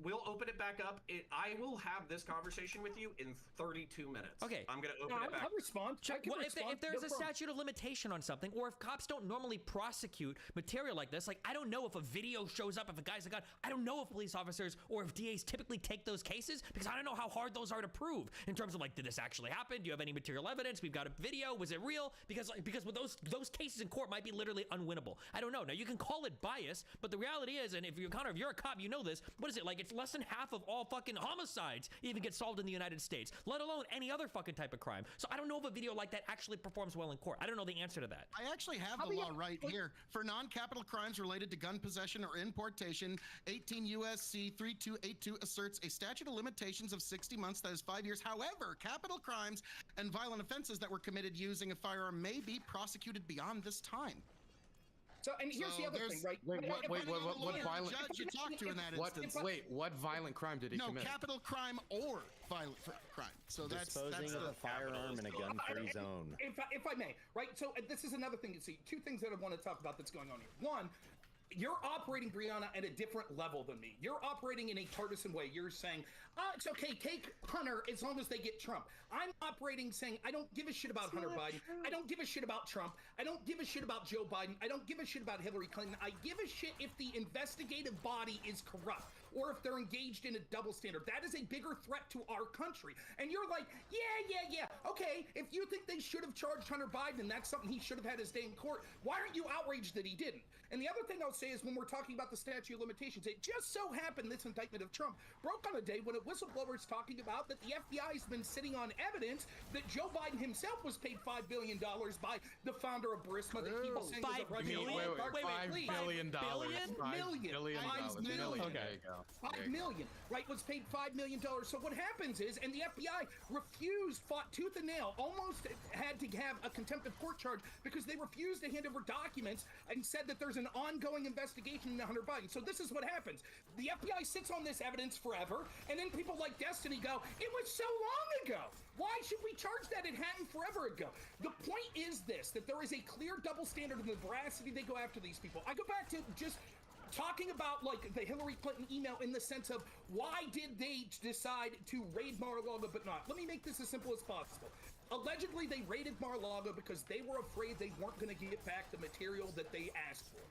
We'll open it back up. I will have this conversation with you in 32 minutes. Okay. I'm going to open it back. I'll respond. If there's a statute of limitation on something, or if cops don't normally prosecute material like this, like I don't know if a video shows up, if a guy's a gun, I don't know if police officers or if DAs typically take those cases because I don't know how hard those are to prove in terms of like, did this actually happen? Do you have any material evidence? We've got a video. Was it real? Because with those cases in court might be literally unwinnable. I don't know. Now you can call it bias, but the reality is, and if you're a cop, you know this. What is it like? It's less than half of all fucking homicides even get solved in the United States, let alone any other fucking type of crime. So I don't know if a video like that actually performs well in court. I don't know the answer to that. I actually have the law right here. For non-capital crimes related to gun possession or importation, 18 U.S.C. 3282 asserts a statute of limitations of 60 months, that is 5 years. However, capital crimes and violent offenses that were committed using a firearm may be prosecuted beyond this time. So, and here's the other thing, right? Wait, what violent? Judge you talk to in that instance. What violent crime did he commit? No, capital crime or violent crime. So that's disposing of a firearm in a gun-free zone. If I may, right? So this is another thing. You see, 2 things that I want to talk about that's going on here. One, you're operating, Brianna, at a different level than me. You're operating in a partisan way. You're saying, it's okay, take Hunter as long as they get Trump. I'm operating saying, I don't give a shit about Hunter Biden. I don't give a shit about Trump. I don't give a shit about Joe Biden. I don't give a shit about Hillary Clinton. I give a shit if the investigative body is corrupt or if they're engaged in a double standard. That is a bigger threat to our country. And you're like, yeah. Okay, if you think they should have charged Hunter Biden and that's something he should have had his day in court, why aren't you outraged that he didn't? And the other thing I'll say is when we're talking about the statute of limitations, it just so happened this indictment of Trump broke on a day when a whistleblower is talking about that the FBI has been sitting on evidence that Joe Biden himself was paid $5 billion by the founder of Burisma that people saying was a Russian oligarch. $5 billion. $5 million, right, was paid $5 million. So what happens is, and the FBI fought tooth and nail, almost had to have a contempt of court charge because they refused to hand over documents and said that there's an ongoing investigation into Hunter Biden. So this is what happens. The FBI sits on this evidence forever, and then people like Destiny go, it was so long ago. Why should we charge that? It happened forever ago. The point is this, that there is a clear double standard in the veracity they go after these people. I go back to just talking about like the Hillary Clinton email in the sense of why did they decide to raid Mar-a-Lago but not? Let me make this as simple as possible. Allegedly, they raided Mar-a-Lago because they were afraid they weren't going to get back the material that they asked for.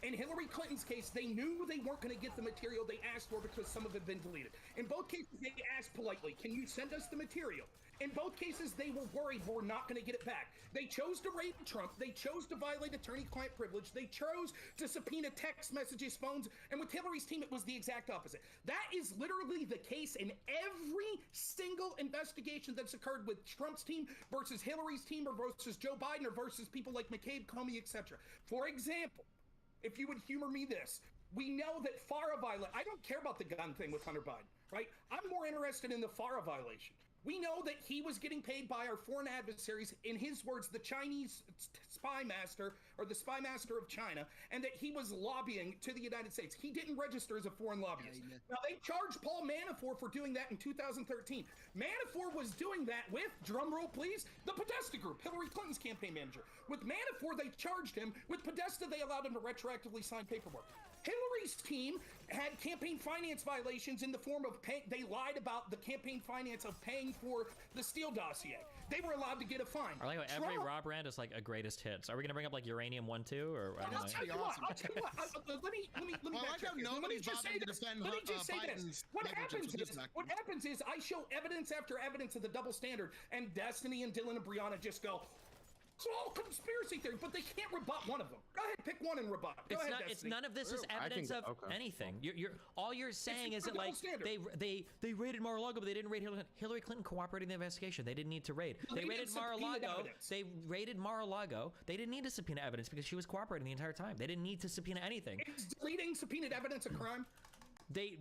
In Hillary Clinton's case, they knew they weren't going to get the material they asked for because some of it had been deleted. In both cases, they asked politely, can you send us the material? In both cases, they were worried we're not going to get it back. They chose to raid Trump. They chose to violate attorney-client privilege. They chose to subpoena text messages, phones, and with Hillary's team, it was the exact opposite. That is literally the case in every single investigation that's occurred with Trump's team versus Hillary's team or versus Joe Biden or versus people like McCabe, Comey, etc. For example, if you would humor me this, we know that FARA violation, I don't care about the gun thing with Hunter Biden, right? I'm more interested in the FARA violation. We know that he was getting paid by our foreign adversaries, in his words, the Chinese spy master, or the spy master of China, and that he was lobbying to the United States. He didn't register as a foreign lobbyist. Now, they charged Paul Manafort for doing that in 2013. Manafort was doing that with, drumroll please, the Podesta Group, Hillary Clinton's campaign manager. With Manafort, they charged him. With Podesta, they allowed him to retroactively sign paperwork. Hillery's team had campaign finance violations in the form of they lied about the campaign finance of paying for the Steele dossier. They were allowed to get a fine. I like how every Rob Rand is like a greatest hits. Are we gonna bring up like Uranium 1 2 or? I'll tell you what. Let me backtrack here. Let me just say this. What happens is I show evidence after evidence of the double standard, and Destiny and Dylan and Brianna just go, it's all conspiracy theory, but they can't rebut one of them. Go ahead, pick one and rebut. Go ahead, Destiny. It's none of this is evidence of anything. All you're saying is that like they raided Mar-a-Lago, but they didn't raid Hillary Clinton cooperated in the investigation. They didn't need to raid. They raided Mar-a-Lago. They raided Mar-a-Lago. They didn't need to subpoena evidence because she was cooperating the entire time. They didn't need to subpoena anything. Is deleting subpoenaed evidence a crime? The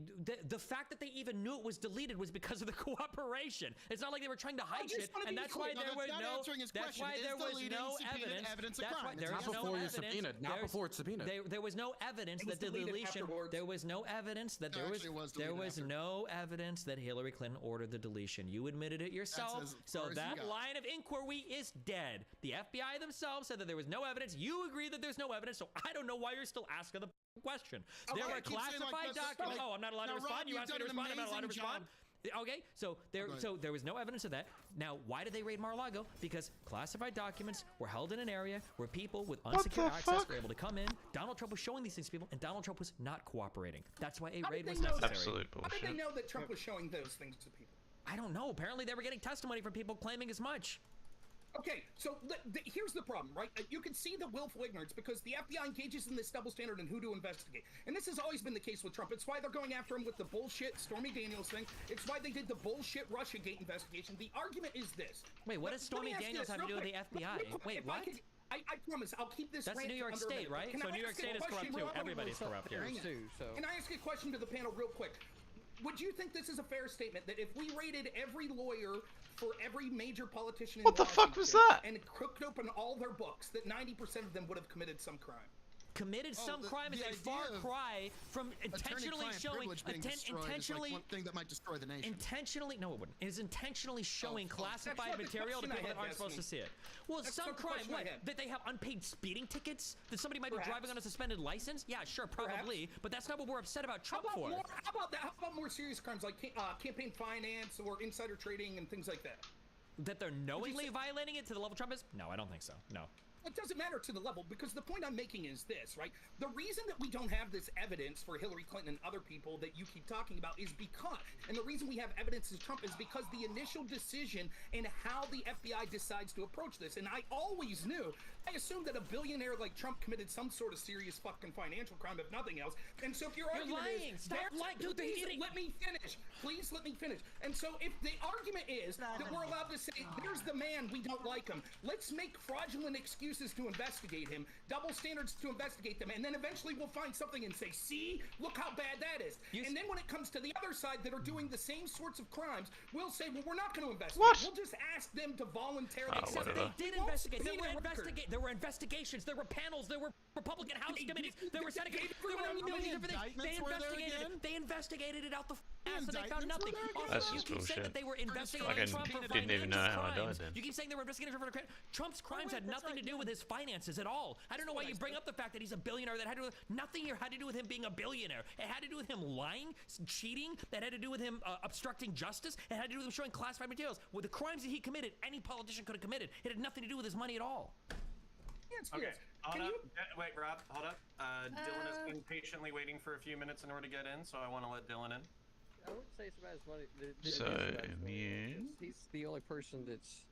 fact that they even knew it was deleted was because of the cooperation. It's not like they were trying to hide shit, and that's why there was no. That's why there was no evidence. That's why there was no evidence. Not before it's subpoenaed. There was no evidence that the deletion. There was no evidence that there was no evidence that Hillary Clinton ordered the deletion. You admitted it yourself. So that line of inquiry is dead. The FBI themselves said that there was no evidence. You agree that there's no evidence. So I don't know why you're still asking the question. There were classified documents. Oh, I'm not allowed to respond. You asked me to respond. I'm not allowed to respond. Okay, so there was no evidence of that. Now, why did they raid Mar-a-Lago? Because classified documents were held in an area where people with unsecured access were able to come in. Donald Trump was showing these things to people, and Donald Trump was not cooperating. That's why a raid was necessary. Absolute bullshit. How did they know that Trump was showing those things to people? I don't know. Apparently, they were getting testimony from people claiming as much. Okay, so here's the problem, right? You can see the willful ignorance because the FBI engages in this double standard and who to investigate. And this has always been the case with Trump. It's why they're going after him with the bullshit Stormy Daniels thing. It's why they did the bullshit Russiagate investigation. The argument is this. Wait, what does Stormy Daniels have to do with the FBI? Wait, what? I promise, I'll keep this. That's New York State, right? So New York State is corrupt too. Everybody's corrupt here. Can I ask a question to the panel real quick? Would you think this is a fair statement that if we raided every lawyer for every major politician in What the fuck was that? and cooked open all their books, that 90% of them would have committed some crime? committed some crime is a far cry from intentionally showing intentionally one thing that might destroy the nation. Intentionally, no, it wouldn't. It is intentionally showing classified material to people that aren't supposed to see it. Well, some crime, what? That they have unpaid speeding tickets? That somebody might be driving on a suspended license? Yeah, sure, probably. But that's not what we're upset about Trump for. How about that? How about more serious crimes like campaign finance or insider trading and things like that? That they're knowingly violating it to the level Trump is? No, I don't think so. No. It doesn't matter to the level, because the point I'm making is this, right? The reason that we don't have this evidence for Hillary Clinton and other people that you keep talking about is because, and the reason we have evidence is Trump is because the initial decision and how the FBI decides to approach this. And I always knew, I assumed that a billionaire like Trump committed some sort of serious fucking financial crime, if nothing else. And so if your argument lying. is, Stop lying, dude, let me finish. Please let me finish. And so if the argument is that we're allowed to say, there's the man, we don't like him, let's make fraudulent excuses to investigate him, double standards to investigate them, and then eventually we'll find something and say, see, look how bad that is. And then when it comes to the other side that are doing the same sorts of crimes, we'll say, well, we're not going to investigate. What? We'll just ask them to voluntarily. Except they did investigate. There were investigations. There were panels. There were Republican House committees. There were Senate committees. There were a million different things. They investigated it out the ass, and they found nothing. That's Also, you just keep saying bullshit. that they were investigating Trump for didn't even know how I died then. You keep saying they were investigating Trump for Trump's crimes had nothing to do with his finances at all. I don't know why you bring up the fact that he's a billionaire. That had to do with nothing here had to do with him being a billionaire. It had to do with him lying, cheating. That had to do with him obstructing justice. It had to do with him showing classified materials. With the crimes that he committed, any politician could have committed. It had nothing to do with his money at all. Okay, hold up. Wait, Rob, hold up. Dylan has been patiently waiting for a few minutes in order to get in, so I want to let Dylan in. I wouldn't say it's about his money. He's the only person that's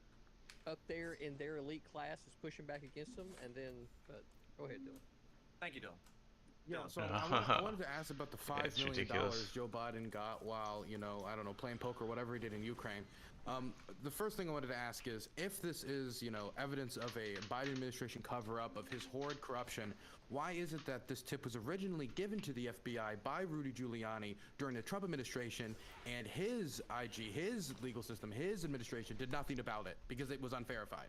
up there in their elite class is pushing back against them, and then, but go ahead, Dylan. Thank you, Dylan. Yeah, so I wanted to ask about the $5 million ridiculous. Joe Biden got while, I don't know, playing poker, whatever he did in Ukraine. The first thing I wanted to ask is, if this is, evidence of a Biden administration cover-up of his horrid corruption, why is it that this tip was originally given to the FBI by Rudy Giuliani during the Trump administration, and his IG, his legal system, his administration did nothing about it because it was unverified?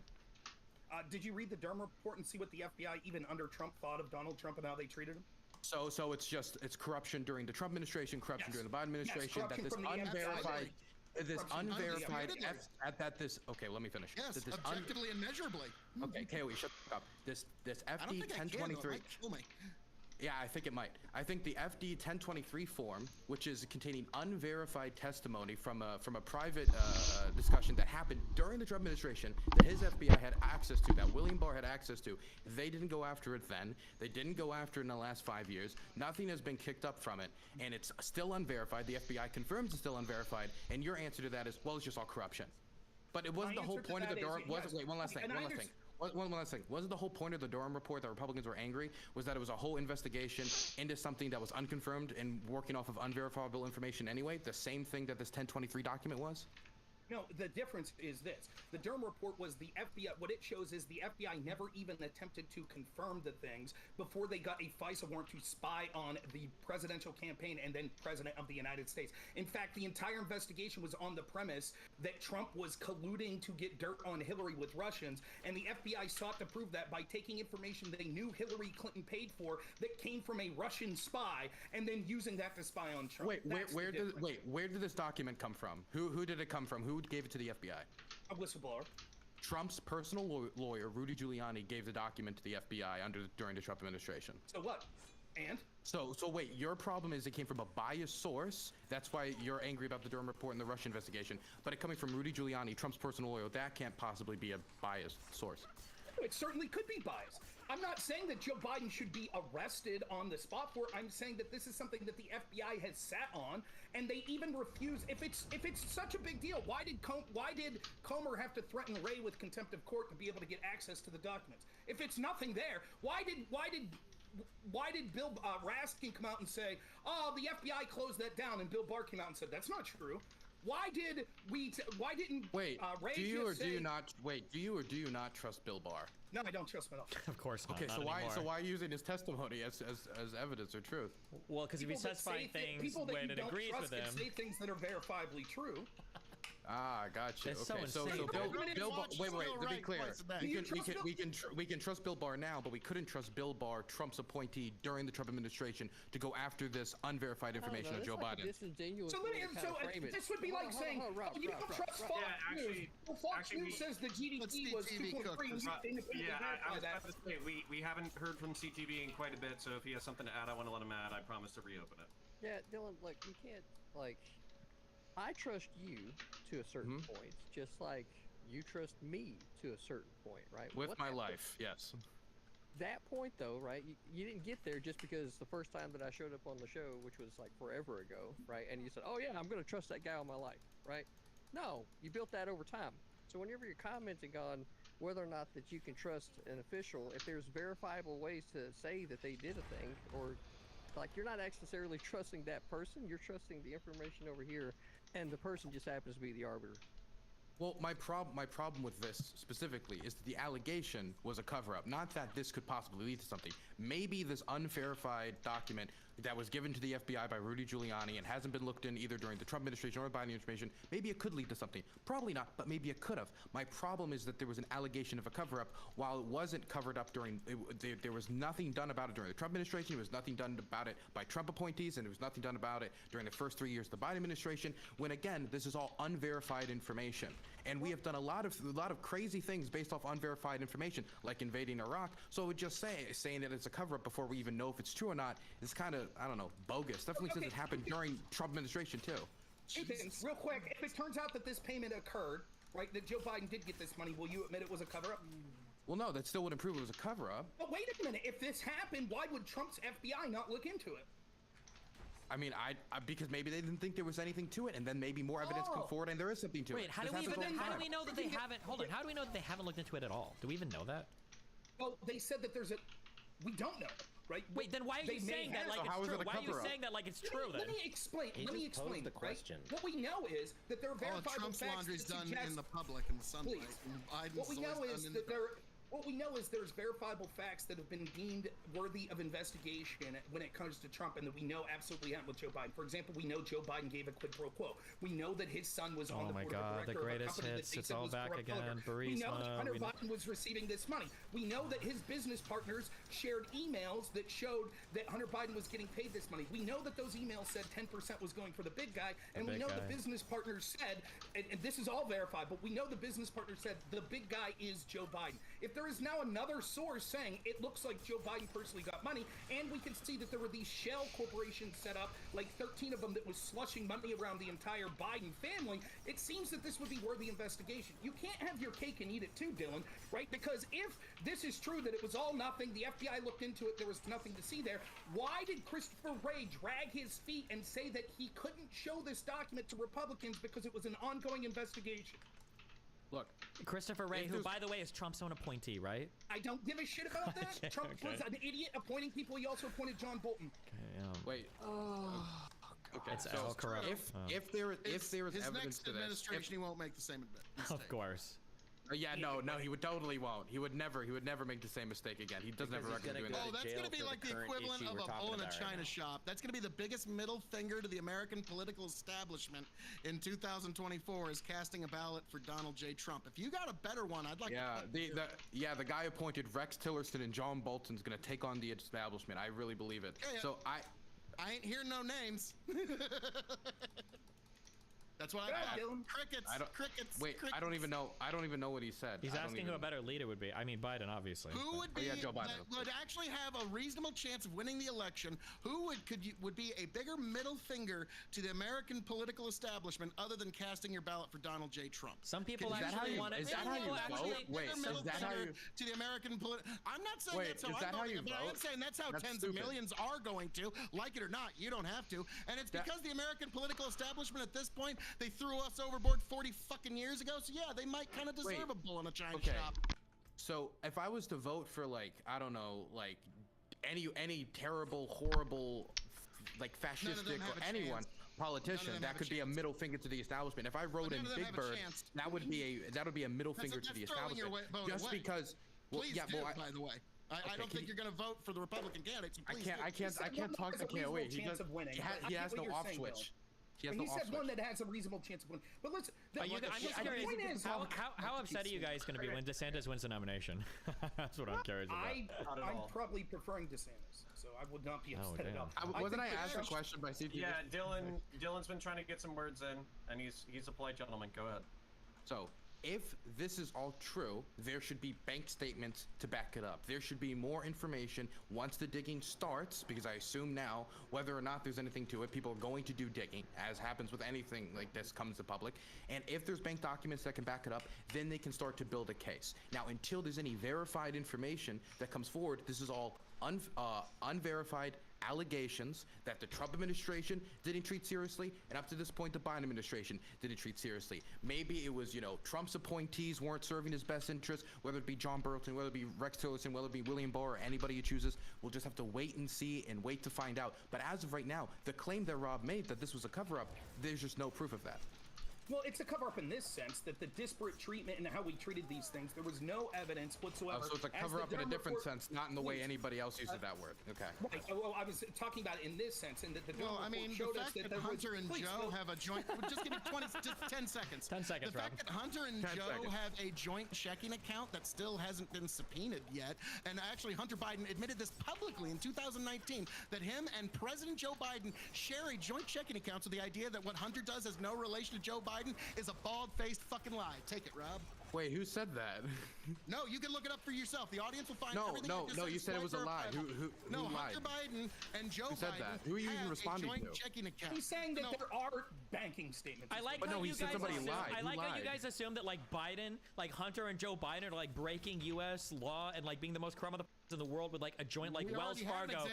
Did you read the Durham report and see what the FBI, even under Trump, thought of Donald Trump and how they treated him? So it's corruption during the Trump administration, corruption during the Biden administration, that this unverified... Okay, let me finish. Yes, objectively and measurably. Okay, KOE, shut up. This FD 1023. Yeah, I think it might. I think the FD 1023 form, which is containing unverified testimony from a private discussion that happened during the Trump administration, that his FBI had access to, that William Barr had access to. They didn't go after it then. They didn't go after it in the last 5 years. Nothing has been kicked up from it, and it's still unverified. The FBI confirms it's still unverified, and your answer to that is, well, it's just all corruption. But it wasn't the whole point of the Durham. Wait, one last thing. One last thing. Wasn't the whole point of the Durham report that Republicans were angry was that it was a whole investigation into something that was unconfirmed and working off of unverifiable information anyway? The same thing that this 1023 document was? No, the difference is this. The Durham report was the FBI, what it shows is the FBI never even attempted to confirm the things before they got a FISA warrant to spy on the presidential campaign and then President of the United States. In fact, the entire investigation was on the premise that Trump was colluding to get dirt on Hillary with Russians, and the FBI sought to prove that by taking information they knew Hillary Clinton paid for that came from a Russian spy and then using that to spy on Trump. Where did this document come from? Who did it come from? Who gave it to the FBI? A whistleblower. Trump's personal lawyer, Rudy Giuliani, gave the document to the FBI during the Trump administration. So what? And? So wait, your problem is it came from a biased source. That's why you're angry about the Durham report and the Russia investigation. But it coming from Rudy Giuliani, Trump's personal lawyer, that can't possibly be a biased source. It certainly could be biased. I'm not saying that Joe Biden should be arrested on the spot for it. I'm saying that this is something that the FBI has sat on, and they even refuse. If it's such a big deal, why did Comer have to threaten Wray with contempt of court to be able to get access to the documents? If it's nothing there, why did Bill Raskin come out and say, "Oh, the FBI closed that down," and Bill Barr came out and said that's not true? Why didn't Ray do you or do you not trust Bill Barr? No, I don't trust him at all. Of course not. Okay, not so anymore. why are you using his testimony as evidence or truth? Well, because if he's testifying things when it agrees with him, say things that are verifiably true. Ah, gotcha. That's okay, so so insane. Bill Barr. Wait, to be clear, twice a day. we can trust Bill Barr now, but we couldn't trust Bill Barr, Trump's appointee during the Trump administration, to go after this unverified information of Joe Biden. So this would be like saying, you don't trust Fox News. Well, Fox News says the GDP was 2.3. Yeah, I was about to say, we haven't heard from CTV in quite a bit, so if he has something to add, I want to let him add. I promise to reopen it. Yeah, Dylan, like, you can't, like, I trust you to a certain point, just like you trust me to a certain point, right? With my life, yes. That point, though, right, you didn't get there just because the first time that I showed up on the show, which was like forever ago, right, and you said, oh yeah, I'm going to trust that guy all my life, right? No, you built that over time. So whenever you're commenting on whether or not that you can trust an official, if there's verifiable ways to say that they did a thing, or like you're not necessarily trusting that person, you're trusting the information over here, and the person just happens to be the arbiter. Well, my problem with this specifically is that the allegation was a cover-up, not that this could possibly lead to something. Maybe this unverified document that was given to the FBI by Rudy Giuliani and hasn't been looked in either during the Trump administration or the Biden administration, maybe it could lead to something. Probably not, but maybe it could have. My problem is that there was an allegation of a cover-up. While it wasn't covered up there was nothing done about it during the Trump administration, there was nothing done about it by Trump appointees, and there was nothing done about it during the first 3 years of the Biden administration, when again, this is all unverified information. And we have done a lot of crazy things based off unverified information, like invading Iraq. So just saying that it's a cover-up before we even know if it's true or not is kind of, I don't know, bogus. Definitely since it happened during Trump administration too. Two things, real quick. If it turns out that this payment occurred, right, that Joe Biden did get this money, will you admit it was a cover-up? Well, no, that still wouldn't prove it was a cover-up. But wait a minute. If this happened, why would Trump's FBI not look into it? I mean, because maybe they didn't think there was anything to it, and then maybe more evidence come forward, and there is something to it. Wait, how do we know that they haven't? Hold on. How do we know that they haven't looked into it at all? Do we even know that? Well, they said that there's a. We don't know, right? Wait, then why are you saying that like it's true? Why are you saying that like it's true then? Let me explain. Let me explain. The question. Right? What we know is that there are verifiable Trump's facts laundry's that done suggest, in the public in the sunlight. What we know is that What we know is there's verifiable facts that have been deemed worthy of investigation when it comes to Trump, and that we know absolutely happened with Joe Biden. For example, we know Joe Biden gave a quid pro quo. We know that his son was on the board of directors the greatest of a company hits. that It's all back again. Burisma. We know that Hunter Biden was receiving this money. We know that his business partners shared emails that showed that Hunter Biden was getting paid this money. We know that those emails said 10% was going for the big guy, and we know the business partners said, and this is all verified, but we know the business partners said the big guy is Joe Biden. If there is now another source saying it looks like Joe Biden personally got money, and we can see that there were these shell corporations set up, like 13 of them, that was slushing money around the entire Biden family, it seems that this would be worthy investigation. You can't have your cake and eat it too, Dylan, right? Because if this is true, that it was all nothing, the FBI looked into it, there was nothing to see there, why did Christopher Wray drag his feet and say that he couldn't show this document to Republicans because it was an ongoing investigation? Look, Christopher Wray, who, by the way, is Trump's own appointee, right? I don't give a shit about that. Okay, Trump was an idiot appointing people. He also appointed John Bolton. Wait. Okay, It's so all corrupt. If there is his evidence next to this, administration, he won't make the same mistake. Of course. Yeah, no, he would totally won't. He would never make the same mistake again. He doesn't have a record doing that. Oh, that's going to be like the equivalent of a bull in a china shop. That's going to be the biggest middle finger to the American political establishment in 2024 is casting a ballot for Donald J. Trump. If you got a better one, I'd like to. The guy appointed Rex Tillerson and John Bolton's going to take on the establishment. I really believe it. Yeah. So I ain't hearing no names. That's what I thought. Crickets. Wait, crickets. I don't even know what he said. He's asking who a better leader would be. I mean, Biden, obviously. Who would be Joe Biden. would actually have a reasonable chance of winning the election? Who would be a bigger middle finger to the American political establishment other than casting your ballot for Donald J. Trump? Some people actually want to. Is that how you vote? Wait, is that how you? To the American I'm not saying that's how I'm voting, but I am saying that's how tens of millions are going to. Like it or not, you don't have to. And it's because the American political establishment at this point, they threw us overboard 40 fucking years ago. So yeah, they might kind of deserve a bull in a china shop. So if I was to vote for, like, I don't know, like any terrible, horrible, like fascistic or anyone politician, that could be a middle finger to the establishment. If I wrote in Big Bird, that would be a middle finger to the establishment. Just because. Well, please yeah, do, well, by the way. I don't think you're going to vote for the Republican candidates. So I can't talk. I can't wait. He has no off switch. And he said one that has a reasonable chance of winning. But listen, I'm just curious. How upset are you guys going to be when DeSantis wins the nomination? That's what I'm curious about. I'm probably preferring DeSantis, so I would not be upset at all. Wasn't I asked a question by CT? Yeah, Dylan's been trying to get some words in, and he's a polite gentleman. Go ahead. So, if this is all true, there should be bank statements to back it up. There should be more information once the digging starts, because I assume now, whether or not there's anything to it, people are going to do digging, as happens with anything like this comes to public. And if there's bank documents that can back it up, then they can start to build a case. Now, until there's any verified information that comes forward, this is all unverified allegations that the Trump administration didn't treat seriously, and up to this point the Biden administration didn't treat seriously. Maybe it was, Trump's appointees weren't serving his best interest, whether it be John Burlington, whether it be Rex Tillerson, whether it be William Barr, or anybody he chooses. We'll just have to wait and see and wait to find out. But as of right now, the claim that Rob made that this was a cover-up, there's just no proof of that. Well, it's a cover-up in this sense that the disparate treatment and how we treated these things, there was no evidence whatsoever. Oh, so it's a cover-up in a different sense, not in the way anybody else uses that word. Okay. Right. Well, I was talking about it in this sense, and that the showed us that Hunter and Joe have a joint. Just give me 10 seconds. 10 seconds, The fact that Hunter and Joe have a joint checking account that still hasn't been subpoenaed yet, and actually Hunter Biden admitted this publicly in 2019 that him and President Joe Biden share a joint checking account. So the idea that what Hunter does has no relation to Joe Biden is a bald-faced fucking lie. Take it, Rob. Wait, who said that? No, you can look it up for yourself. The audience will find everything. No, you said it was a lie. Who lied? Hunter Biden and Joe Who said Biden that? Who are you even responding a joint to? checking account. He's saying that there are banking statements. I like how you guys how you guys assume that Biden, Hunter and Joe Biden are breaking U.S. law and being the most corrupt in the world with a joint Wells Fargo,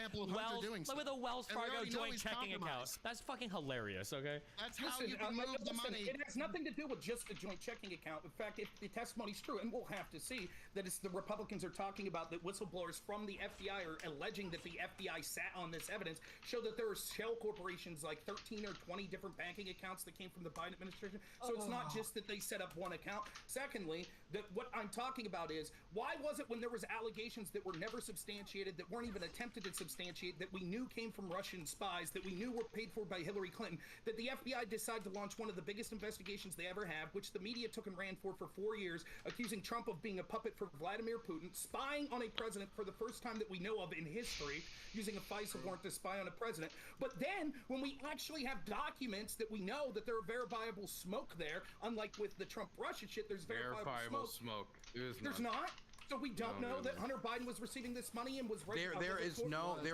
with a Wells Fargo joint checking account. That's fucking hilarious. Okay. That's how you can move the money. It has nothing to do with just the joint checking account. In fact, if the testimony's true, and we'll have to see that it's the Republicans are talking about that whistleblowers from the FBI are alleging that the FBI sat on this evidence, show that there are shell corporations 13 or 20 different banking accounts that came from the Biden administration. So it's not just that they set up one account. Secondly, that what I'm talking about is why was it when there was allegations that were never substantiated, that weren't even attempted to substantiate, that we knew came from Russian spies, that we knew were paid for by Hillary Clinton, that the FBI decided to launch one of the biggest investigations they ever have, which the media took and ran for 4 years, accusing Trump of being a puppet for Vladimir Putin, spying on a president for the first time that we know of in history, using a FISA warrant to spy on a president. But then, when we actually have documents that we know that there are verifiable smoke there, unlike with the Trump-Russia shit, there's verifiable smoke. There's not? So we don't know that Hunter Biden was receiving this money and was there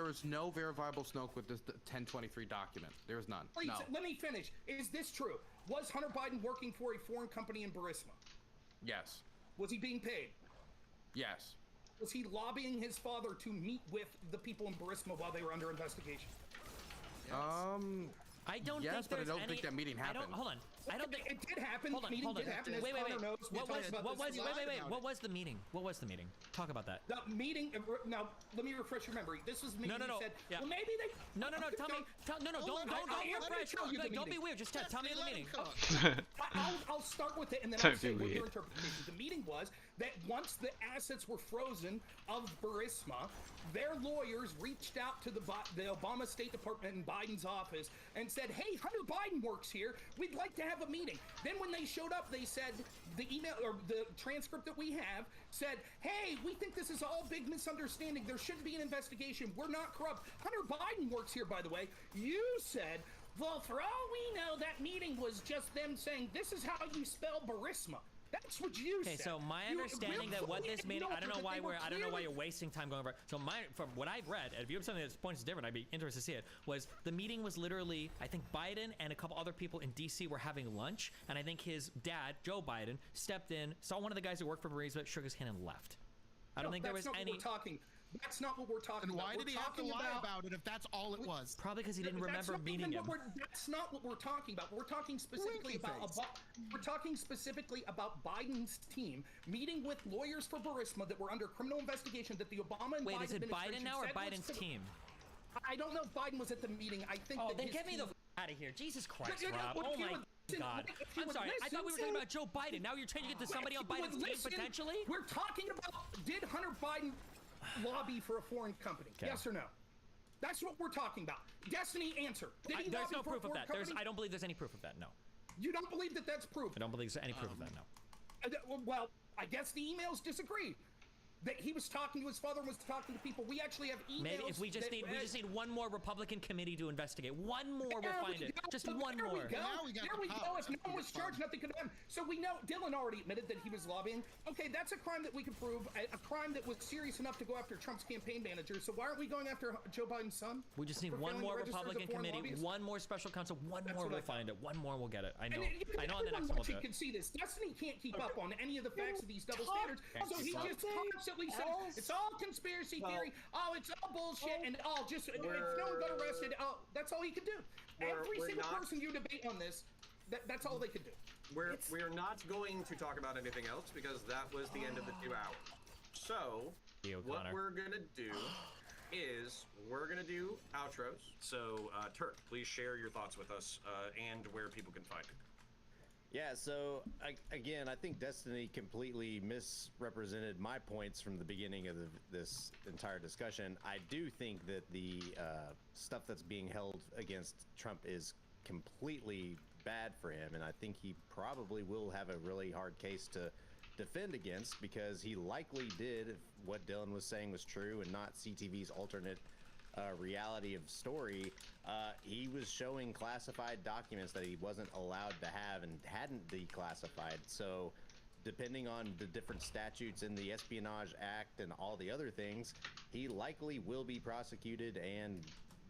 is no verifiable smoke with this 1023 document. There is none. Please, let me finish. Is this true? Was Hunter Biden working for a foreign company in Burisma? Yes. Was he being paid? Yes. Was he lobbying his father to meet with the people in Burisma while they were under investigation? Yes. I don't yes, think but I there's don't any, think that meeting happened. Hold on. I don't think it did happen. Hold on. Meeting did happen. Wait. What was the meeting? What was the meeting? Talk about that. The meeting. Now, let me refresh your memory. This was the meeting. No. Said, well, maybe they. No. Tell me. Don't refresh. Don't be weird. Just tell me the meeting. I'll start with it, and then I'll say what your interpretation. The meeting was that once the assets were frozen of Burisma, their lawyers reached out to the Obama State Department in Biden's office and said, "Hey, Hunter Biden works here. We'd like to have a meeting." Then when they showed up, they said the email or the transcript that we have said, "Hey, we think this is all big misunderstanding. There shouldn't be an investigation. We're not corrupt. Hunter Biden works here, by the way." You said, "Well, for all we know, that meeting was just them saying this is how you spell Burisma." That's what you said. Okay, so my understanding that what this meeting, I don't know why you're wasting time going over it. So from what I've read, and if you have something that points different, I'd be interested to see it. Was the meeting was literally, I think Biden and a couple other people in DC were having lunch, and I think his dad, Joe Biden, stepped in, saw one of the guys who worked for Burisma, shook his hand, and left. I don't think there was any. That's not what we're talking about. And why did he have to lie about it if that's all it was? Probably because he didn't remember meeting him. That's not what we're talking about. We're talking specifically about Biden's team meeting with lawyers for Burisma that were under criminal investigation that the Obama and Wait, Biden is it Biden now or Biden's team? I don't know if Biden was at the meeting. I think. Oh, then get me the out of here! Jesus Christ, Rob! Oh my God! I'm sorry. I thought we were talking about Joe Biden. Now you're changing it to somebody on Biden's team potentially. We're talking about did Hunter Biden lobby for a foreign company? Yes or no? That's what we're talking about. Destiny, answer. Did he There's lobby no for a proof of Ford that. company? I don't believe there's any proof of that. No. You don't believe that that's proof? I don't believe there's any proof of that. No. Well, I guess the emails disagree. That he was talking to his father and was talking to people. We actually have emails. Maybe if we just need one more Republican committee to investigate. One more, we'll find it. Just one more. There we go. If no one was charged, nothing could happen. So we know Dylan already admitted that he was lobbying. Okay, that's a crime that we can prove. A crime that was serious enough to go after Trump's campaign manager. So why aren't we going after Joe Biden's son? We just need one more Republican committee, one more special counsel, one more we'll find it. One more we'll get it. I know. I know on the next one we'll do it. You can see this. Destiny can't keep up on any of the facts of these double standards. So he just constantly says it's all conspiracy theory. Oh, it's all bullshit, and just if no one got arrested, that's all he could do. Every single person you debate on this, that's all they could do. We're not going to talk about anything else because that was the end of the 2 hours. So what we're gonna do is we're gonna do outros. So Turk, please share your thoughts with us and where people can find it. Yeah, so again, I think Destiny completely misrepresented my points from the beginning of this entire discussion. I do think that the stuff that's being held against Trump is completely bad for him, and I think he probably will have a really hard case to defend against because he likely did, if what Dylan was saying was true and not CTV's alternate reality of story, he was showing classified documents that he wasn't allowed to have and hadn't declassified. So depending on the different statutes in the Espionage Act and all the other things, he likely will be prosecuted, and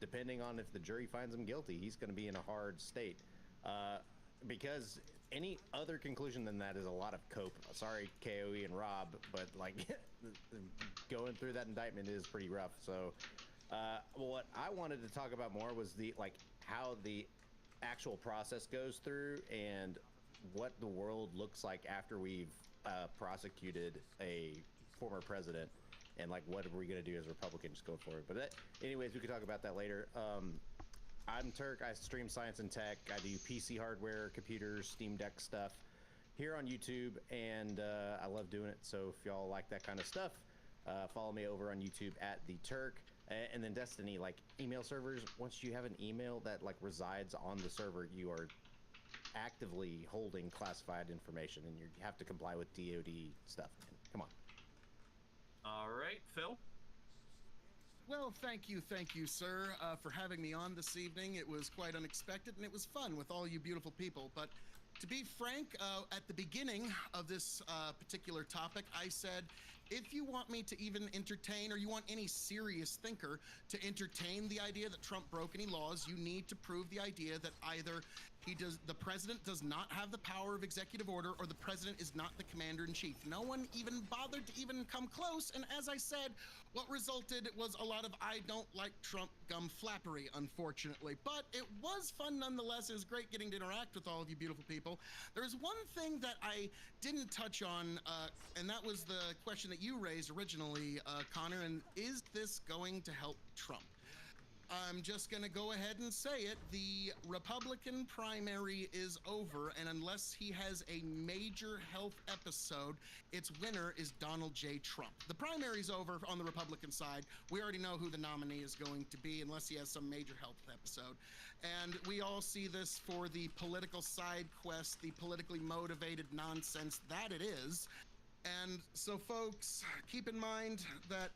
depending on if the jury finds him guilty, he's going to be in a hard state. Because any other conclusion than that is a lot of cope. Sorry, KOE and Rob, but like going through that indictment is pretty rough. So what I wanted to talk about more was how the actual process goes through and what the world looks like after we've prosecuted a former president, and what are we going to do as Republicans going forward. But anyways, we could talk about that later. I'm Turk. I stream science and tech. I do PC hardware, computers, Steam Deck stuff here on YouTube, and I love doing it. So if y'all like that kind of stuff, follow me over on YouTube at The Turk. And then Destiny, email servers, once you have an email that resides on the server, you are actively holding classified information, and you have to comply with DoD stuff. Come on. All right, Phil. Well, thank you, sir, for having me on this evening. It was quite unexpected, and it was fun with all you beautiful people. But to be frank, at the beginning of this particular topic, I said, if you want me to even entertain, or you want any serious thinker to entertain the idea that Trump broke any laws, you need to prove the idea that either the president does not have the power of executive order, or the president is not the commander-in-chief. No one even bothered to even come close, and as I said, what resulted was a lot of I don't like Trump gum flappery, unfortunately. But it was fun nonetheless. It was great getting to interact with all of you beautiful people. There's one thing that I didn't touch on, and that was the question that you raised originally, Connor, and is this going to help Trump? I'm just going to go ahead and say it. The Republican primary is over, and unless he has a major health episode, its winner is Donald J. Trump. The primary's over on the Republican side. We already know who the nominee is going to be, unless he has some major health episode. And we all see this for the political side quest, the politically motivated nonsense that it is. And so, folks, keep in mind that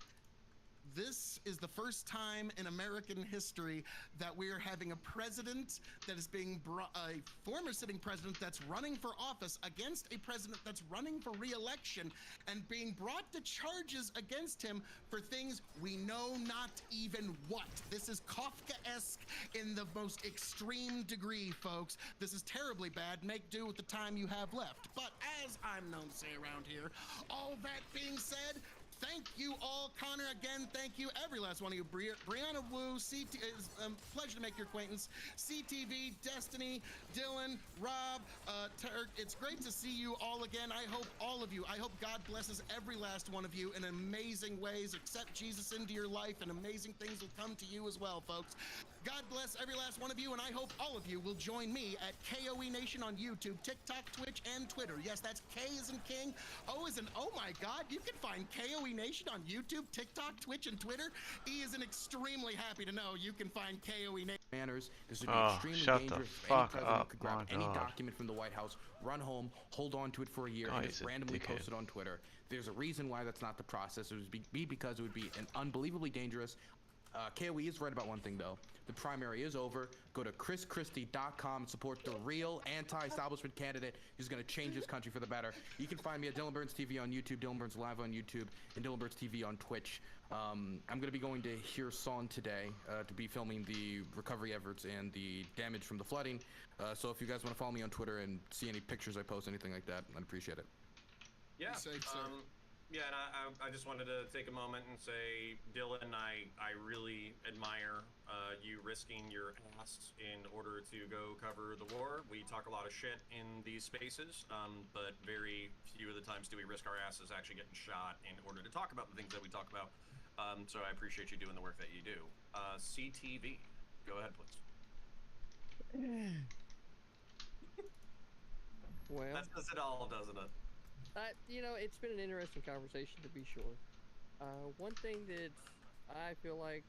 this is the first time in American history that we are having a president that is being a former sitting president that's running for office against a president that's running for re-election and being brought to charges against him for things we know not even what. This is Kafkaesque in the most extreme degree, folks. This is terribly bad. Make do with the time you have left. But as I'm known to say around here, all that being said, thank you all, Connor, again, thank you, every last one of you. Brianna Wu, CT, it's a pleasure to make your acquaintance. CTV, Destiny, Dylan, Rob, Turk, it's great to see you all again. I hope all of you, I hope God blesses every last one of you in amazing ways. Accept Jesus into your life, and amazing things will come to you as well, folks. God bless every last one of you, and I hope all of you will join me at KOE Nation on YouTube, TikTok, Twitch, and Twitter. Yes, that's K as in King, O as in oh my God. You can find KOE KOE Nation on YouTube, TikTok, Twitch, and Twitter, he is extremely happy to know you can find KOE Nation. Manners. This would be Oh, extremely shut the dangerous. Any fuck president up, could grab my any God. document from the White House, run home, hold on to it for a year, Oh, and he's just a randomly dickhead. post it on Twitter. There's a reason why that's not the process. It would be because it would be an unbelievably dangerous. KOE is right about one thing though. The primary is over. Go to chrischristie.com and support the real anti-establishment candidate who's going to change this country for the better. You can find me at Dylan Burns TV on YouTube, Dylan Burns Live on YouTube, and Dylan Burns TV on Twitch. I'm going to be going to Kherson today to be filming the recovery efforts and the damage from the flooding. So if you guys want to follow me on Twitter and see any pictures I post, anything like that, I'd appreciate it. Yeah. Yeah, and I just wanted to take a moment and say, Dylan, I really admire you risking your ass in order to go cover the war. We talk a lot of shit in these spaces, but very few of the times do we risk our asses actually getting shot in order to talk about the things that we talk about. So I appreciate you doing the work that you do. CTV, go ahead, please. Well, That says it all, doesn't it? You know, it's been an interesting conversation to be sure. One thing that I feel like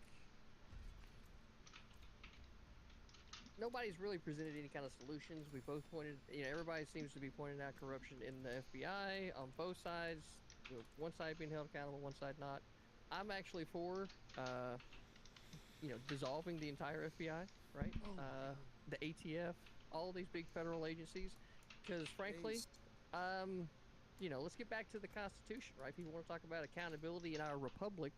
nobody's really presented any kind of solutions. We both pointed, everybody seems to be pointing out corruption in the FBI on both sides. One side being held accountable, one side not. I'm actually for, dissolving the entire FBI, right? The ATF, all these big federal agencies, because frankly, let's get back to the Constitution, right? People want to talk about accountability in our republic.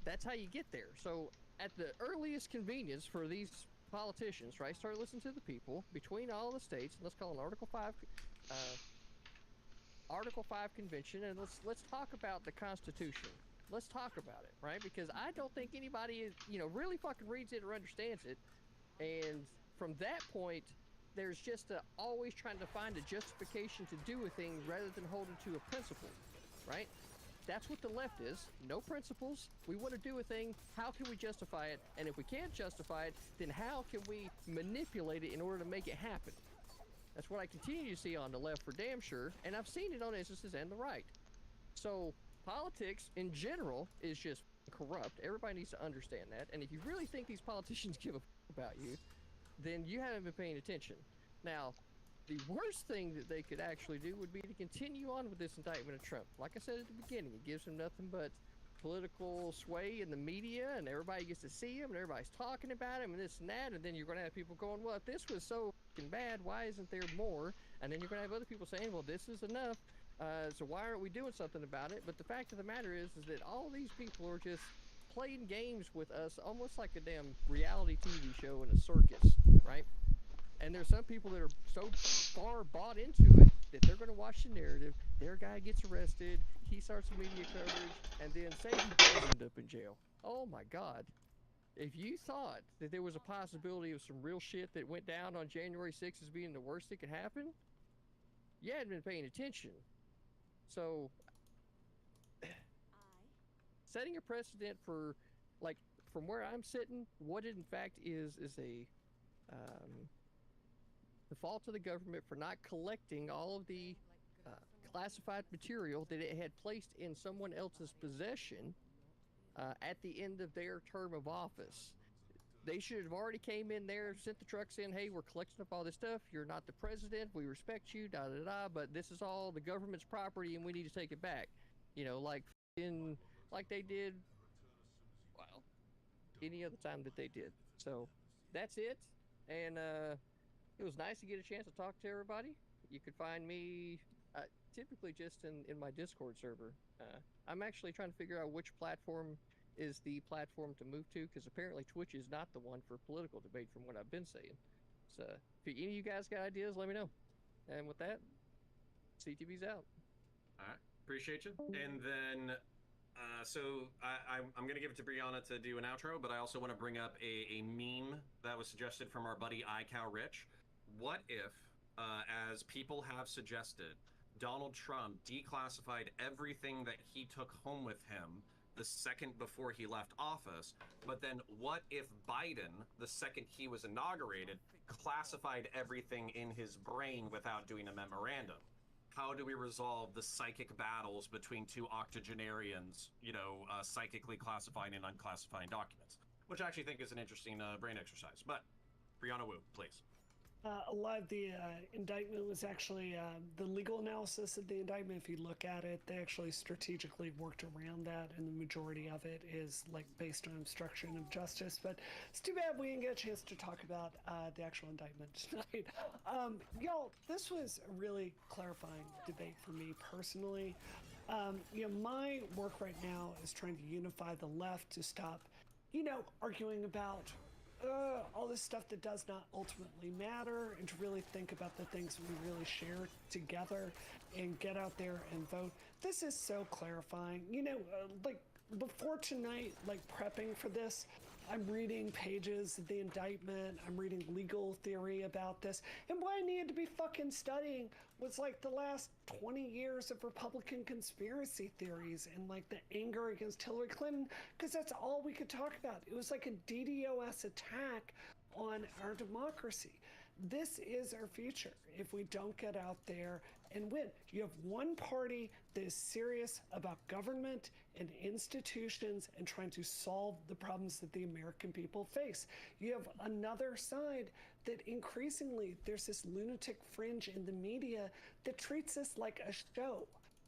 That's how you get there. So at the earliest convenience for these politicians, right, start listening to the people between all the states. Let's call an Article 5 convention, and let's talk about the Constitution. Let's talk about it, right? Because I don't think anybody is, really fucking reads it or understands it. And from that point, there's just always trying to find a justification to do a thing rather than holding to a principle, right? That's what the left is. No principles. We want to do a thing. How can we justify it? And if we can't justify it, then how can we manipulate it in order to make it happen? That's what I continue to see on the left for damn sure, and I've seen it on instances and the right. So politics in general is just corrupt. Everybody needs to understand that. And if you really think these politicians give a about you, then you haven't been paying attention. Now, the worst thing that they could actually do would be to continue on with this indictment of Trump. Like I said at the beginning, it gives him nothing but political sway in the media, and everybody gets to see him, and everybody's talking about him, and this and that, and then you're going to have people going, well, if this was so fucking bad, why isn't there more? And then you're going to have other people saying, well, this is enough, so why aren't we doing something about it? But the fact of the matter is that all these people are just playing games with us, almost like a damn reality TV show in a circus, right? And there's some people that are so far bought into it that they're going to watch the narrative. Their guy gets arrested, he starts media coverage, and then say he does end up in jail. Oh my God. If you thought that there was a possibility of some real shit that went down on January 6th as being the worst that could happen, you hadn't been paying attention. So, setting a precedent for, like, from where I'm sitting, what it in fact is a the fault of the government for not collecting all of the classified material that it had placed in someone else's possession at the end of their term of office. They should have already came in there, sent the trucks in, hey, we're collecting up all this stuff, you're not the president, we respect you, da-da-da, but this is all the government's property and we need to take it back. Like they did, well, any other time that they did. So, that's it, and it was nice to get a chance to talk to everybody. You could find me typically just in my Discord server. I'm actually trying to figure out which platform is the platform to move to, because apparently Twitch is not the one for political debate from what I've been saying. So if any of you guys got ideas, let me know. And with that, CTV's out. All right, appreciate you. And then, I'm going to give it to Brianna to do an outro, but I also want to bring up a meme that was suggested from our buddy iCowRich. What if, as people have suggested, Donald Trump declassified everything that he took home with him the second before he left office, but then what if Biden, the second he was inaugurated, classified everything in his brain without doing a memorandum? how do we resolve the psychic battles between two octogenarians, psychically classifying and unclassifying documents, which I actually think is an interesting brain exercise. But Brianna Wu, please. A lot of the indictment was actually the legal analysis of the indictment. If you look at it, they actually strategically worked around that, and the majority of it is like based on obstruction of justice. But it's too bad we didn't get a chance to talk about the actual indictment tonight. Y'all, this was a really clarifying debate for me personally. My work right now is trying to unify the left to stop, arguing about all this stuff that does not ultimately matter, and to really think about the things that we really share together and get out there and vote. This is so clarifying. Before tonight, prepping for this, I'm reading pages of the indictment, I'm reading legal theory about this, and what I needed to be fucking studying was the last 20 years of Republican conspiracy theories and the anger against Hillary Clinton, because that's all we could talk about. It was like a DDoS attack on our democracy. This is our future if we don't get out there and win. You have one party that is serious about government and institutions and trying to solve the problems that the American people face. You have another side that increasingly there's this lunatic fringe in the media that treats this like a show.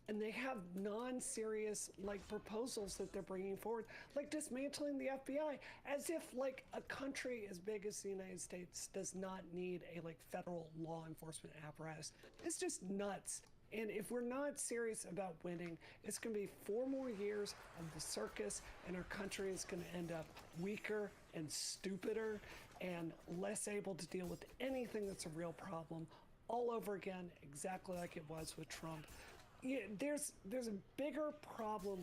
And they have non-serious proposals that they're bringing forward, like dismantling the FBI, as if a country as big as the United States does not need a federal law enforcement apparatus. It's just nuts. And if we're not serious about winning, it's going to be 4 more years of the circus, and our country is going to end up weaker and stupider and less able to deal with anything that's a real problem all over again, exactly like it was with Trump. Yeah, there's a bigger problem